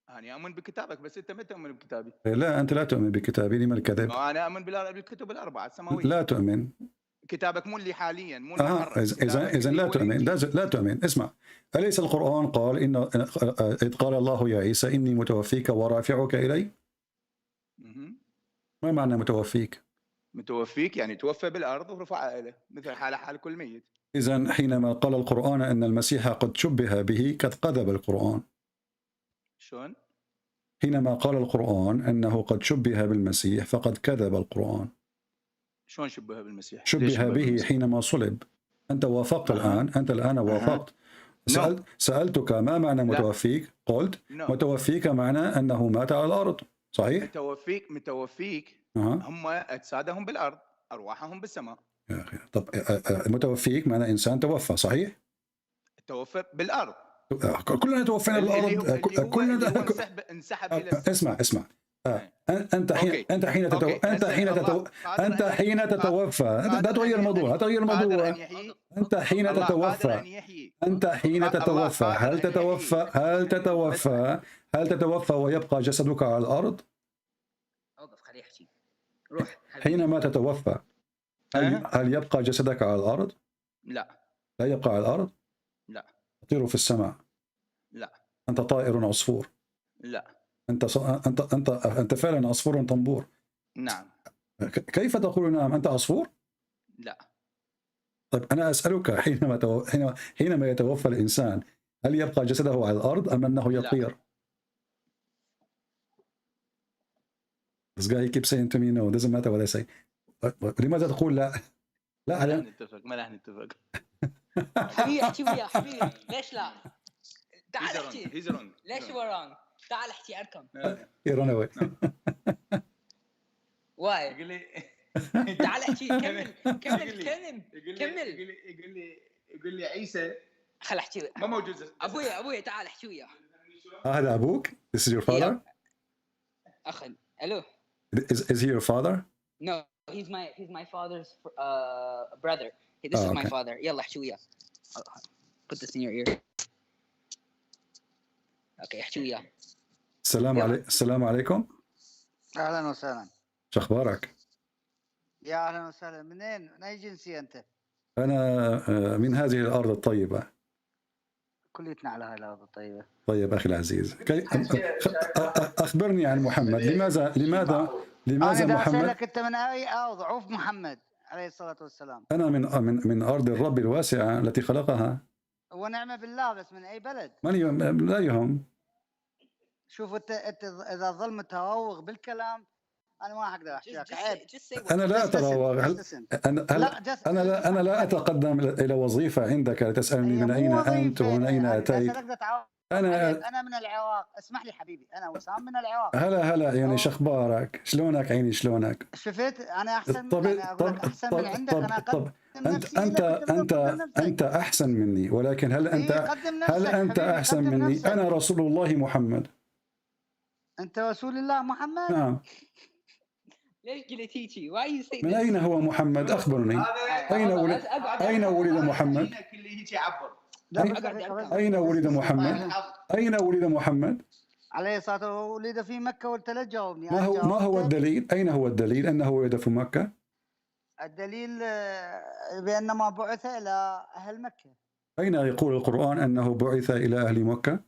K: أنا أؤمن بكتابك بس أنت ما تؤمن بكتابي.
G: لا أنت لا تؤمن بكتابي. لما الكذب؟
K: أنا أؤمن بالكتب الأربعة السماوية.
G: لا تؤمن.
K: كتابك مو اللي حاليا مو
G: إذا لا تؤمن. اسمع، أليس القرآن قال إذ قال الله يا عيسى إني متوفيك ورافعك إلي؟ ما معنى متوفيك؟
K: متوفيك يعني توفى بالأرض ورفع إليه مثل حال كل ميت.
G: إذن حينما قال القرآن أن المسيح قد شبه به قد كذب القرآن.
K: شلون؟
G: حينما قال القرآن أنه قد شبه بالمسيح فقد كذب القرآن.
K: شلون شبه بالمسيح؟
G: شبه به حينما صلب. أنت وافقت الآن. أنت الآن وافقت. سألتك ما معنى متوفيك؟ قلت متوفيك معنى أنه مات على الأرض. صحيح؟
K: متوفيك هم أجسادهم بالأرض، أرواحهم بالسماء.
G: يا أخي طب متوفيك معنى إنسان توفى. صحيح؟
K: توفى بالأرض.
G: كلنا توفينا بالأرض. كلنا
K: انسحب إلى
G: اسمع. أنت حين تتوفى لا تغير الموضوع. أنت حين تتوفى هل تتوفى ويبقى جسدك على الأرض؟ حينما تتوفى هل يبقى جسدك على الأرض؟
K: لا
G: يبقى على الأرض؟
K: لا.
G: تطير في السماء؟
K: لا.
G: أنت طائر عصفور؟
K: لا.
G: أنت فعلا عصفور طنبور؟
K: نعم.
G: كيف تقول نعم؟ أنت عصفور؟
K: لا.
G: طيب أنا أسألك حينما يتوفى الإنسان هل يبقى جسده على الأرض أم أنه يطير؟ لا. This guy keeps saying to me no, doesn't matter what I say. لماذا تقول لا؟
K: ما راح نتفق.
J: حبيبي احكي وياه حبيبي. ليش لا؟ تعال احكي. ليش وران؟ تعال احكي اركم.
G: He run away.
J: واي.
K: يقول لي
J: تعال احكي. كمل.
K: يقول لي عيسى.
J: خل احكي.
K: ما موجود.
J: ابويا تعال احكي وياه.
G: هذا أبوك؟ This is your father?
J: أخي. Hello.
G: Is he your father?
J: No, he's my father's brother. This is my father. يلا احكي وياه. Put this in your ear. Okay, احكي وياه.
G: السلام عليكم.
L: أهلا وسهلا.
G: شو أخبارك؟
L: يا أهلا وسهلا. من أي جنسية أنت؟
G: أنا من هذه الأرض الطيبة.
L: كليتنا على هاي الأرض الطيبة.
G: طيب أخي العزيز، أخبرني عن محمد. لماذا
L: أنا
G: محمد؟
L: أسألك أنت من أي أرض؟ عوف محمد عليه الصلاة والسلام.
G: أنا من أرض الرب الواسعة التي خلقها.
L: ونعم بالله. بس من أي بلد؟
G: لا يهم.
L: شوف أنت إذا ظل متراوغ بالكلام أنا ما أقدر أحكي لك. عيب.
G: أنا لا أتراوغ. أنا لا أتقدم إلى وظيفة عندك لتسألني من أين أنت ومن أين أتيت.
L: أنا من العراق. اسمح لي حبيبي، أنا وسام من العراق.
G: هلا يعني شخبارك؟ شلونك عيني شلونك؟
L: شفت أنا أحسن أحسن من عندك. أنا
G: أنت أحسن مني، ولكن هل أنت أحسن مني؟ أنا رسول الله محمد.
L: أنت رسول الله محمد؟
G: نعم.
J: ليش قلت هيجي؟ Why you say
G: من أين هو محمد؟ أخبرني. أين ولد محمد؟ أين ولد محمد؟ أين ولد محمد؟
L: عليه الصلاة والسلام. ولد في مكة. وقلت له جاوبني.
G: ما هو الدليل؟ أين هو الدليل أنه ولد في مكة؟
L: الدليل بأنما بعث إلى أهل مكة.
G: أين يقول القرآن أنه بعث إلى أهل مكة؟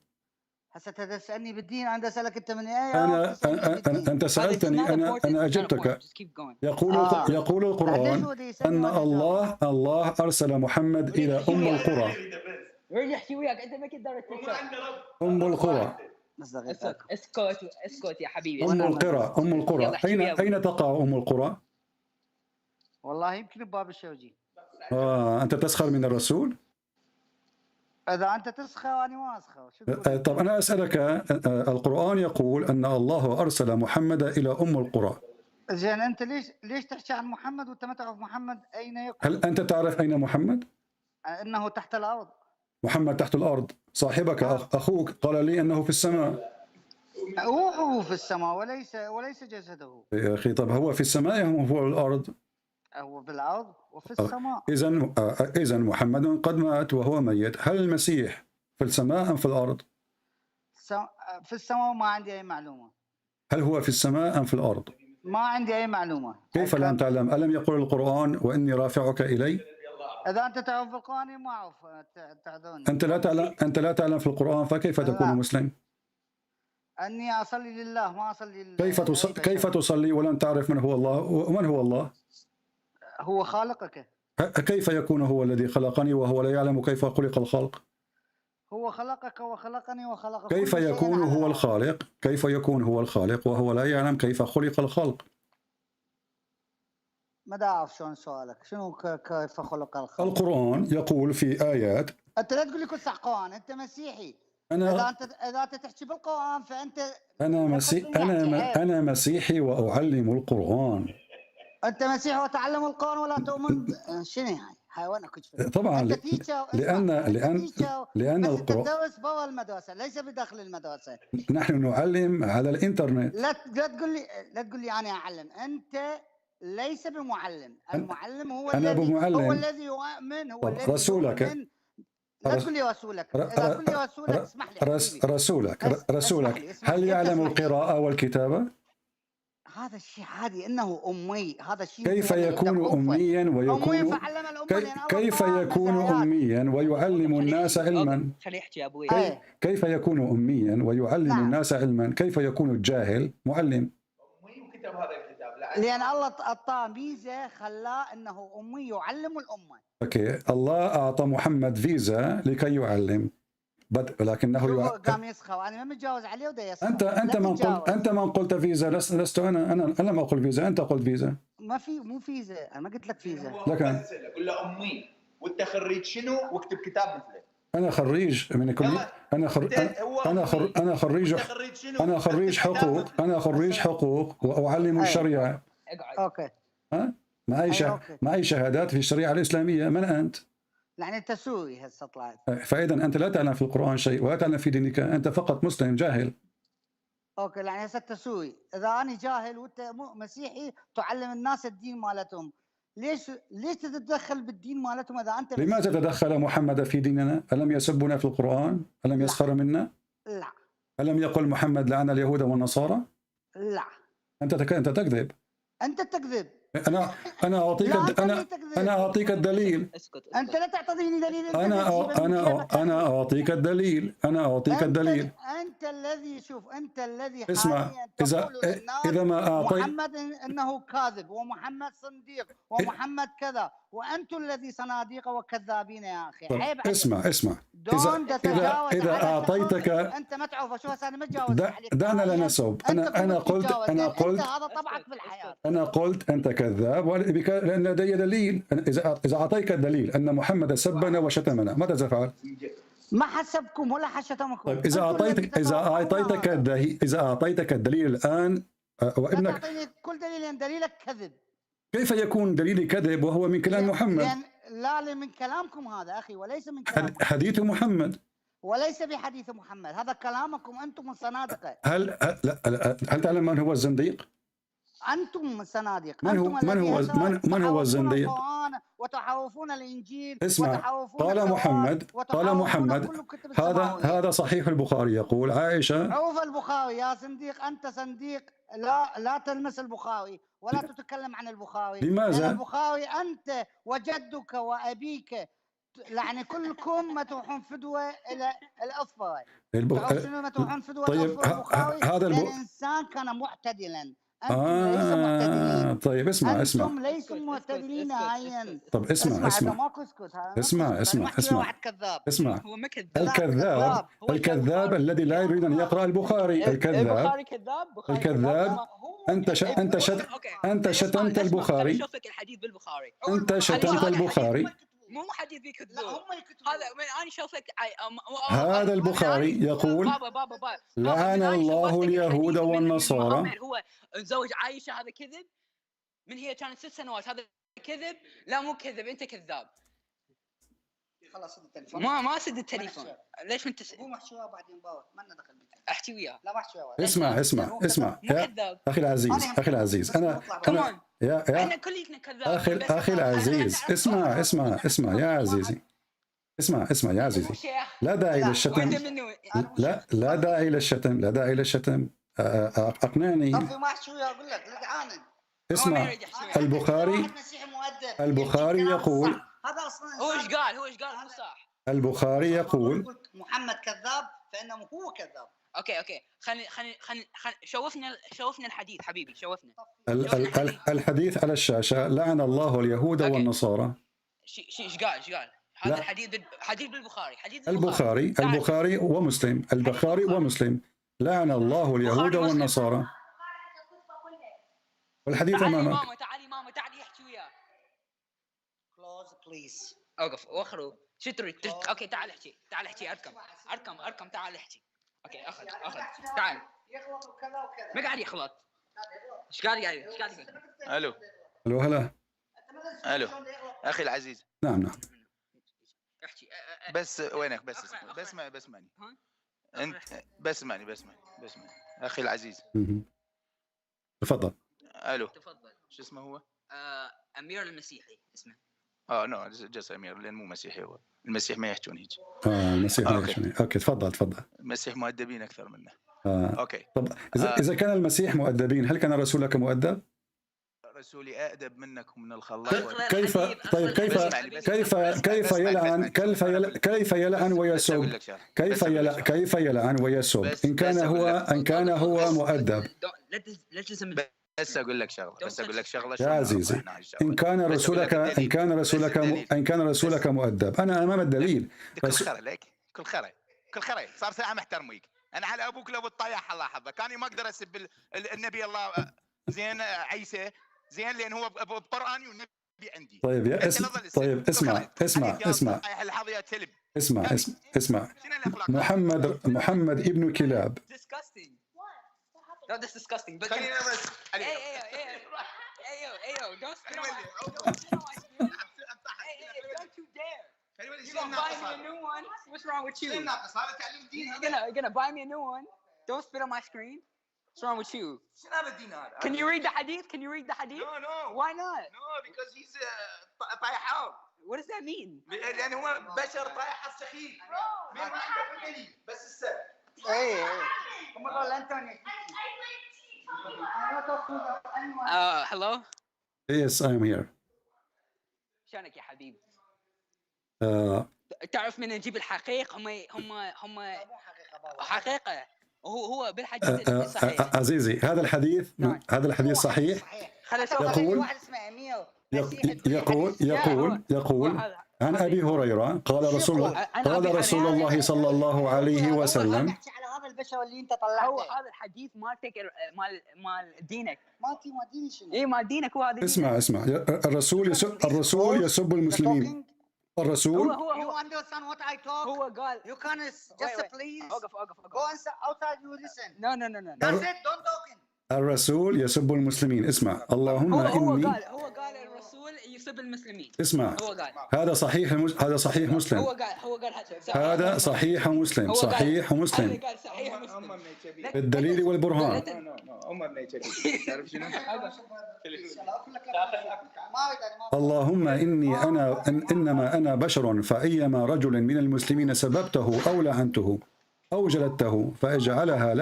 L: هسه تسالني بالدين، انا اسالك انت من ايه؟
B: انت سالتني، انا اجبتك. يقول القرآن ان الله ارسل محمد الى القرى.
J: يحكي وياك انت ما تقدر
B: القرى.
J: اسكت يا حبيبي.
B: القرى اين تقع القرى؟
L: والله يمكن بباب الشوجي.
B: انت تسخر من الرسول؟
L: اذا انت تسخر وانا ما اسخر.
B: طب انا اسالك، القرآن يقول ان الله ارسل محمد الى القرى.
L: زين انت ليش تحكي عن محمد وانت ما تعرف محمد اين يكون؟
B: هل انت تعرف اين محمد؟
L: انه تحت الارض.
B: محمد تحت الارض. صاحبك اخوك قال لي انه في السماء.
L: روحه في السماء وليس جسده.
B: يا اخي طب هو في السماء ام هو الارض؟
L: هو في الارض وفي السماء.
B: اذا محمد قد مات وهو ميت. هل المسيح في السماء ام في الارض؟
L: في السماء ما عندي اي معلومه.
B: هل هو في السماء ام في الارض؟
L: ما عندي اي معلومه.
B: كيف لا تعلم؟ الم يقول القرآن واني رافعك الي؟
L: اذا انت تعرف في القرآن ما اعرف تعذرني.
B: انت لا تعلم في القرآن، فكيف تكون مسلم؟
L: اني اصلي لله ما اصلي لله.
B: كيف تصلي ولن تعرف من هو الله؟ ومن هو الله؟
L: هو خالقك.
B: كيف يكون هو الذي خلقني وهو لا يعلم كيف خلق الخلق؟
L: هو خلقك وخلقني وخلق
B: كيف يكون هو الخالق؟ كيف يكون هو الخالق وهو لا يعلم كيف خلق الخلق؟
L: ما اعرف شلون سؤالك، شنو كيف خلق الخلق؟
B: القرآن يقول في آيات.
L: انت لا تقول لي كل صح قرآن، انت مسيحي. اذا انت تحكي بالقرآن فانت
B: انا مسيحي واعلم القرآن.
L: انت مسيحي وتعلم القرآن ولا تؤمن شنو هاي؟ حيوانك
B: طبعا لان
L: القرآن تدرس برا المدرسه ليس بداخل المدرسه.
B: نحن نعلم على الانترنت.
L: لا تقول لي انا اعلم. انت ليس بمعلم. المعلم هو الذي يؤمن. هو الذي
B: رسولك
L: يؤمن. لا تقول لي رسولك. اذا تقول لي رسولك اسمح لي.
B: رسولك هل يعلم القراءة والكتابة؟
L: هذا الشيء عادي انه امي. هذا الشيء
B: كيف يكون اميا ويكون كيف يكون اميا ويعلم الناس علما؟ كيف يكون اميا ويعلم الناس علما؟ كيف يكون الجاهل معلم؟
L: لان الله اعطاه ميزه خلاه انه امي يعلم الامه.
B: اوكي، الله اعطى محمد فيزا لكي يعلم، لكنه
L: قام يسخر. انا ما متجاوز عليه ودا يسخر.
B: انت من قلت فيزا. لست انا لم اقل فيزا، انت قلت فيزا.
L: ما في مو فيزا، انا ما قلت لك فيزا.
B: لكن
K: قل له امي وانت خريج شنو واكتب كتاب مثله.
B: انا خريج من كل انا خريج حقوق واعلم الشريعه.
L: اوكي.
B: معي شهادات في الشريعه الاسلاميه. من انت؟
L: يعني انت سوري هسه طلعت.
B: فاذا انت لا تعلم في القرآن شيء ولا تعلم في دينك، انت فقط مسلم جاهل.
L: اوكي، يعني هسه انت سوري. اذا انا جاهل وانت مسيحي تعلم الناس الدين مالتهم، ليش تتدخل بالدين مالتهم اذا انت مسيحي؟
B: لماذا تدخل محمد في ديننا؟ ألم يسبنا في القرآن؟ ألم يسخر منا؟
L: لا.
B: ألم يقل محمد لعن اليهود والنصارى؟
L: لا.
B: انت تكذب.
L: انت تكذب.
B: أنا أعطيك الدليل.
L: أنت لا تعطيني دليل.
B: أنا أعطيك الدليل.
L: أنت الذي أنت الذي
B: اسمع. إذا ما أعطيت
L: محمد إنه كاذب ومحمد صنديق ومحمد كذا وأنتم الذي صناديق وكذابين يا أخي. عيب.
B: اسمع. إذا أعطيتك
L: أنت ما تعرف شو هسه. أنا ما تجاوز عليك.
B: دعنا لا نسب. أنا قلت
L: هذا طبعك في الحياة.
B: أنا قلت أنت كذاب لأن لدي دليل. إذا أعطيك الدليل أن محمد سبنا وشتمنا ماذا تفعل؟
L: ما حسبكم ولا حشتمكم.
B: طيب إذا أعطيتك الدليل الآن وابنك
L: تعطيني كل دليل. دليلك كذب.
B: كيف يكون دليلي كذب وهو من كلام محمد؟
L: لا من كلامكم هذا أخي وليس من كلامكم.
B: حديث محمد
L: وليس بحديث محمد. هذا كلامكم أنتم الصنادقة.
B: هل تعلم من هو الزنديق؟
L: أنتم الصناديق.
B: من هو الزنديق؟
L: وتحرفون الإنجيل.
B: اسمع. قال محمد هذا صحيح البخاري يقول عائشة.
L: عوف البخاري يا صنديق. أنت صنديق. لا تلمس البخاري ولا تتكلم عن البخاري.
B: لماذا؟
L: البخاري أنت وجدك وأبيك يعني كلكم متوحون فدوة إلى الأصفر. شنو متوحون فدوة
B: طيب
L: الأصفر
B: هذا
L: الإنسان كان معتدلا. أنتم ليس معتدلين.
B: طيب اسمع
L: أنتم ليسوا معتدلين عين.
B: طب اسمع
L: هذا ماكو اسكت.
B: اسمع
L: واحد كذاب.
B: اسمع.
J: هو ما كذاب.
B: الكذاب الذي لا يريد أن يقرأ البخاري.
J: البخاري كذاب.
B: الكذاب. أنت شتمت البخاري.
J: شوفك الحديث بالبخاري.
B: أنت شتمت البخاري.
J: مو حديث بيكذبون. هذا انا شوفك.
B: هذا البخاري يقول
J: بابا
B: لعن الله اليهود والنصارى.
J: هو زوج عائشه هذا كذب. من هي كانت 6 سنوات هذا كذب. لا مو كذب انت كذاب.
L: خلاص سد التليفون.
J: ما سد التليفون. ليش انت
L: هو محشي وياه بعدين باوت ما لنا دخل بك.
J: احكي وياه.
L: لا محشي وياه.
B: اسمع يا اخي العزيز انا
J: احنا كلنا كذاب.
B: اخي العزيز اسمع يا عزيزي. اسمع يا عزيزي. لا داعي للشتم. لا داعي للشتم. اقنعني.
L: طفي محشي وياه اقول لك لا تعاند.
B: اسمع البخاري يقول.
L: هذا اصلا
J: هو ايش قال مو صح.
B: البخاري يقول
L: محمد كذاب فانه هو كذاب.
J: اوكي خلينا شوفنا الحديث حبيبي. شوفنا
B: الحديث على الشاشه. لعن الله اليهود والنصارى.
J: ايش قال هذا حديث بالبخاري.
B: البخاري ومسلم. لعن الله اليهود والنصارى. والحديث امامك.
J: ماما تعالي احكي وياه.
L: كلوز بليز.
J: اوقف واخروا. شو تريد؟ اوكي تعال احكي. اركم تعال احكي. اوكي اخذ تعال.
L: يغلط وكذا وكذا.
J: ما قاعد يغلط. ايش قاعد يقول؟
H: الو
B: هلا.
H: الو اخي العزيز.
B: نعم
J: احكي.
H: بس وينك؟ بسمعني. انت بسمعني اخي العزيز.
B: تفضل.
H: الو.
J: تفضل.
H: شو اسمه هو؟
J: امير المسيحي اسمه.
H: نو جس امير لان مو مسيحي هو. المسيح ما يحجون هيك.
B: المسيح ما يحجون. اوكي تفضل.
H: المسيح مؤدبين اكثر منه. اوكي.
B: طب اذا كان المسيح مؤدبين هل كان رسولك مؤدب؟
H: رسولي أأدب منك ومن الخلاق.
B: كيف يلعن ويسب؟ إن كان هو مؤدب.
H: بس أقول لك شغلة
B: يا عزيزي. إن كان رسولك مؤدب. أنا أمام الدليل.
H: كل خير صار ساعة محترميك. أنا على أبوك لو الطياح الله حظك. كان ما أقدر أسب النبي الله زين عيسى زين لان هو بقراني والنبي عندي.
B: طيب اسمع محمد ابن كلاب.
J: No, that's disgusting. But hey, don't spit on my don't you dare. You're gonna buy me a new one. What's wrong with you? You're gonna buy me a new one. Don't spit on my screen. What's wrong with you? Can you read the hadith? No. Why not?
H: No, because he's طايح.
J: What does that mean?
H: لأن هو بشر طايح سخيف. بس السر.
J: Hello?
B: Yes, I am here.
J: شلونك يا حبيبي؟ تعرف من نجيب الحقيقة هم حقيقة. هو بالحديث صحيح.
B: عزيزي هذا الحديث صحيح. يقول عن أبي هريرة قال رسول الله صلى الله عليه وسلم.
L: هذا البشر اللي انت طلعته.
J: هو هذا الحديث مالتك مال دينك.
L: مالتي ما ديني شنو؟
J: اي مال دينك. وهذا
B: اسمع الرسول يسب المسلمين. الرسول
L: هو understand what I talk.
J: هو قال
L: you can just please
J: اوقف
L: go outside you listen.
J: No.
L: That's it, don't talk.
B: الرسول يسب المسلمين. اسمع اللهم
J: هو
B: إني
J: قال الرسول يسب المسلمين.
B: اسمع هذا صحيح مسلم.
J: هو قال
B: هذا صحيح مسلم. الدليل والبرهان. اللهم إنما أنا بشر فأيما رجل من المسلمين سببته أو لعنته أو جلدته فاجعلها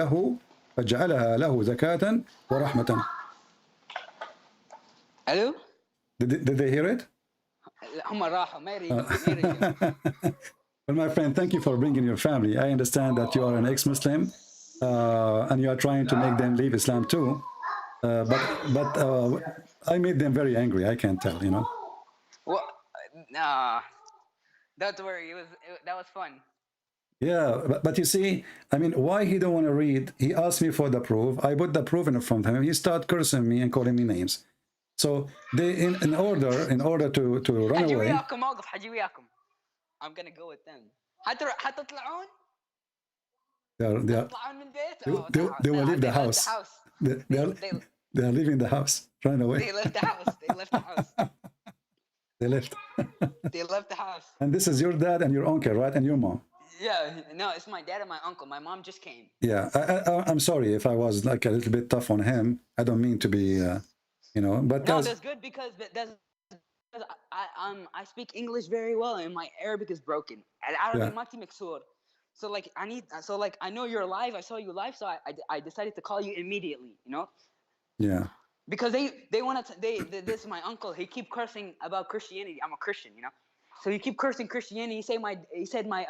B: له زكاة ورحمة.
J: Hello?
B: Did they hear it? Well, my friend, thank you for bringing your family. I understand that you are an ex-Muslim and you are trying to make them leave Islam too. But I made them very angry. I can't tell, you know.
J: Well, nah, don't worry. That was fun.
B: Yeah, but you see, I mean, why he don't want to read? He asked me for the proof. I put the proof in front of him. He started cursing me and calling me names. So they, in order to run away.
J: I'm gonna go with them.
B: They will leave the house. They are leaving the house, run away.
J: They left the house. They left the house.
B: They left.
J: They left the house.
B: And this is your dad and your uncle, right? And your mom.
J: Yeah, no, it's my dad and my uncle. My mom just came.
B: Yeah, I'm sorry if I was like a little bit tough on him. I don't mean to be, you know, but
J: no, that's good because I speak English very well and my Arabic is broken. So like I know you're live. I saw you live, so I decided to call you immediately. You know.
B: Yeah.
J: Because they want to this is my uncle. He keep cursing about Christianity. I'm a Christian, you know. So he keep cursing Christianity. He said my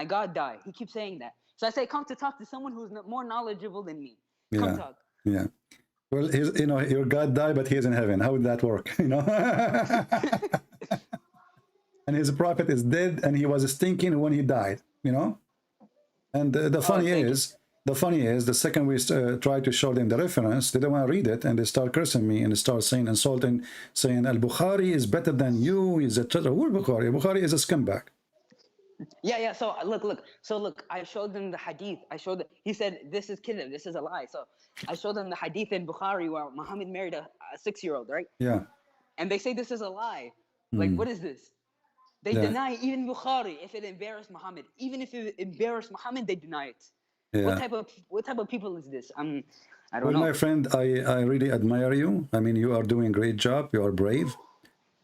J: God died. He keeps saying that. So I say, come to talk to someone who's more knowledgeable than me. Come talk.
B: Yeah. Well, you know, your God died, but he is in heaven. How would that work? You know. And his prophet is dead, and he was stinking when he died. You know. And the funny is, the second we try to show them the reference, they don't want to read it, and they start cursing me and they start saying, insulting, saying, Al-Bukhari is better than you. He's a who Bukhari? Bukhari is a scumbag.
J: Yeah. So look. I showed them the hadith. He said this is kidnap. This is a lie. So I showed them the hadith in Bukhari where Muhammad married a 6-year-old, right?
B: Yeah.
J: And they say this is a lie. Like, what is this? They deny even Bukhari if it embarrassed Muhammad. Even if it embarrassed Muhammad, they deny it.
B: Yeah.
J: What type of people is this? I don't
B: know. My friend, I really admire you. I mean, you are doing a great job. You are brave,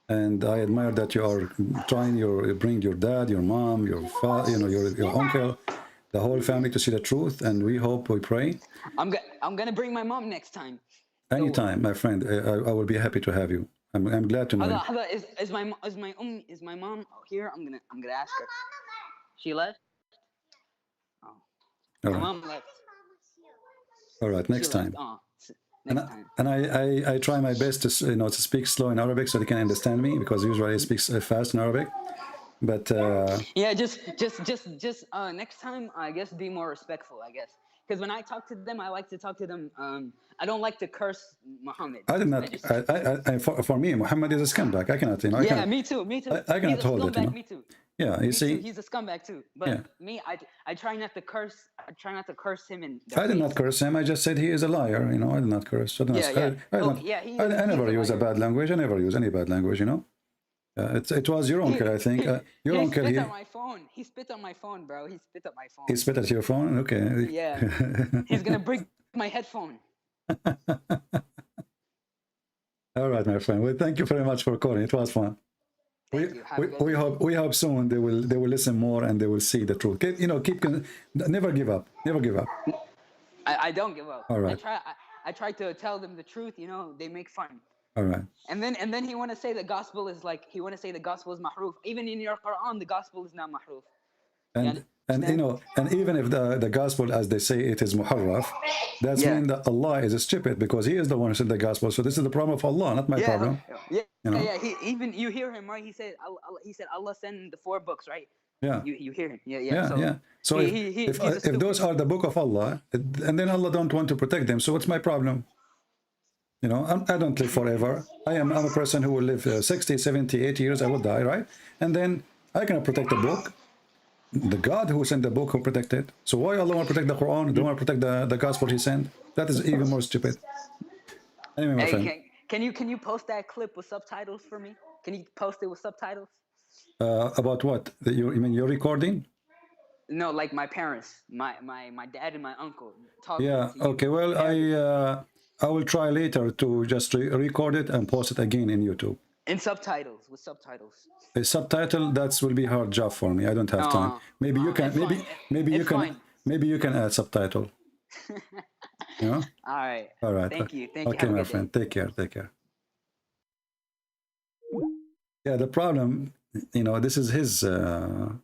B: and I admire that you are trying bring your dad, your mom, your father, you know, your uncle, the whole family to see the truth. And we pray.
J: I'm gonna bring my mom next time.
B: Anytime, my friend. I will be happy to have you. I'm glad to know.
J: Is my mom here? I'm gonna ask her. She left.
B: All
J: my
B: right.
J: mom left.
B: All right, next time. And I try my best to to speak slow in Arabic so they can understand me, because usually I speak fast in Arabic. But
J: yeah, just next time, I guess be more respectful, I guess. Because when I talk to them, I like to talk to them. I don't like to curse Muhammad.
B: I did not. For me, Muhammad is a scumbag. I cannot,
J: Yeah,
B: cannot,
J: me too.
B: I cannot hold it.
J: Me too.
B: Yeah, you see.
J: He's a scumbag too. But me, I try not to curse. I try not to curse him.
B: I did not curse him. I just said he is a liar. I did not curse. I never use a bad language. I never use any bad language. It was your uncle, I think. Your uncle.
J: He spit on my phone. He spit on my phone, bro. He spit on my phone.
B: He spit at your phone. Okay.
J: Yeah. He's gonna break my headphone.
B: All right, my friend. Well, thank you very much for calling. It was fun. We hope soon they will listen more and they will see the truth. Never give up. Never give up.
J: I don't give up.
B: All right.
J: I try to tell them the truth. They make fun.
B: All right.
J: And then he want to say the gospel is mahroof. Even in your Quran, the gospel is not mahroof.
B: And even if the gospel, as they say, it is muharraf, that's mean that Allah is stupid, because he is the one who said the gospel. So this is the problem of Allah, not my problem.
J: Yeah. You hear him, right? He said Allah sent the 4 books, right?
B: Yeah.
J: You hear him. Yeah.
B: So if those are the book of Allah, and then Allah don't want to protect them, so what's my problem? I don't live forever. I'm a person who will live 60, 70, 80 years. I will die, right? And then I cannot protect the book. The God who sent the book who protected. So why Allah want to protect the Quran? Don't want to protect the gospel he sent? That is even more stupid. Anyway, my friend.
J: Can you post that clip with subtitles for me? Can you post it with subtitles?
B: About what? You mean your recording?
J: No, like my parents, my dad and my uncle.
B: Yeah. Okay. Well, I will try later to just record it and post it again in YouTube.
J: In subtitles, with subtitles.
B: A subtitle, that will be a hard job for me. I don't have time. Maybe you can. Maybe you can add subtitle.
J: All right.
B: All right.
J: Thank you.
B: Okay, my friend. Take care. Yeah, the problem, you know, this is his, you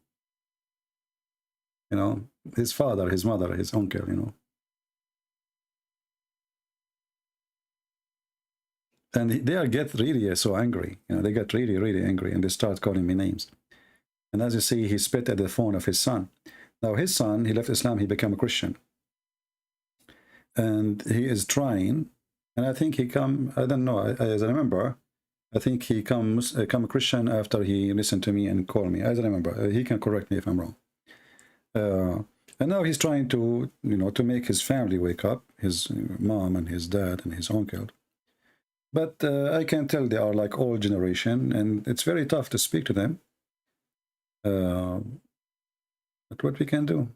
B: know, his father, his mother, his uncle, you know. And they get really so angry, you know, they get really, really angry, and they start calling me names. And as you see, he spit at the phone of his son. Now his son, he left Islam, he became a Christian. And he is trying, and I think he come, I don't know, as I remember, I think he come a Christian after he listened to me and called me. As I remember, he can correct me if I'm wrong. And now he's trying to, you know, to make his family wake up, his mom and his dad and his uncle. But I can tell they are like old generation, and it's very tough to speak to them. But what we can do,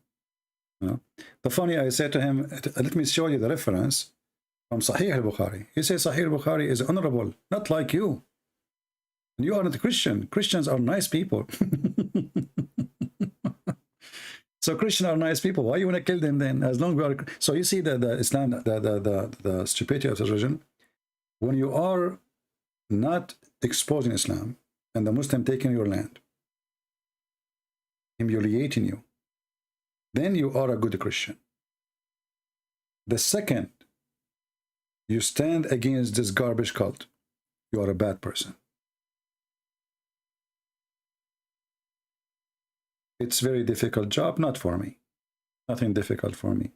B: you know? The funny, I said to him, let me show you the reference from Sahih al-Bukhari. He says Sahih al-Bukhari is honorable, not like you. You are not a Christian. Christians are nice people. So Christians are nice people. Why you want to kill them then? As long as we are, so you see the Islam, the stupidity of the religion. When you are not exposing Islam and the Muslim taking your land, humiliating you, then you are a good Christian. The second you stand against this garbage cult, you are a bad person. It's a very difficult job, not for me. Nothing difficult for me.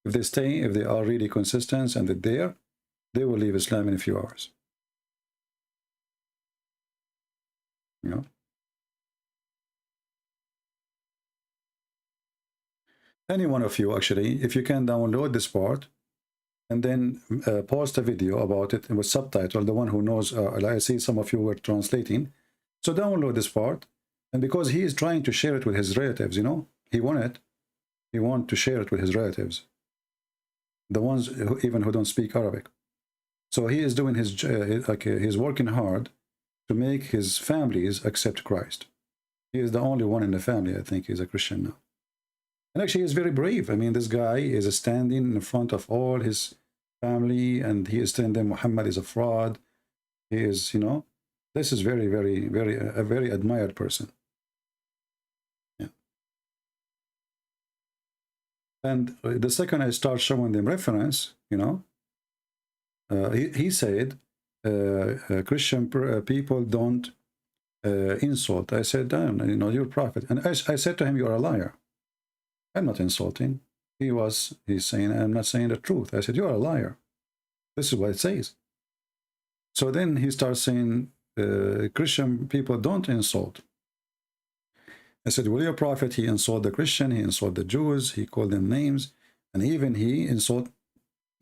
B: If they stay, if they are really consistent and they're there, they will leave Islam in a few hours. You know? Any one of you, actually, if you can download this part and then post a video about it with subtitle, the one who knows, I see some of you were translating. So download this part. And because he is trying to share it with his relatives, you know, he want to share it with his relatives, the ones who don't speak Arabic. So he is doing his, he's working hard to make his families accept Christ. He is the only one in the family, I think, he's a Christian now. And actually, he's very brave. I mean, this guy is standing in front of all his family, and he is telling them Muhammad is a fraud. He is, you know, this is very, very, a very admired person. Yeah. And the second I start showing them reference, you know, he said, Christian people don't insult. I said, damn, you know, you're a prophet. And I said to him, you're a liar. I'm not insulting. He's saying, I'm not saying the truth. I said, you're a liar. This is what it says. So then he starts saying, Christian people don't insult. I said, well, your prophet, he insulted the Christian, he insulted the Jews, he called them names, and even he insulted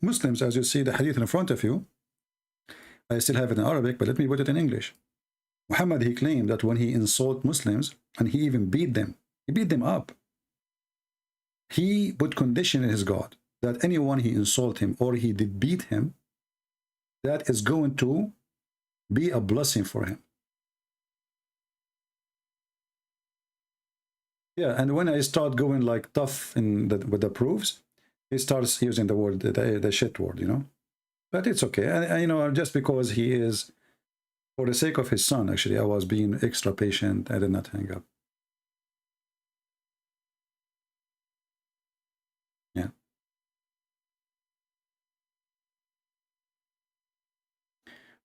B: Muslims. As you see the hadith in front of you, I still have it in Arabic, but let me put it in English. Muhammad, he claimed that when he insulted Muslims, and he even beat them, he beat them up. He put condition in his God that anyone he insult him or he did beat him, that is going to be a blessing for him. Yeah, and when I start going like tough with the proofs, he starts using the word, the shit word, you know. But it's okay. And you know, just because he is, for the sake of his son, actually, I was being extra patient. I did not hang up. Yeah.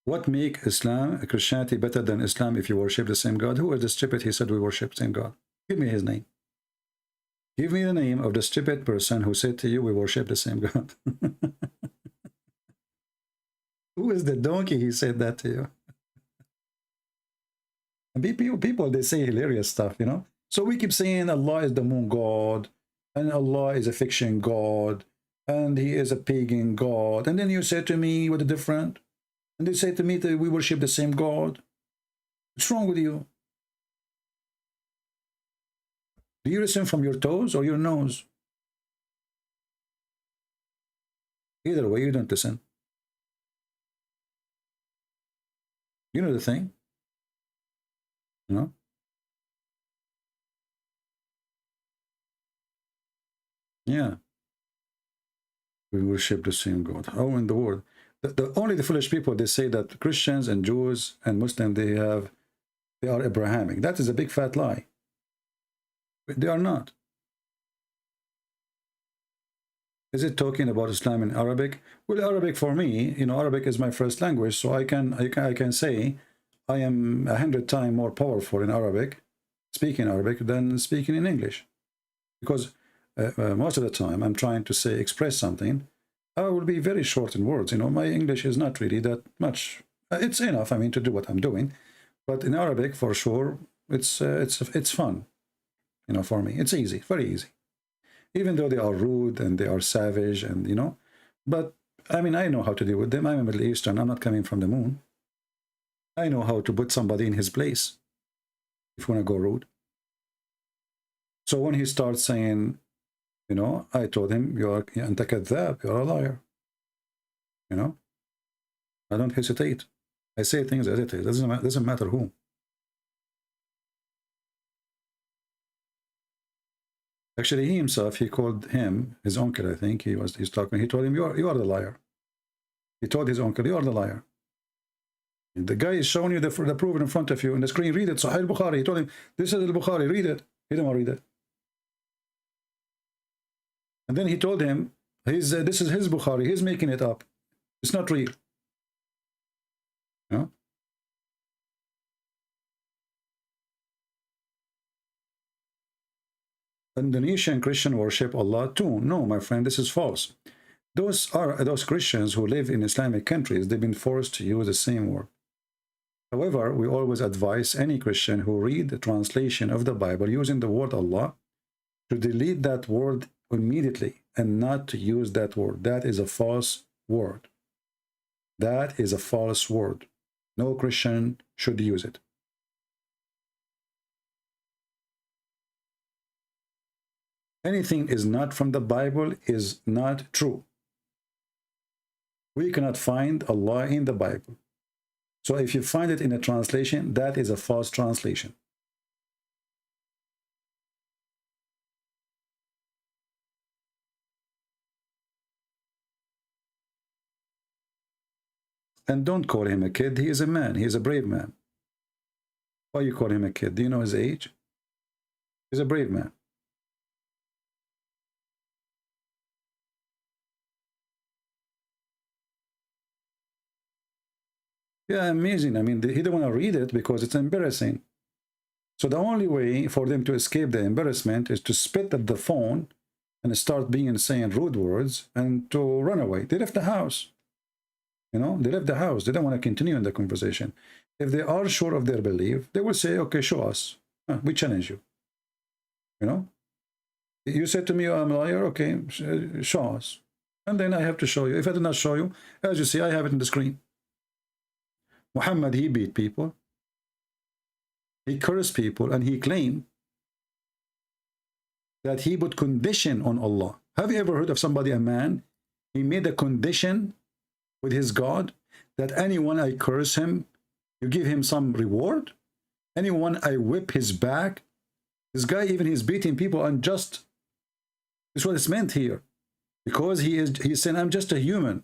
B: What make Islam, Christianity better than Islam if you worship the same God? Who is the stupid? He said we worship the same God. Give me his name. Give me the name of the stupid person who said to you, we worship the same God. Who is the donkey he said that to you? And people, they say hilarious stuff, you know. So we keep saying Allah is the moon God, and Allah is a fiction God, and he is a pagan God. And then you say to me, what a different? And they say to me that we worship the same God. What's wrong with you? Do you listen from your toes or your nose? Either way, you don't listen. You know the thing? You know? Yeah. We worship the same God. How in the world? Only the foolish people, they say that Christians and Jews and Muslims, they have they are Abrahamic. That is a big fat lie. They are not. Is it talking about Islam in Arabic? Well, Arabic for me, you know, Arabic is my first language, so I can say I am 100 times more powerful in Arabic, speaking Arabic, than speaking in English. Because most of the time I'm trying to say, express something, I will be very short in words. You know, my English is not really that much. It's enough, I mean, to do what I'm doing. But in Arabic, for sure, it's fun. You know, for me, it's easy, very easy. Even though they are rude and they are savage and, you know, but I mean, I know how to deal with them. I'm a Middle Eastern. I'm not coming from the moon. I know how to put somebody in his place if you want to go rude. So when he starts saying, you know, I told him, you're a liar. You know, I don't hesitate. I say things as it is. It doesn't matter who. Actually, he himself, he called him, his uncle, I think, he's talking, he told him, you are the liar. He told his uncle, you are the liar. And the guy is showing you the proof in front of you on the screen. Read it, Sahih al-Bukhari. He told him, this is al-Bukhari, read it. He didn't want to read it. And then he told him, this is his Bukhari, he's making it up. It's not real. You know? Indonesian Christian worship Allah too. No, my friend, this is false. Those Christians who live in Islamic countries, they've been forced to use the same word. However, we always advise any Christian who read the translation of the Bible using the word Allah to delete that word immediately and not to use that word. That is a false word. That is a false word. No Christian should use it. Anything is not from the Bible is not true. We cannot find Allah in the Bible. So if you find it in a translation, that is a false translation. And don't call him a kid. He is a man. He is a brave man. Why you call him a kid? Do you know his age? He's a brave man. Yeah, amazing. I mean, he didn't want to read it because it's embarrassing. So the only way for them to escape the embarrassment is to spit at the phone and start saying rude words and to run away. They left the house. You know, they left the house. They don't want to continue in the conversation. If they are sure of their belief, they will say, okay, show us. We challenge you. You know, you said to me, I'm a liar. Okay, show us. And then I have to show you. If I do not show you, as you see, I have it on the screen. Muhammad, he beat people. He cursed people, and he claimed that he put condition on Allah. Have you ever heard of somebody, a man, he made a condition with his God that anyone I curse him, you give him some reward? Anyone I whip his back? This guy, even he's beating people unjust. This is what it's meant here. Because he's saying, I'm just a human.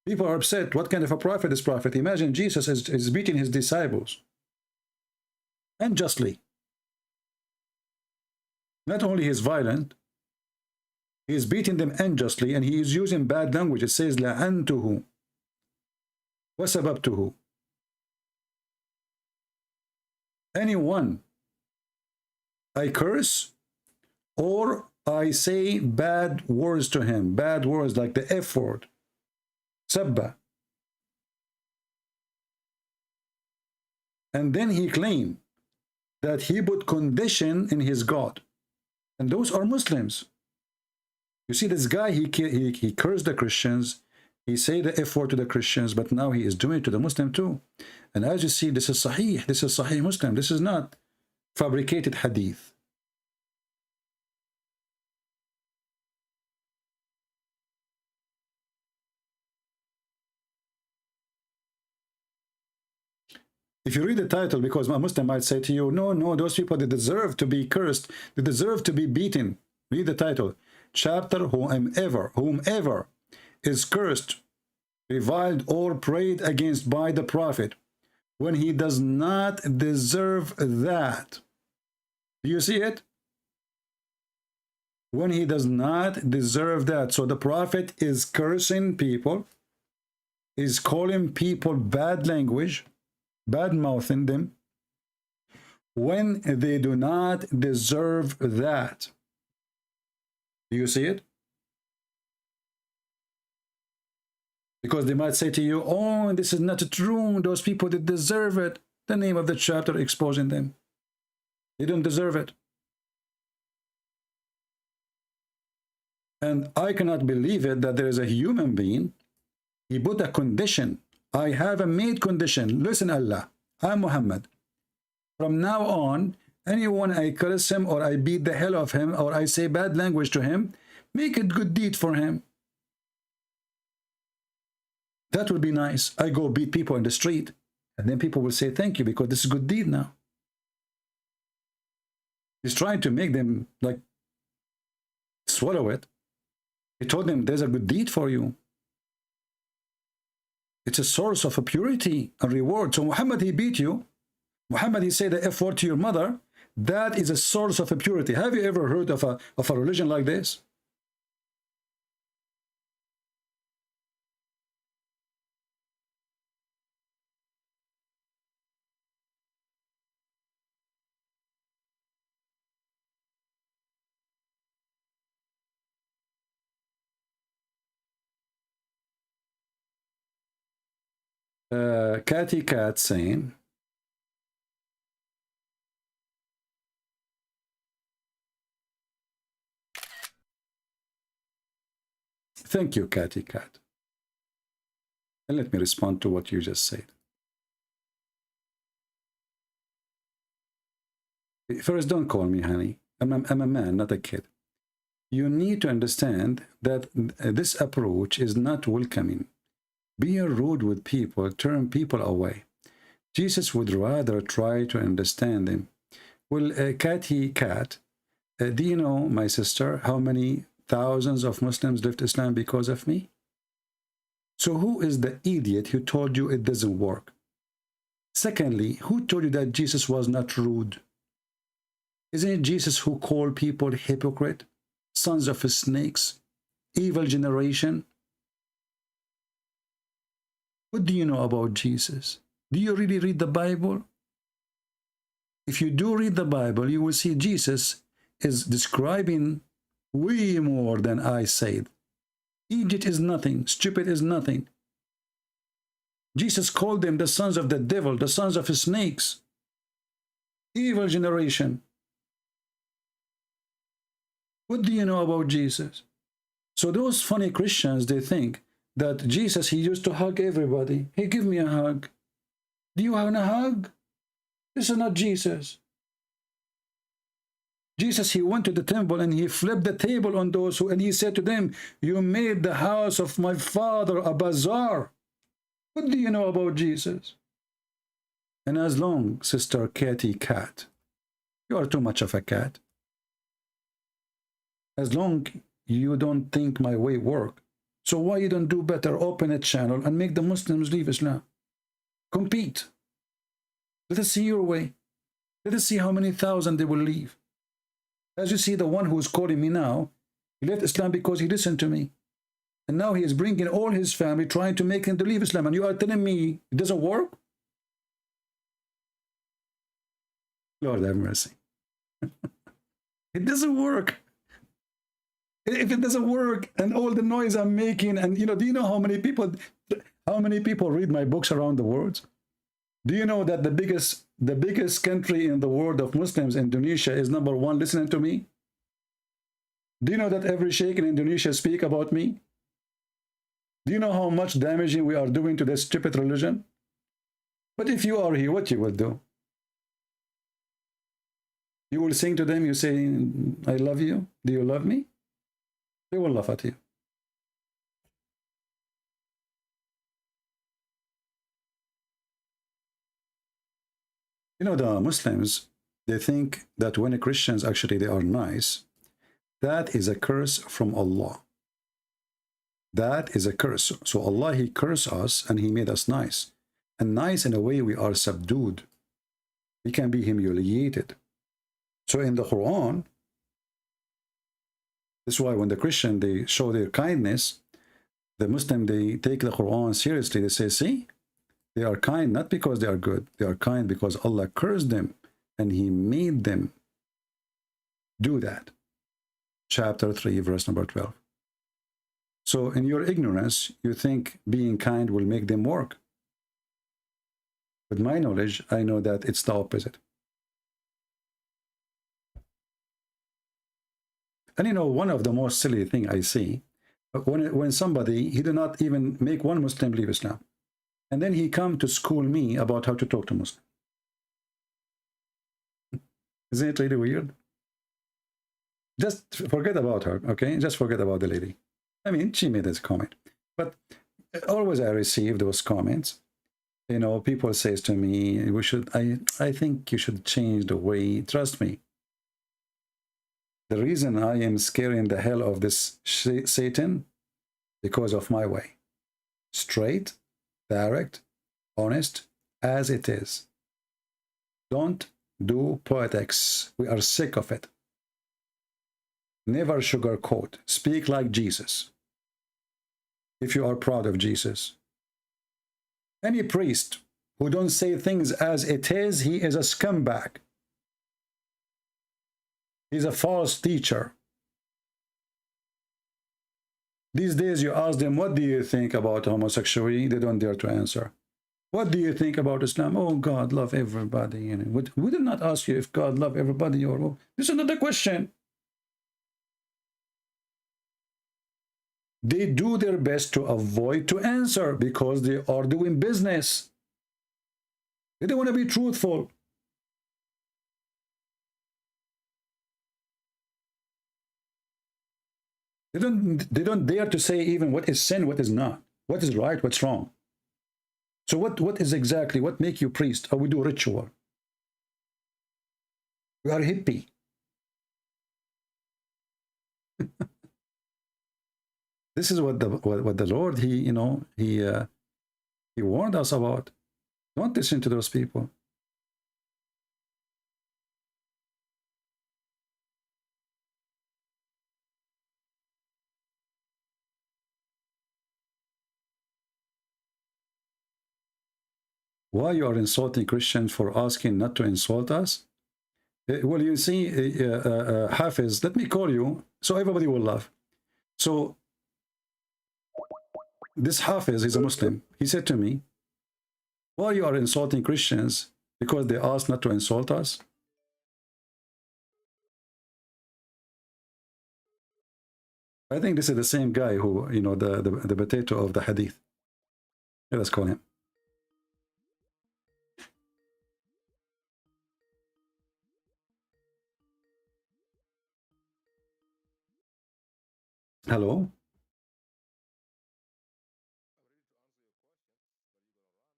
B: People are upset. What kind of a prophet is prophet? Imagine Jesus is beating his disciples unjustly. Not only he is violent, he is beating them unjustly, and he is using bad language. It says, لَعَنْتُهُ وَسَبَبْتُهُ. Anyone I curse or I say bad words to him, bad words like the F word, Sabba. And then he claimed that he put condition in his God. And those are Muslims. You see, this guy, he cursed the Christians. He said the F word to the Christians, but now he is doing it to the Muslim too. And as you see, this is Sahih. This is Sahih Muslim. This is not fabricated hadith. If you read the title, because a Muslim might say to you, no, those people, they deserve to be cursed. They deserve to be beaten. Read the title. Chapter, whomever is cursed, reviled, or prayed against by the Prophet, when he does not deserve that. Do you see it? When he does not deserve that. So the prophet is cursing people, is calling people bad language, bad mouthing them, when they do not deserve that. Do you see it? Because they might say to you, oh, this is not true. Those people, they deserve it. The name of the chapter exposing them. They don't deserve it. And I cannot believe it that there is a human being. He put a condition. I have a made condition. Listen, Allah, I'm Muhammad. From now on, anyone I curse him or I beat the hell of him or I say bad language to him, make it good deed for him. That would be nice. I go beat people in the street, and then people will say thank you because this is a good deed now. He's trying to make them like swallow it. He told them there's a good deed for you. It's a source of a purity and reward. So Muhammad, he beat you. Muhammad, he said the F word to your mother. That is a source of a purity. Have you ever heard of a religion like this? Catty Cat saying, thank you, Catty Cat. And let me respond to what you just said. First, don't call me honey. I'm a man, not a kid. You need to understand that this approach is not welcoming. Being rude with people, turn people away. Jesus would rather try to understand them. Well, Catty Cat, do you know, my sister, how many thousands of Muslims left Islam because of me? So who is the idiot who told you it doesn't work? Secondly, who told you that Jesus was not rude? Isn't it Jesus who called people hypocrite, sons of snakes, evil generation? What do you know about Jesus? Do you really read the Bible? If you do read the Bible, you will see Jesus is describing way more than I said. Egypt is nothing. Stupid is nothing. Jesus called them the sons of the devil, the sons of snakes, evil generation. What do you know about Jesus? So those funny Christians, they think that Jesus, he used to hug everybody. He give me a hug. Do you want a hug? This is not Jesus. Jesus, he went to the temple and he flipped the table on those who, and he said to them, you made the house of my father a bazaar. What do you know about Jesus? And as long, Sister Catty Cat, you are too much of a cat. As long you don't think my way work, so why you don't do better, open a channel and make the Muslims leave Islam? Compete. Let us see your way. Let us see how many thousand they will leave. As you see, the one who is calling me now, he left Islam because he listened to me. And now he is bringing all his family, trying to make him to leave Islam. And you are telling me it doesn't work? Lord have mercy. It doesn't work. If it doesn't work, and all the noise I'm making, and do you know how many people read my books around the world? Do you know that the biggest country in the world of Muslims, Indonesia, is #1 listening to me? Do you know that every sheikh in Indonesia speak about me? Do you know how much damaging we are doing to this stupid religion? But if you are here, what you will do? You will sing to them, you say, I love you. Do you love me? They will laugh at you. The Muslims, they think that when Christians actually they are nice, that is a curse from Allah. That is a curse. So Allah, he cursed us and he made us nice. And nice in a way we are subdued. We can be humiliated. So in the Quran, this is why when the Christian, they show their kindness, the Muslim, they take the Quran seriously. They say, see, they are kind not because they are good. They are kind because Allah cursed them and He made them do that. Chapter 3, verse number 12. So in your ignorance, you think being kind will make them work. With my knowledge, I know that it's the opposite. And you know, one of the most silly thing I see, when somebody, he did not even make one Muslim leave Islam. And then he come to school me about how to talk to Muslim. Isn't it really weird? Just forget about her, okay? Just forget about the lady. I mean, she made this comment. But always I receive those comments. You know, people says to me, I think you should change the way, trust me. The reason I am scaring the hell of this Satan, because of my way. Straight, direct, honest, as it is. Don't do politics. We are sick of it. Never sugarcoat. Speak like Jesus. If you are proud of Jesus. Any priest who don't say things as it is, he is a scumbag. He's a false teacher. These days you ask them, what do you think about homosexuality? They don't dare to answer. What do you think about Islam? Oh, God love everybody. You know, we did not ask you if God love everybody or this is not the question. They do their best to avoid to answer because they are doing business. They don't want to be truthful. They don't dare to say even what is sin, what is not, what is right, what's wrong. So what is exactly, what make you priest? Or we do ritual. We are hippie. This is what the Lord, he warned us about. Don't listen to those people. Why you are insulting Christians for asking not to insult us? Well, you see, Hafiz, let me call you so everybody will laugh. So this Hafiz, he's a Muslim. He said to me, why you are insulting Christians because they asked not to insult us? I think this is the same guy who, you know, the potato of the hadith. Let us call him. Hello?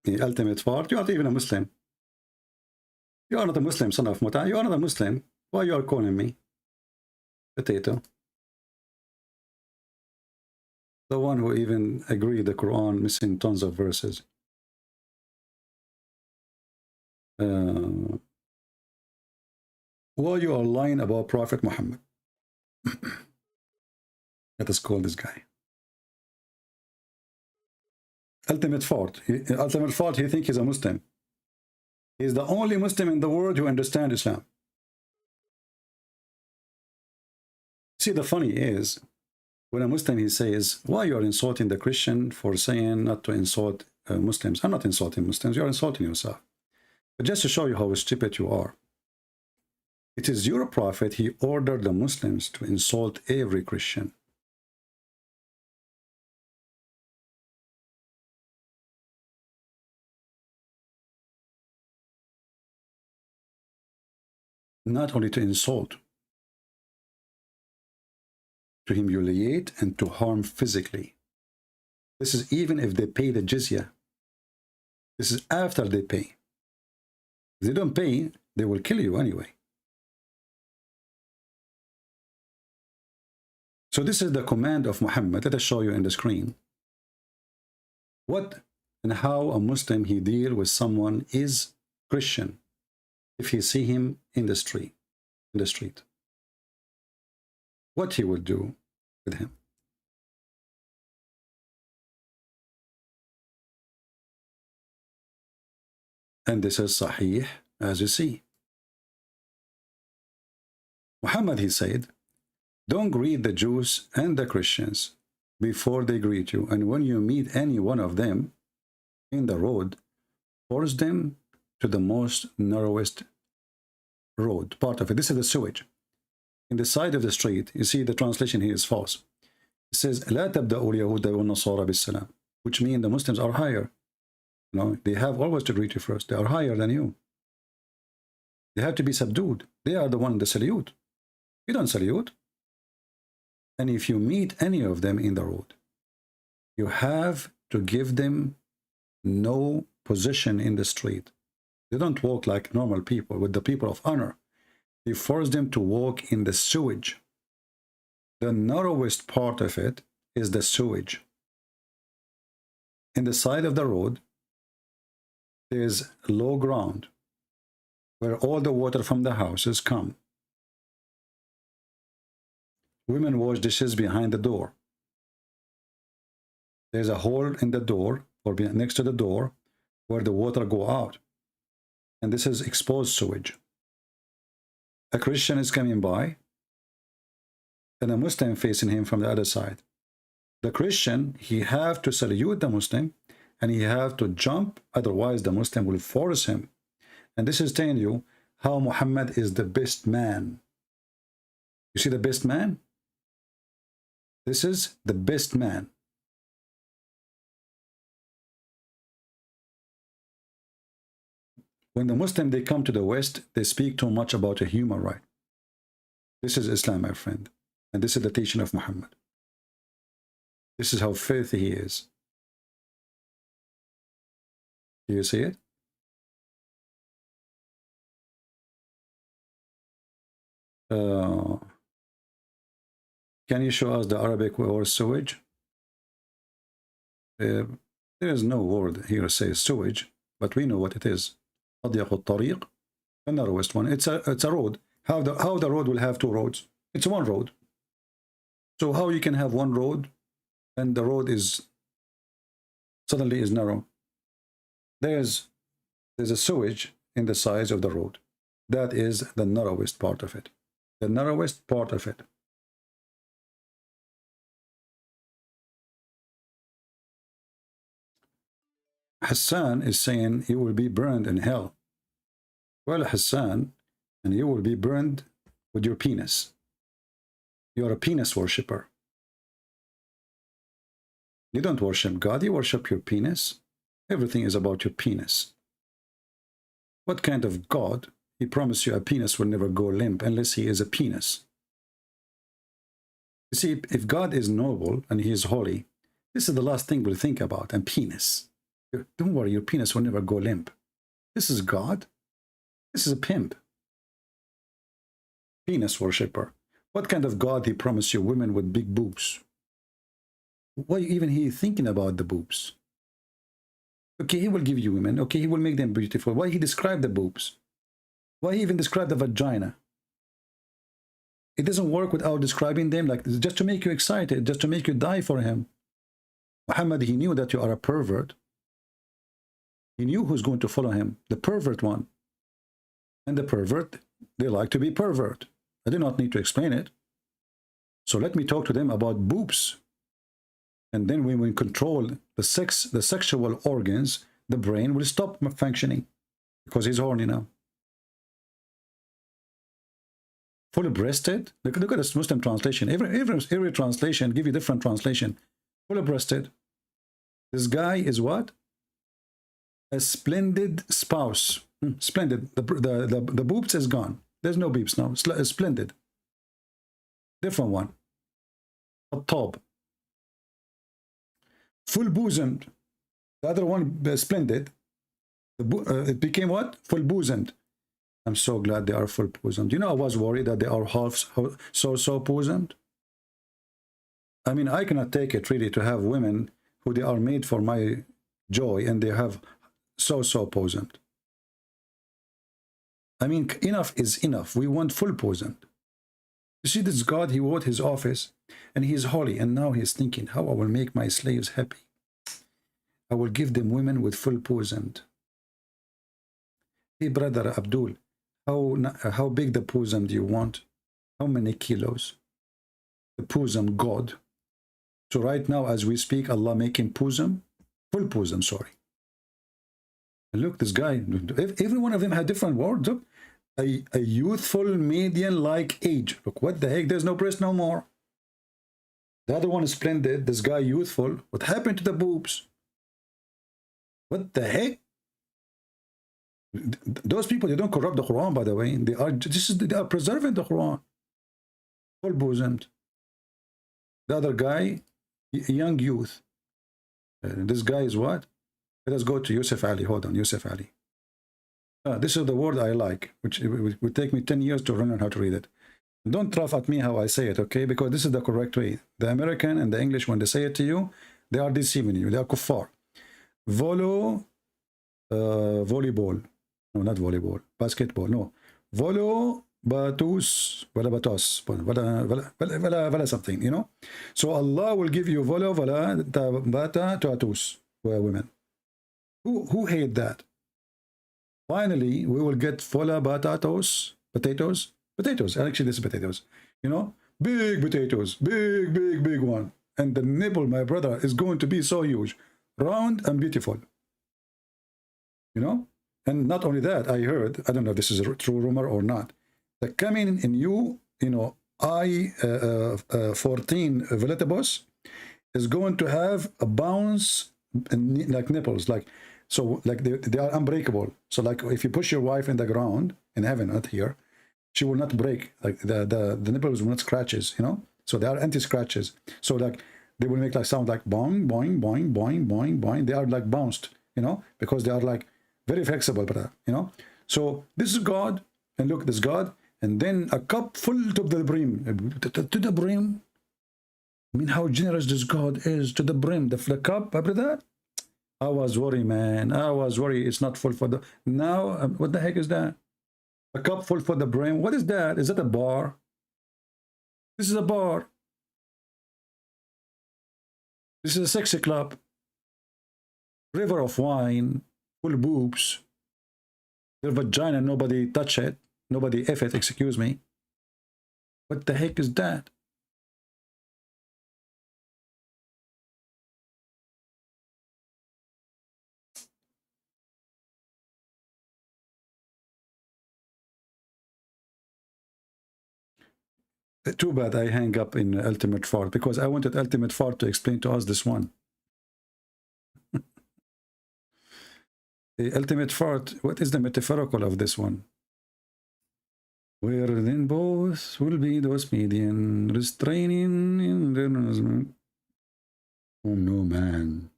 B: The ultimate part, you are not even a Muslim. You are not a Muslim, son of Muta. You are not a Muslim. Why you are calling me potato? The one who even agreed the Quran missing tons of verses. Why you are lying about Prophet Muhammad? Let us call this guy. Ultimate fault. Ultimate fault, he thinks he's a Muslim. He's the only Muslim in the world who understands Islam. See, the funny is, when a Muslim, he says, why you are insulting the Christian for saying not to insult Muslims? I'm not insulting Muslims, you are insulting yourself. But just to show you how stupid you are, it is your prophet, he ordered the Muslims to insult every Christian. Not only to insult, to humiliate and to harm physically. This is even if they pay the jizya. This is after they pay. If they don't pay, they will kill you anyway. So this is the command of Muhammad. Let us show you in the screen. What and how a Muslim he deal with someone is Christian if he see him in the street, what he will do with him. And this is Sahih, as you see. Muhammad, he said, don't greet the Jews and the Christians before they greet you. And when you meet any one of them in the road, force them to the most narrowest road, part of it. This is the sewage. In the side of the street, you see the translation here is false. It says, لا تبدأوا اليهود والنصارى بالسلام, which means the Muslims are higher. You know, they have always to greet you first. They are higher than you. They have to be subdued. They are the one that salute. You don't salute. And if you meet any of them in the road, you have to give them no position in the street. They don't walk like normal people, with the people of honor. They force them to walk in the sewage. The narrowest part of it is the sewage. In the side of the road, there's low ground where all the water from the houses come. Women wash dishes behind the door. There's a hole in the door or next to the door where the water go out. And this is exposed sewage. A Christian is coming by and a Muslim facing him from the other side. The Christian, he have to salute the Muslim and he have to jump, otherwise the Muslim will force him. And this is telling you how Muhammad is the best man. You see the best man? This is the best man. When the Muslim, they come to the West, they speak too much about a human right. This is Islam, my friend. And this is the teaching of Muhammad. This is how filthy he is. Do you see it? Can you show us the Arabic word sewage? There is no word here says sewage, but we know what it is. أضيق الطريق, the narrowest one. It's a road. How the road will have two roads? It's one road. So how you can have one road and the road is suddenly is narrow? There's a sewage in the size of the road. That is the narrowest part of it. The narrowest part of it. Hassan is saying he will be burned in hell. Well, Hassan, and you will be burned with your penis. You are a penis worshipper. You don't worship God, you worship your penis. Everything is about your penis. What kind of God? He promised you a penis will never go limp unless he is a penis. You see, if God is noble and he is holy, this is the last thing we'll think about, and penis. Don't worry, your penis will never go limp. This is God. This is a pimp. Penis worshipper. What kind of God he promised you women with big boobs? Why even he thinking about the boobs? Okay, he will give you women. Okay, he will make them beautiful. Why he describe the boobs? Why he even describe the vagina? It doesn't work without describing them, like just to make you excited, just to make you die for him. Muhammad, he knew that you are a pervert. He knew who's going to follow him, the pervert one. And the pervert, they like to be pervert. I do not need to explain it. So let me talk to them about boobs. And then when we control the sexual organs, the brain will stop functioning because he's horny now. Fully breasted. Look at this Muslim translation. Every translation give you different translation. Fully breasted. This guy is what? A splendid spouse. Splendid. The boobs is gone. There's no boobs now. Splendid. Different one. A top. Full bosomed. The other one splendid. It became what? Full bosomed. I'm so glad they are full bosomed. You know, I was worried that they are half so bosomed. I mean, I cannot take it really to have women who they are made for my joy, and they have so poisoned. I mean, enough is enough. We want full poisoned. You see, this God, he wrote his office, and he is holy, and now he is thinking, how I will make my slaves happy. I will give them women with full poisoned. Hey, brother Abdul, how big the poison do you want? How many kilos? The poison God. So right now, as we speak, Allah making poison, full poison, sorry. And look, this guy, every one of them had different words. Look, a youthful median-like age. Look, what the heck? There's no breast no more. The other one is splendid. This guy youthful. What happened to the boobs? What the heck? Those people, they don't corrupt the Quran, by the way. They are preserving the Quran. Full bosomed. The other guy, young youth. This guy is what? Let us go to Yusuf Ali. Hold on, Yusuf Ali. This is the word I like, which would take me 10 years to learn how to read it. Don't laugh at me how I say it, okay? Because this is the correct way. The American and the English, when they say it to you, they are deceiving you. They are kuffar. Volleyball. No, not volleyball. Basketball. No. Volo, batus, wala batos, wala something, you know? So Allah will give you volo, wala, bata, tatus, women. Who hate that? Finally, we will get vola, batatos, potatoes. Actually, this is potatoes. You know? Big potatoes. Big one. And the nipple, my brother, is going to be so huge. Round and beautiful. You know? And not only that, I heard, I don't know if this is a true rumor or not, that coming in you know, I-14 Veletibus is going to have a bounce like nipples, like, so like they are unbreakable. So like if you push your wife in the ground, in heaven, not here, she will not break. Like the nipples will not scratches, you know? So they are anti-scratches. So like they will make like sound like boing, boing, boing, boing, boing, boing. They are like bounced, you know, because they are like very flexible, brother, you know? So this is God, and look, this God, and then a cup full to the brim. To the brim. I mean, how generous this God is to the brim. The cup, brother. I was worried, man. I was worried. It's not full for the... Now, what the heck is that? A cup full for the brim. What is that? Is that a bar? This is a bar. This is a sexy club. River of wine. Full boobs. Their vagina, nobody touch it. Nobody F it, excuse me. What the heck is that? Too bad I hang up in Ultimate Fart, because I wanted Ultimate Fart to explain to us this one. The Ultimate Fart, what is the metaphorical of this one? Where then both will be those median restraining in their... Oh no, man.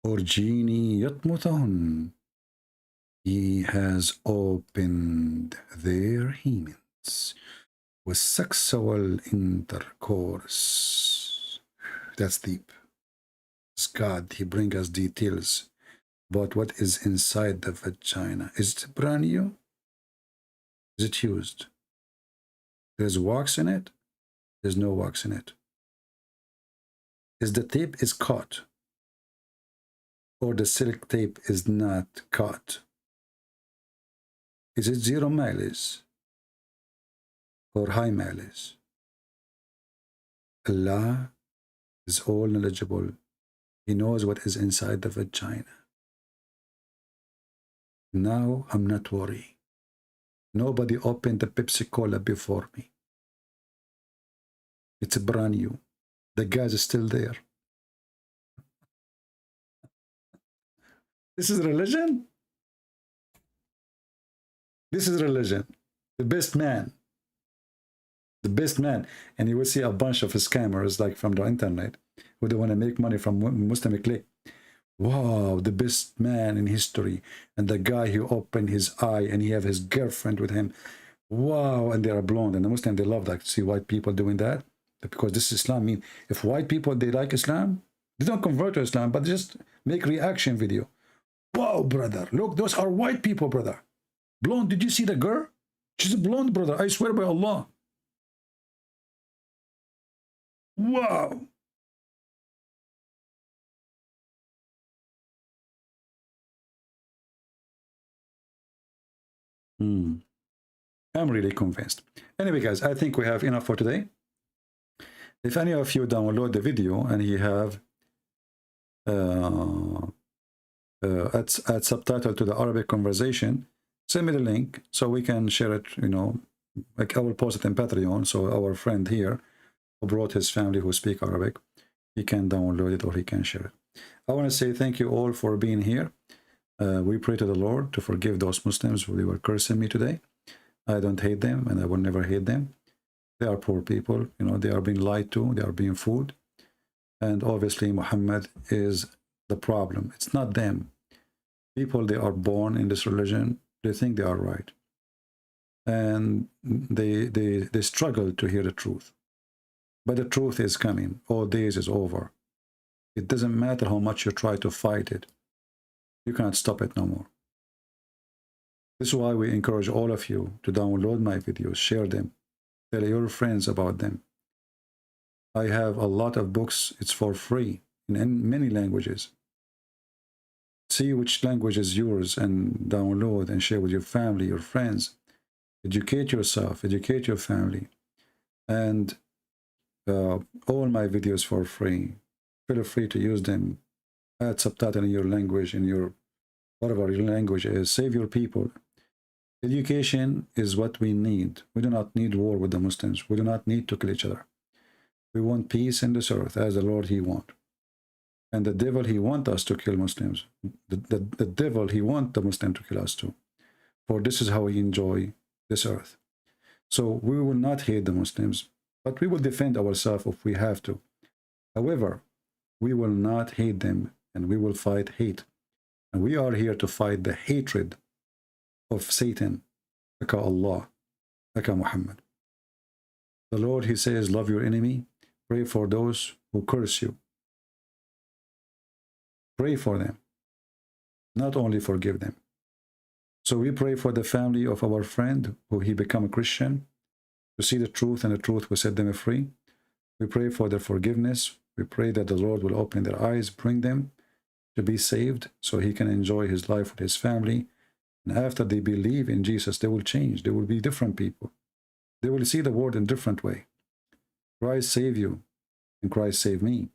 B: Or genie yatmutahun. He has opened their hemens with sexual intercourse. That's deep. It's God, he brings us details about what is inside the vagina. Is it brand new? Is it used? There's wax in it? There's no wax in it. Is the tape is caught? Or the silk tape is not caught? Is it 0 mileage? Or high mileage? Allah is all knowledgeable. He knows what is inside the vagina. Now I'm not worried. Nobody opened the Pepsi Cola before me. It's brand new. The gas is still there. This is religion? This is religion. The best man. The best man. And you will see a bunch of scammers like from the internet who they want to make money from Muslim clique. Wow, the best man in history. And the guy who opened his eye and he have his girlfriend with him. Wow, and they are blonde. And the Muslim, they love that. See white people doing that. Because this is Islam. I mean, if white people, they like Islam, They don't convert to Islam, but just make reaction video. Wow, brother, look, those are white people, brother. Blonde, did you see the girl? She's a blonde, brother. I swear by Allah. Wow. I'm really convinced. Anyway, guys, I think we have enough for today. If any of you download the video and you have add subtitle to the Arabic conversation, send me the link so we can share it, you know, like I will post it in Patreon, so our friend here who brought his family who speak Arabic, he can download it or he can share it. I want to say thank you all for being here. We pray to the Lord to forgive those Muslims who were cursing me today. I don't hate them and I will never hate them. They are poor people, you know, they are being lied to, they are being fooled. And obviously Muhammad is the problem. It's not them. People, they are born in this religion, they think they are right. And they struggle to hear the truth. But the truth is coming. All days is over. It doesn't matter how much you try to fight it. You cannot stop it no more. This is why we encourage all of you to download my videos, share them, tell your friends about them. I have a lot of books. It's for free in many languages. See which language is yours and download and share with your family, your friends. Educate yourself, educate your family. And all my videos for free. Feel free to use them. Add subtitle in your language, in your whatever your language is. Save your people. Education is what we need. We do not need war with the Muslims. We do not need to kill each other. We want peace in this earth as the Lord he wants. And the devil, he wants us to kill Muslims. The devil, he wants the Muslim to kill us too. For this is how we enjoy this earth. So we will not hate the Muslims, but we will defend ourselves if we have to. However, we will not hate them and we will fight hate. And we are here to fight the hatred of Satan, like Allah, like Muhammad. The Lord, he says, love your enemy, pray for those who curse you. Pray for them, not only forgive them. So we pray for the family of our friend who he become a Christian, to see the truth, and the truth will set them free. We pray for their forgiveness. We pray that the Lord will open their eyes, bring them to be saved so he can enjoy his life with his family. And after they believe in Jesus, they will change. They will be different people. They will see the world in a different way. Christ save you and Christ save me,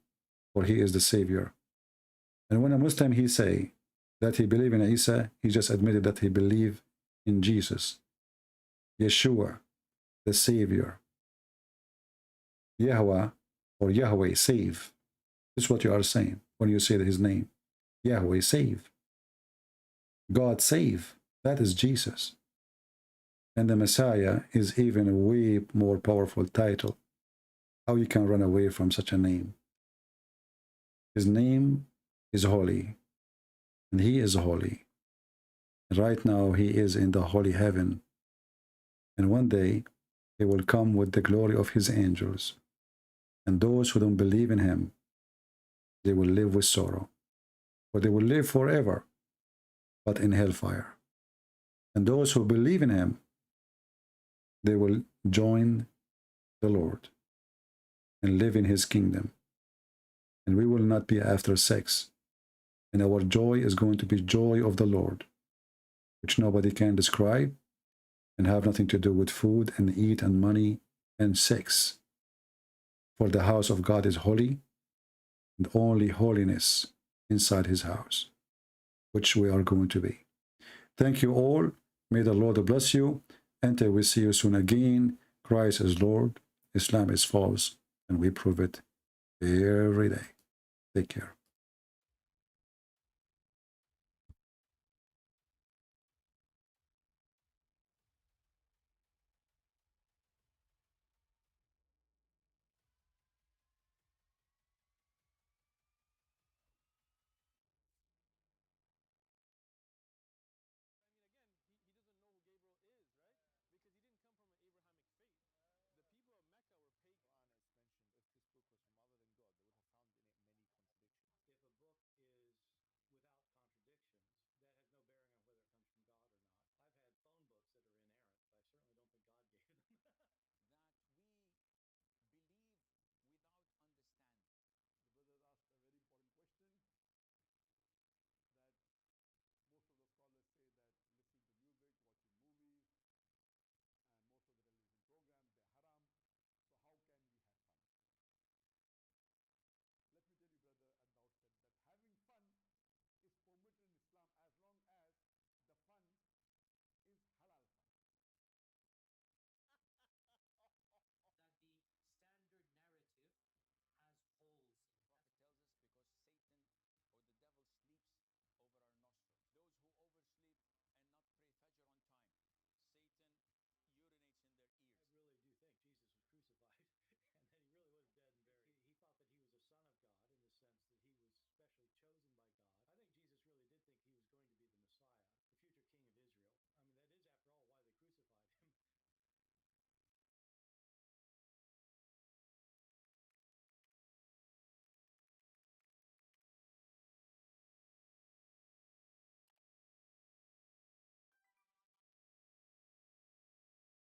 B: for he is the Savior. And when a Muslim, he say that he believe in Isa, he just admitted that he believe in Jesus, Yeshua, the Savior. Yahweh or Yahweh, save. This is what you are saying when you say his name. Yahweh, save. God, save. That is Jesus. And the Messiah is even a way more powerful title. How you can run away from such a name? His name is holy, and he is holy. And right now he is in the holy heaven. And one day he will come with the glory of his angels. And those who don't believe in him, they will live with sorrow. Or they will live forever, but in hellfire. And those who believe in him, they will join the Lord and live in his kingdom. And we will not be after sex. And our joy is going to be joy of the Lord, which nobody can describe and have nothing to do with food and eat and money and sex. For the house of God is holy, and only holiness inside his house, which we are going to be. Thank you all. May the Lord bless you. Until we see you soon again. Christ is Lord. Islam is false. And we prove it every day. Take care.